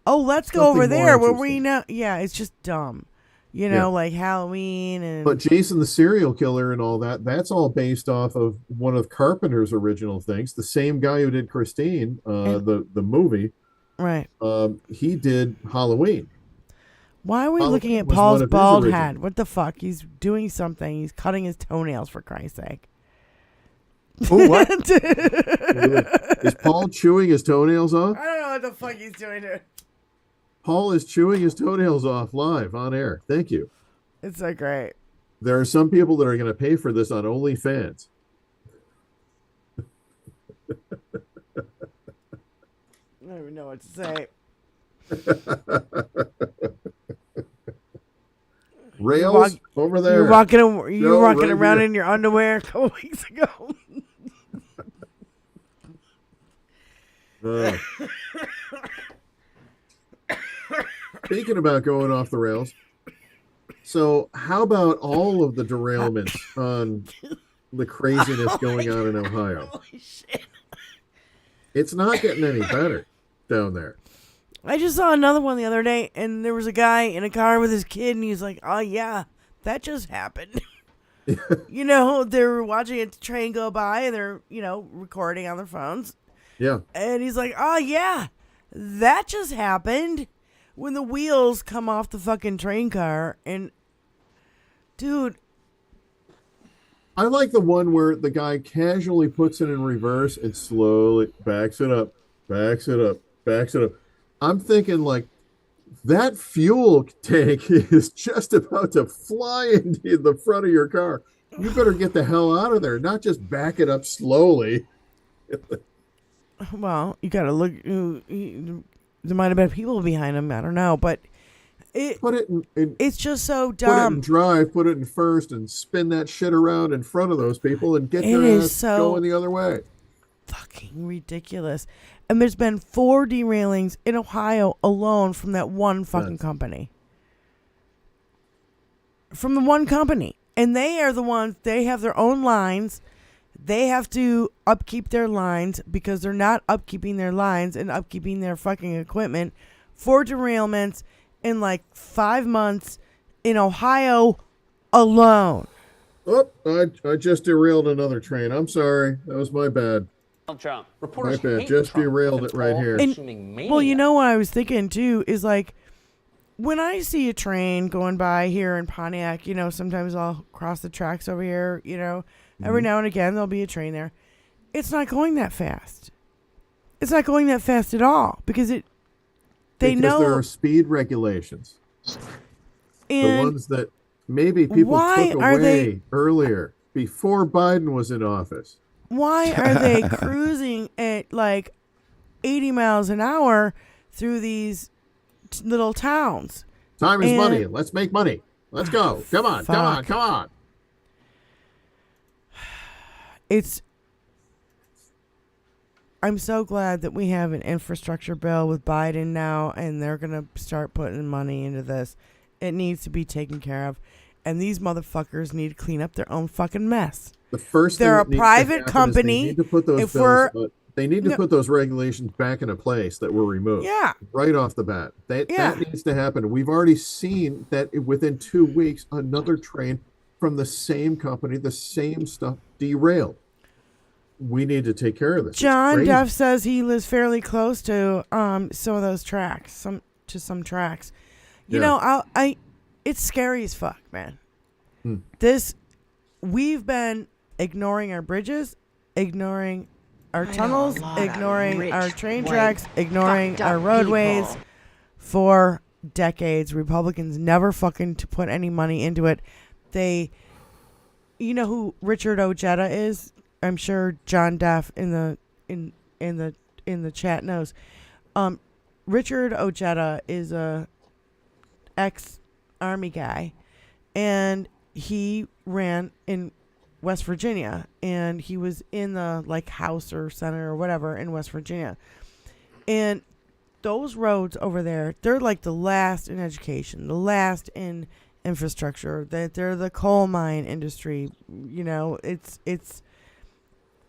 Oh, let's go over Something more there where we interesting. know. Yeah, it's just dumb. You know, Yeah. like Halloween and. But Jason the serial killer and all that, that's all based off of one of Carpenter's original things. The same guy who did Christine, the movie. Right. He did Halloween. Why are we Halloween was was one Paul's of his bald original- head? What the fuck? He's doing something. He's cutting his toenails for Christ's sake. Oh, what? Is Paul chewing his toenails off? I don't know what the fuck he's doing here. Paul is chewing his toenails off live on air. Thank you. It's so great. There are some people that are going to pay for this on OnlyFans. don't even know what to say. Rails over there. You're walking around in your underwear a couple weeks ago. Speaking about going off the rails, so how about all of the derailments on the craziness going on in Ohio? Holy shit. It's not getting any better down there. I just saw another one the other day, and there was a guy in a car with his kid, and he's like, "Oh yeah, that just happened." They're watching a train go by, and they're recording on their phones. Yeah. And he's like, "Oh yeah, that just happened." When the wheels come off the fucking train car, and dude, I like the one where the guy casually puts it in reverse and slowly backs it up, backs it up, backs it up. I'm thinking like that fuel tank is just about to fly into the front of your car. You better get the hell out of there, not just back it up slowly. Well, you gotta look. There might have been people behind him. I don't know, but it's just so dumb. Put it in drive, put it in first, and spin that shit around in front of those people and get their ass going the other way. Fucking ridiculous. And there's been 4 derailings in Ohio alone from that one fucking company. From the one company. And they are the ones, they have their own lines. They have to upkeep their lines because they're not upkeeping their lines and upkeeping their fucking equipment. 4 derailments in like 5 months in Ohio alone. Oh, I just derailed another train. I'm sorry. That was my bad. Trump. My bad. Just derailed it right here. Well, you know what I was thinking too is like when I see a train going by here in Pontiac, sometimes I'll cross the tracks over here, every now and again there'll be a train there. It's not going that fast. It's not going that fast at all because they know there are speed regulations. The ones that maybe people took away earlier before Biden was in office. Why are they cruising at like 80 miles an hour through these little towns? Time is money. Let's make money. Let's go. Come on. Come on. Come on. I'm so glad that we have an infrastructure bill with Biden now, and they're going to start putting money into this. It needs to be taken care of. And these motherfuckers need to clean up their own fucking mess. The first thing they're a private company. They need to put those they need to put those regulations back into place that were removed. Yeah. Right off the bat. That needs to happen. We've already seen that within 2 weeks, another train from the same company, the same stuff, derailed. We need to take care of this. John Duff says he lives fairly close to some of those tracks, some tracks. It's scary as fuck, man. We've been ignoring our bridges, ignoring our tunnels, ignoring our train tracks, ignoring our roadways for decades. Republicans never fucking put any money into it. You know who Richard Ojeda is? I'm sure John Duff in the chat knows. Richard Ojeda is a ex-army guy, and he ran in West Virginia, and he was in the House or Senate or whatever in West Virginia. And those roads over there, they're like the last in education, the last in infrastructure. They're the coal mine industry.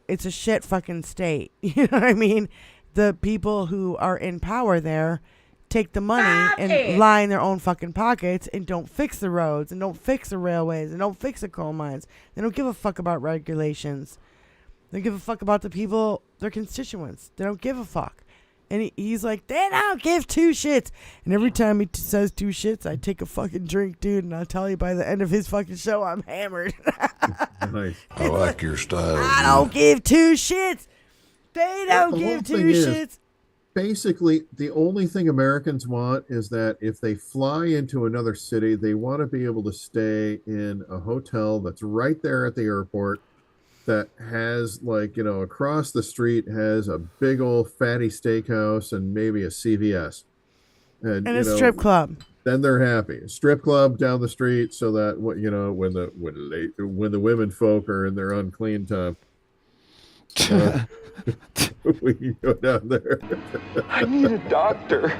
It's a shit fucking state. You know what I mean? The people who are in power there take the money and line their own fucking pockets and don't fix the roads and don't fix the railways and don't fix the coal mines. They don't give a fuck about regulations. They give a fuck about the people, their constituents. They don't give a fuck. And he's like, they don't give 2 shits. And every time he says 2 shits, I take a fucking drink, dude. And I'll tell you by the end of his fucking show, I'm hammered. Nice. I like your style. I don't give 2 shits. They don't give 2 shits. Basically, the only thing Americans want is that if they fly into another city, they want to be able to stay in a hotel that's right there at the airport that has like, across the street has a big old fatty steakhouse and maybe a CVS. And a strip club. Then they're happy. A strip club down the street, so that when the women folk are in their unclean time, we can go down there. I need a doctor.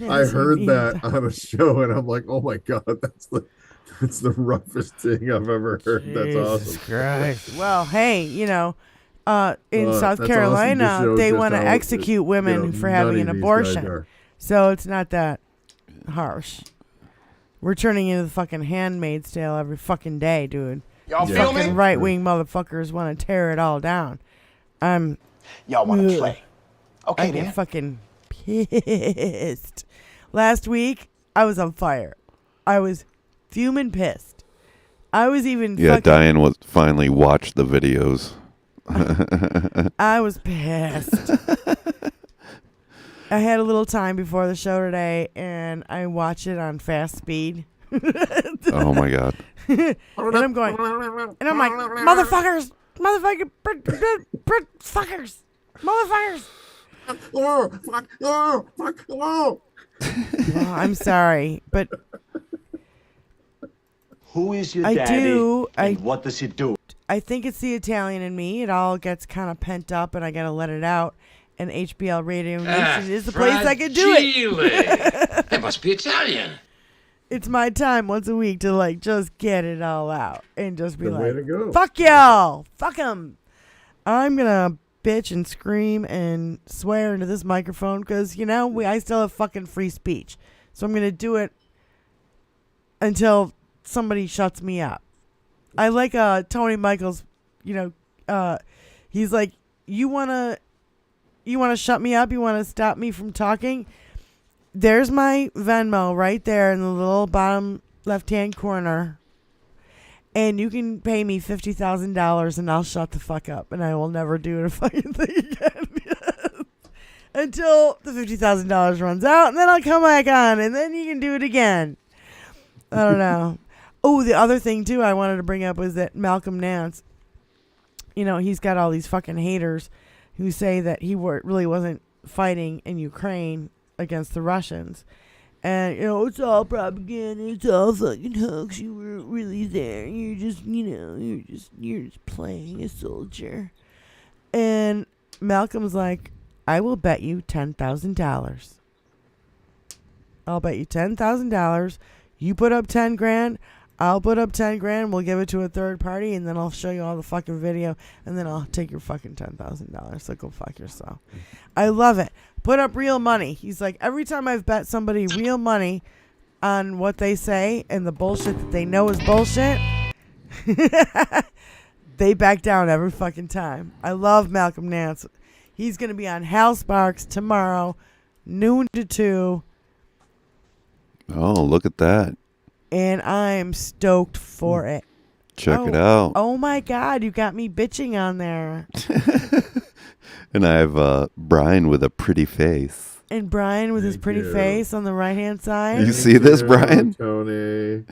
I heard that on a show, and I'm like, oh my god, that's the roughest thing I've ever heard. That's awesome. Christ. Well, hey, in South Carolina, awesome. they want to execute women for having an abortion. So it's not that harsh. We're turning into the fucking Handmaid's Tale every fucking day, dude. Y'all feel me? Fucking right-wing motherfuckers want to tear it all down. Y'all want to play? Okay, I get then. fucking pissed. Last week, I was on fire. I was fuming pissed. I was even Diane was finally watched the videos. I was pissed. I had a little time before the show today, and I watched it on fast speed. Oh my god! And I'm like, motherfuckers, fuckers, motherfuckers. Well, I'm sorry, but Who is your daddy? And what does he do? I think it's the Italian in me. It all gets kind of pent up, and I gotta let it out. And HBL Radio Nation is the place I can do it. That must be Italian. It's my time once a week to just get it all out and just be Way to go. fuck y'all, fuck them. I'm gonna bitch and scream and swear into this microphone because I still have fucking free speech, so I'm gonna do it until somebody shuts me up. I like Tony Michaels. He's like, you wanna shut me up? You wanna stop me from talking? There's my Venmo right there in the little bottom left-hand corner. And you can pay me $50,000 and I'll shut the fuck up. And I will never do a fucking thing again. Until the $50,000 runs out. And then I'll come back on. And then you can do it again. I don't know. Oh, the other thing, too, I wanted to bring up was that Malcolm Nance, he's got all these fucking haters who say that he really wasn't fighting in Ukraine against the Russians. And, it's all propaganda. It's all fucking hoax. You weren't really there. You're just, you're just playing a soldier. And Malcolm's like, I will bet you $10,000. I'll bet you $10,000. You put up 10 grand. I'll put up 10 grand. We'll give it to a third party, and then I'll show you all the fucking video, and then I'll take your fucking $10,000. So go fuck yourself. I love it. Put up real money. He's like, every time I've bet somebody real money on what they say and the bullshit that they know is bullshit, they back down every fucking time. I love Malcolm Nance. He's going to be on Hal Sparks tomorrow, noon to 2. Oh, look at that. And I'm stoked for it. Check it out. Oh my God, you got me bitching on there. And I have Brian with a pretty face. And Brian with his pretty face on the right-hand side. You see this, Brian? Tony.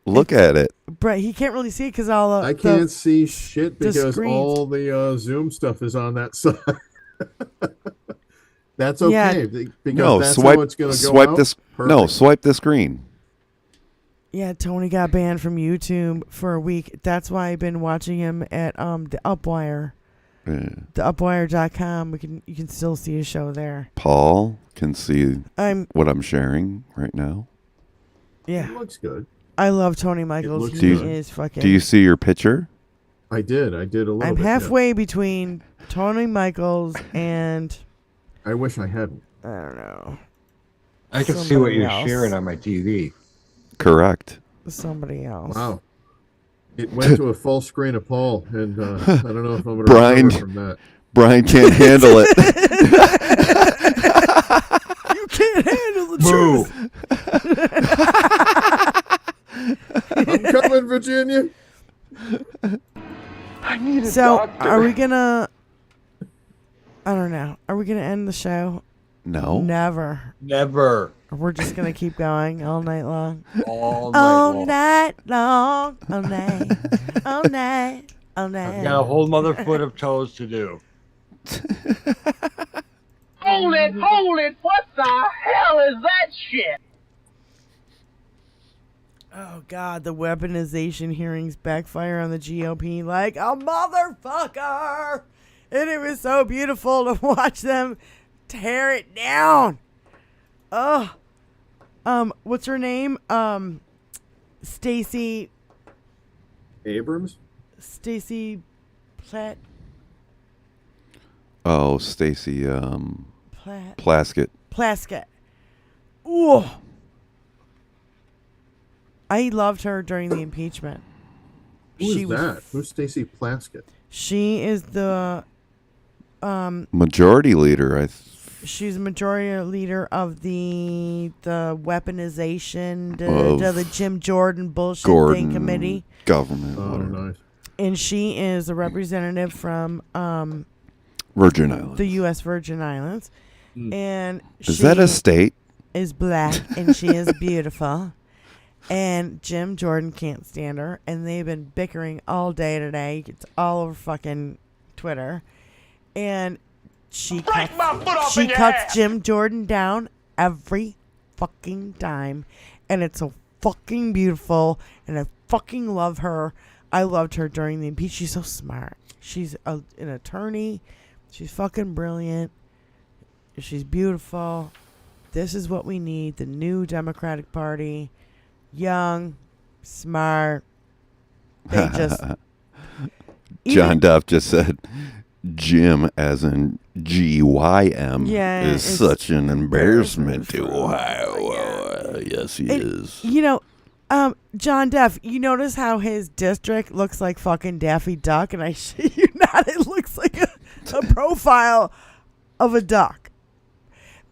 Look at it. He can't really see it because all I can't see shit because all the Zoom stuff is on that side. That's okay. Yeah. Because that's how it's going to go swipe out. This. No, swipe the screen. Yeah, Tony got banned from YouTube for a week. That's why I've been watching him at the UpWire. Yeah. The upwire.com. You can still see his show there. Paul can see what I'm sharing right now. Yeah. It looks good. I love Tony Michaels. He is fucking. Do you see your picture? I did a little bit. I'm halfway between Tony Michaels and I wish I hadn't. I don't know. I can see what you're sharing on my TV. Correct. Somebody else. Wow. It went to a full screen of Paul, and I don't know if I'm going to Brian, recover from that. Brian can't handle it. You can't handle the truth. I'm coming, Virginia. I need a So, doctor. are we gonna? I don't know. Are we gonna end the show? No. Never. Never. We're just gonna keep going all night long. All night long. All night. All night. All night. I've got a whole mother foot of toes to do. Hold it! What the hell is that shit? Oh God, the weaponization hearings backfire on the GOP like a motherfucker, and it was so beautiful to watch them tear it down. What's her name? Stacey Abrams? Stacey Platt. Oh, Stacey Platt. Plaskett. Plaskett. Ooh. I loved her during the impeachment. Who's that? Who's Stacey Plaskett? She is the Majority leader. she's a majority leader of the weaponization, Of the Jim Jordan bullshit Gordon thing committee. Government. Oh, whatever. nice. And she is a representative from Virgin Islands. the U.S. Virgin Islands. And Is that a state? Is black and she is beautiful. And Jim Jordan can't stand her, and they've been bickering all day today. It's all over fucking Twitter. And she cuts Jim Jordan down every fucking time. And it's so fucking beautiful, and I fucking love her. I loved her during the impeachment. She's so smart. She's an attorney. She's fucking brilliant. She's beautiful. This is what we need. The new Democratic Party. Young, smart. They just... John Duff just said, Jim, as in G-Y-M, is such an embarrassment to Ohio. Yes, he is. You know, John Duff, you notice how his district looks like fucking Daffy Duck? And I shit you not, it looks like a profile of a duck.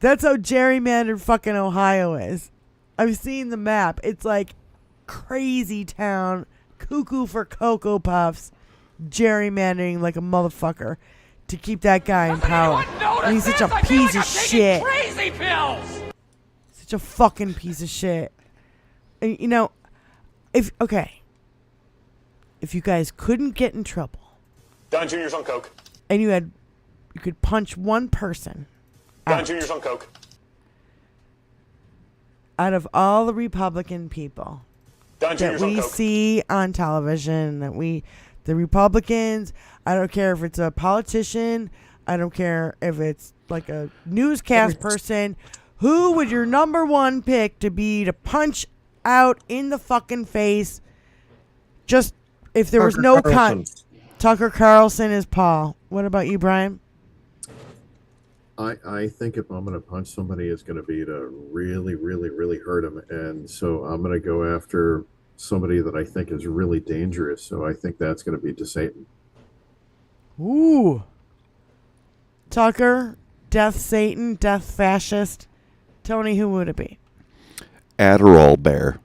That's how gerrymandered fucking Ohio is. I've seen the map. It's like crazy town, cuckoo for Cocoa Puffs, gerrymandering like a motherfucker to keep that guy in power. And he's such a piece of shit. Crazy pills. Such a fucking piece of shit. And, you know, if you guys couldn't get in trouble, Don Jr.'s on coke. and you could punch one person Don Jr.'s on coke. out of all the Republican people Don that Jr.'s on we coke. see on television, the Republicans, I don't care if it's a politician, I don't care if it's like a newscast person, who would your number one pick to be to punch out in the fucking face? Just if there was no Tucker Carlson is Paul. What about you, Brian? I think if I'm going to punch somebody, it's going to be to really, really, really hurt him. And so I'm going to go after somebody that I think is really dangerous. So I think that's going to be to Satan. Ooh. Tucker, Death Satan, Death Fascist. Tony, who would it be? Adderall Bear.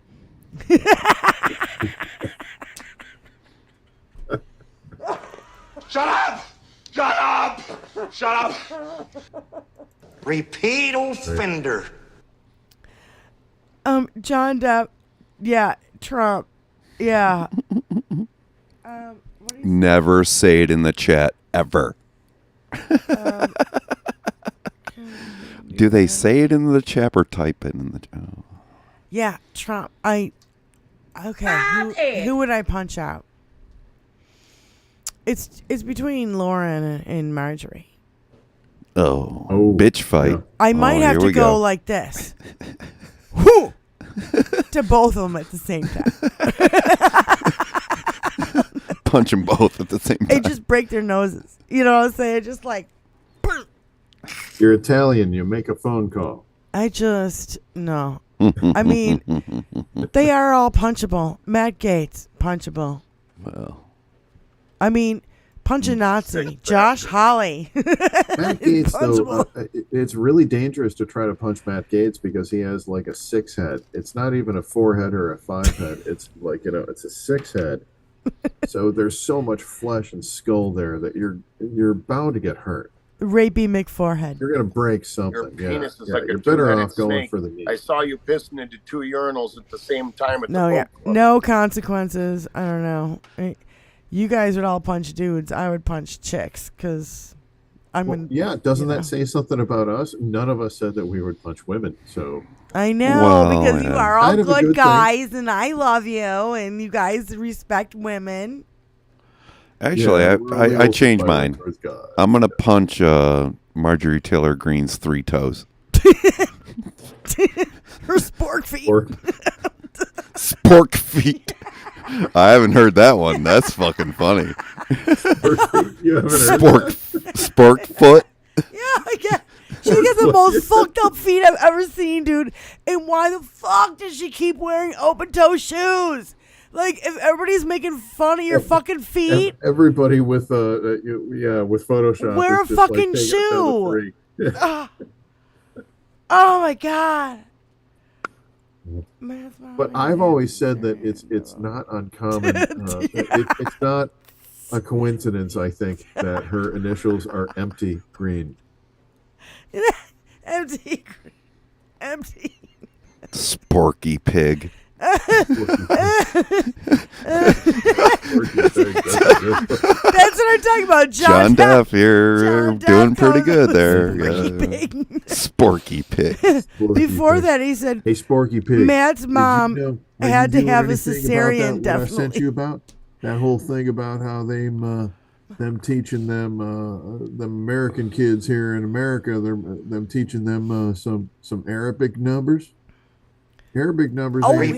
Shut up! Shut up! Shut up! Repeat offender. John Depp. Yeah, Trump. Yeah. Never say it in the chat, ever. Do they say it in the chat or type it in the chat? Oh. Yeah, Trump. Who would I punch out? It's between Lauren and Marjorie. Oh, bitch fight. Yeah. I might have to go like this. Whoo! To both of them at the same time. Punch them both at the same time. And just break their noses. You know what I'm saying? Just like... You're Italian. You make a phone call. No. I mean, they are all punchable. Matt Gaetz, punchable. Well... I mean, punch a Nazi. Josh Hawley. Matt Gaetz, though, it's really dangerous to try to punch Matt Gaetz because he has like a 6 head. It's not even a 4 head or a 5 head. It's like, it's a 6 head. So there's so much flesh and skull there that you're bound to get hurt. Rapey McForehead. You're gonna break something. Your penis is like a you're better two-headed off going snake. for the knee. I saw you pissing into 2 urinals at the same time at No, the yeah. boat club. No consequences. I don't know. You guys would all punch dudes. I would punch chicks because Doesn't that say something about us? None of us said that we would punch women. So I know because you are all good guys, and I love you, and you guys respect women. Actually, I changed mine. I'm gonna punch Marjorie Taylor Greene's 3 toes. Her spork feet. Spork feet. I haven't heard that one. That's fucking funny. Spork foot. Yeah. She gets the most fucked up feet I've ever seen, dude. And why the fuck does she keep wearing open toe shoes? Like, if everybody's making fun of your fucking feet, everybody with with Photoshop, wear a is just fucking like, shoe. Oh my god. But I've always said that it's not uncommon. It's not a coincidence, I think, that her initials are Empty Green. Empty. Sporky pig. That's what I'm talking about, John Duff. You're doing pretty good there. Sporky pig. Before that, he said, "Hey, Sporky pig, Matt's mom had to have a cesarean." Definitely. I sent you about that whole thing about how them teaching them American kids here in America, them teaching them some Arabic numbers. Arabic numbers. Oh, we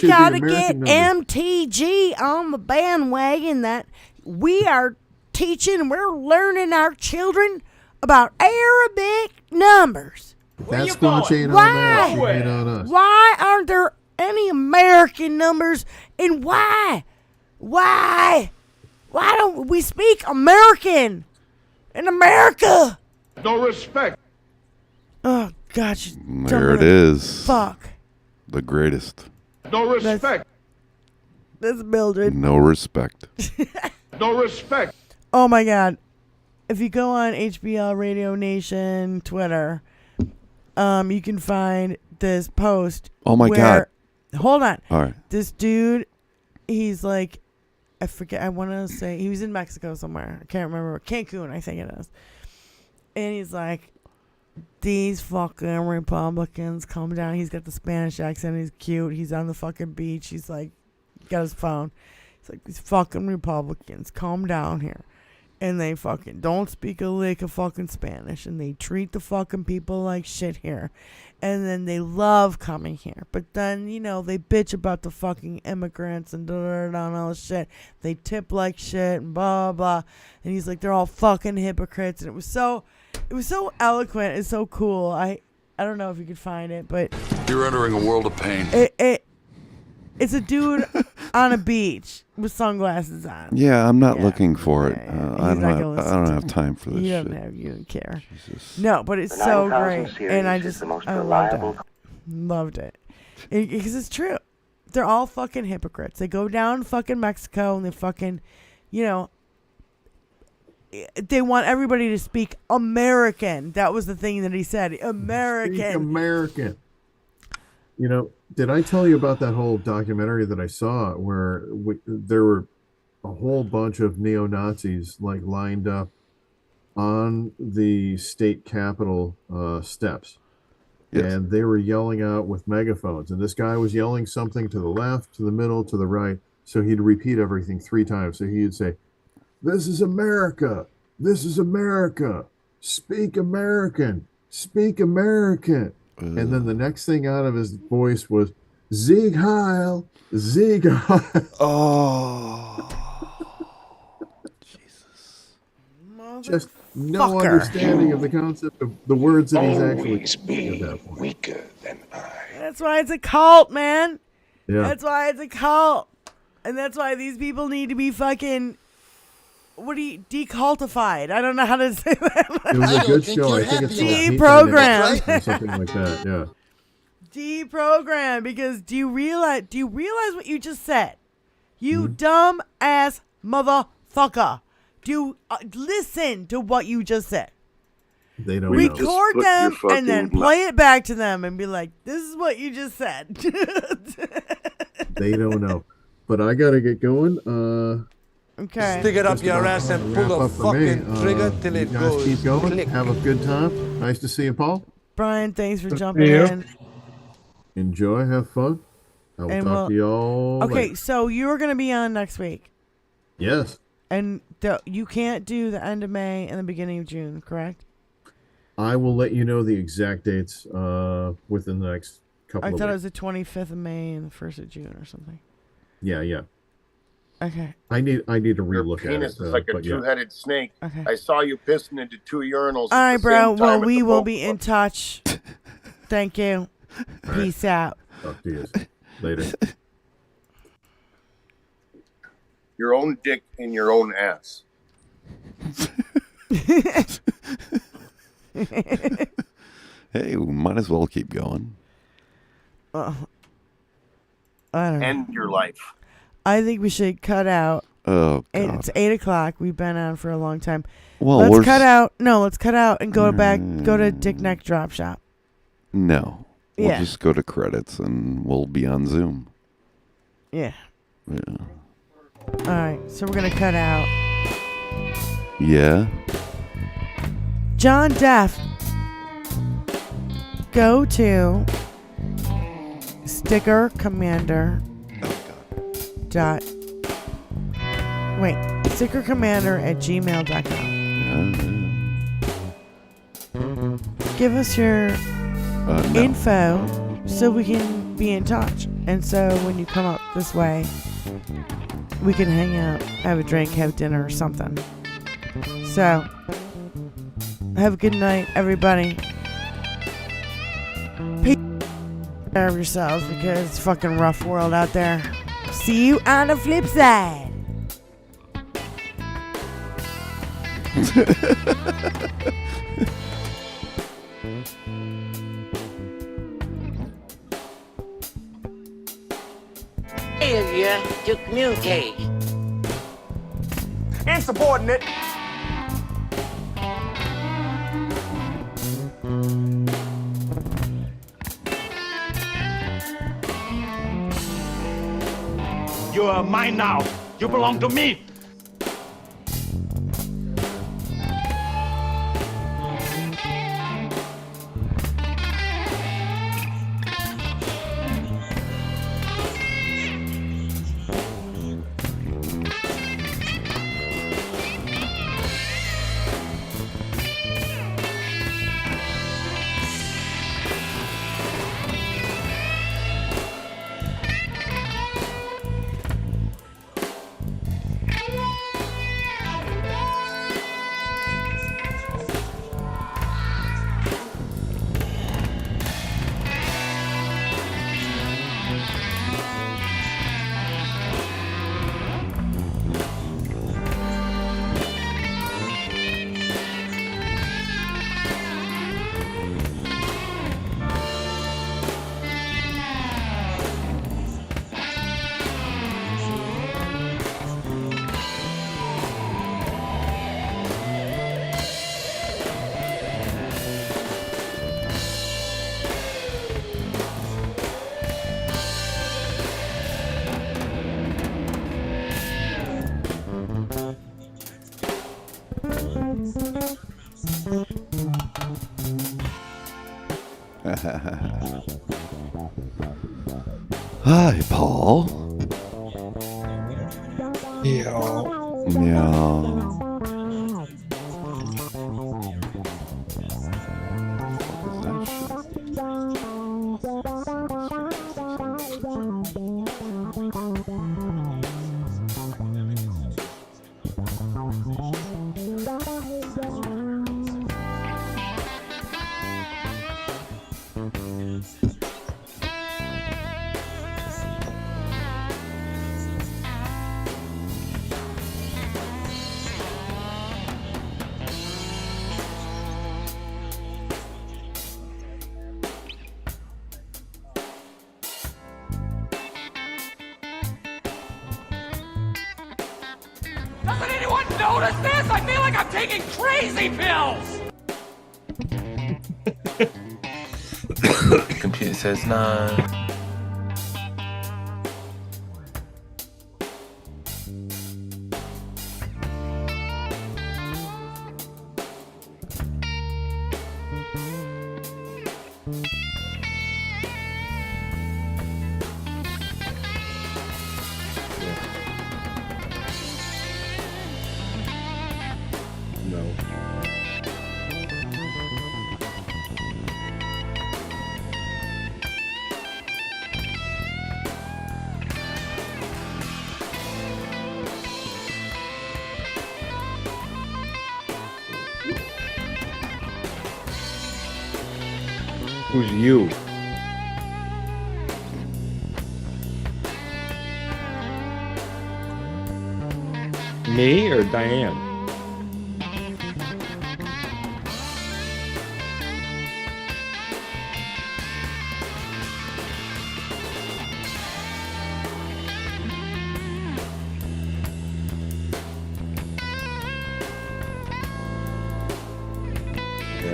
gotta get MTG on the bandwagon that we are teaching. We're learning our children about Arabic numbers. That squatch ain't on that. She ain't on us. Why aren't there any American numbers? And why don't we speak American in America? No respect. Oh, God. There it is. Fuck. The greatest. No respect. That's Mildred. No respect. No respect. Oh, my God. If you go on HBL Radio Nation Twitter, you can find this post. Oh, my God. Hold on. All right. This dude, he's like, I forget. I want to say he was in Mexico somewhere. I can't remember. Cancun, I think it is. And he's like, these fucking Republicans come down. He's got the Spanish accent. He's cute. He's on the fucking beach. He's like, got his phone. He's like, these fucking Republicans come down here. And they fucking don't speak a lick of fucking Spanish. And they treat the fucking people like shit here. And then they love coming here. But then, they bitch about the fucking immigrants and and all this shit. They tip like shit and blah, blah. And he's like, they're all fucking hypocrites. And it was so eloquent. It's so cool. I don't know if you could find it, but You're entering a world of pain. It's a dude on a beach with sunglasses on. Yeah, I'm not looking for it. I don't have time for this You shit. You don't care. Jesus. No, but it's The so 9000 great, series and I is just the most I reliable- loved it because it's true. They're all fucking hypocrites. They go down fucking Mexico and they fucking, they want everybody to speak American. That was the thing that he said. American. Speak American. Did I tell you about that whole documentary that I saw where there were a whole bunch of neo-Nazis lined up on the state capitol steps? Yes. And they were yelling out with megaphones. And this guy was yelling something to the left, to the middle, to the right. So he'd repeat everything 3 times. So he'd say, "This is America. This is America. Speak American. Speak American." And then the next thing out of his voice was, "Sieg Heil. Sieg Heil." Oh. Just no understanding of the concept of the words that he's actually speaking at that point. Weaker than I. That's why it's a cult, man. Yeah. That's why it's a cult. And that's why these people need to be fucking, decultified. I don't know how to say that. It was a good show. I think it's deprogrammed. Or something like that, yeah. Deprogrammed, because do you realize what you just said? You dumb ass motherfucker. listen to what you just said. They don't record know. them and then play it back to them and be like, "This is what you just said." They don't know. But I gotta get going. Okay. Stick it up your ass and pull the fucking trigger till it goes. Keep going. Click. Have a good time. Nice to see you, Paul. Brian, thanks for jumping in. Enjoy. Have fun. I will talk to you all. Okay, later. so you're gonna be on next week. Yes. And you can't do the end of May and the beginning of June, correct? I will let you know the exact dates within the next couple of weeks. I thought it was the 25th of May and the 1st of June or something. Yeah. Okay. I need to relook at it. Penis is like a two-headed snake. Okay. I saw you pissing into 2 urinals. All right, at the bro. same time Well, at we the will boat be club. in touch. Thank you. Peace out. Talk to you later. Your own dick in your own ass. Hey, we might as well keep going. I don't know. End your life. I think we should cut out. Oh, And God. it's 8:00. We've been on for a long time. Well, let's we're cut s- out. No, let's cut out and go to Dick Neck Drop Shop. No. We'll Yeah. just go to credits and we'll be on Zoom. Yeah. Yeah. All right. So we're gonna cut out. Yeah. John Deaf. Go to Sticker Commander. Stickercommander@gmail.com. Give us your No. info so we can be in touch. And so when you come up this way, we can hang out, have a drink, have dinner or something. So, have a good night, everybody. Take care of yourselves because it's a fucking rough world out there. See you on the flip side. Failure to communicate. Insubordinate. You are mine now. You belong to me. Hi, Paul. Yo. Yeah. Doesn't anyone notice this? I feel like I'm taking crazy pills! Computer says no. No. Who's you? Me or Diane?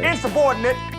Insubordinate.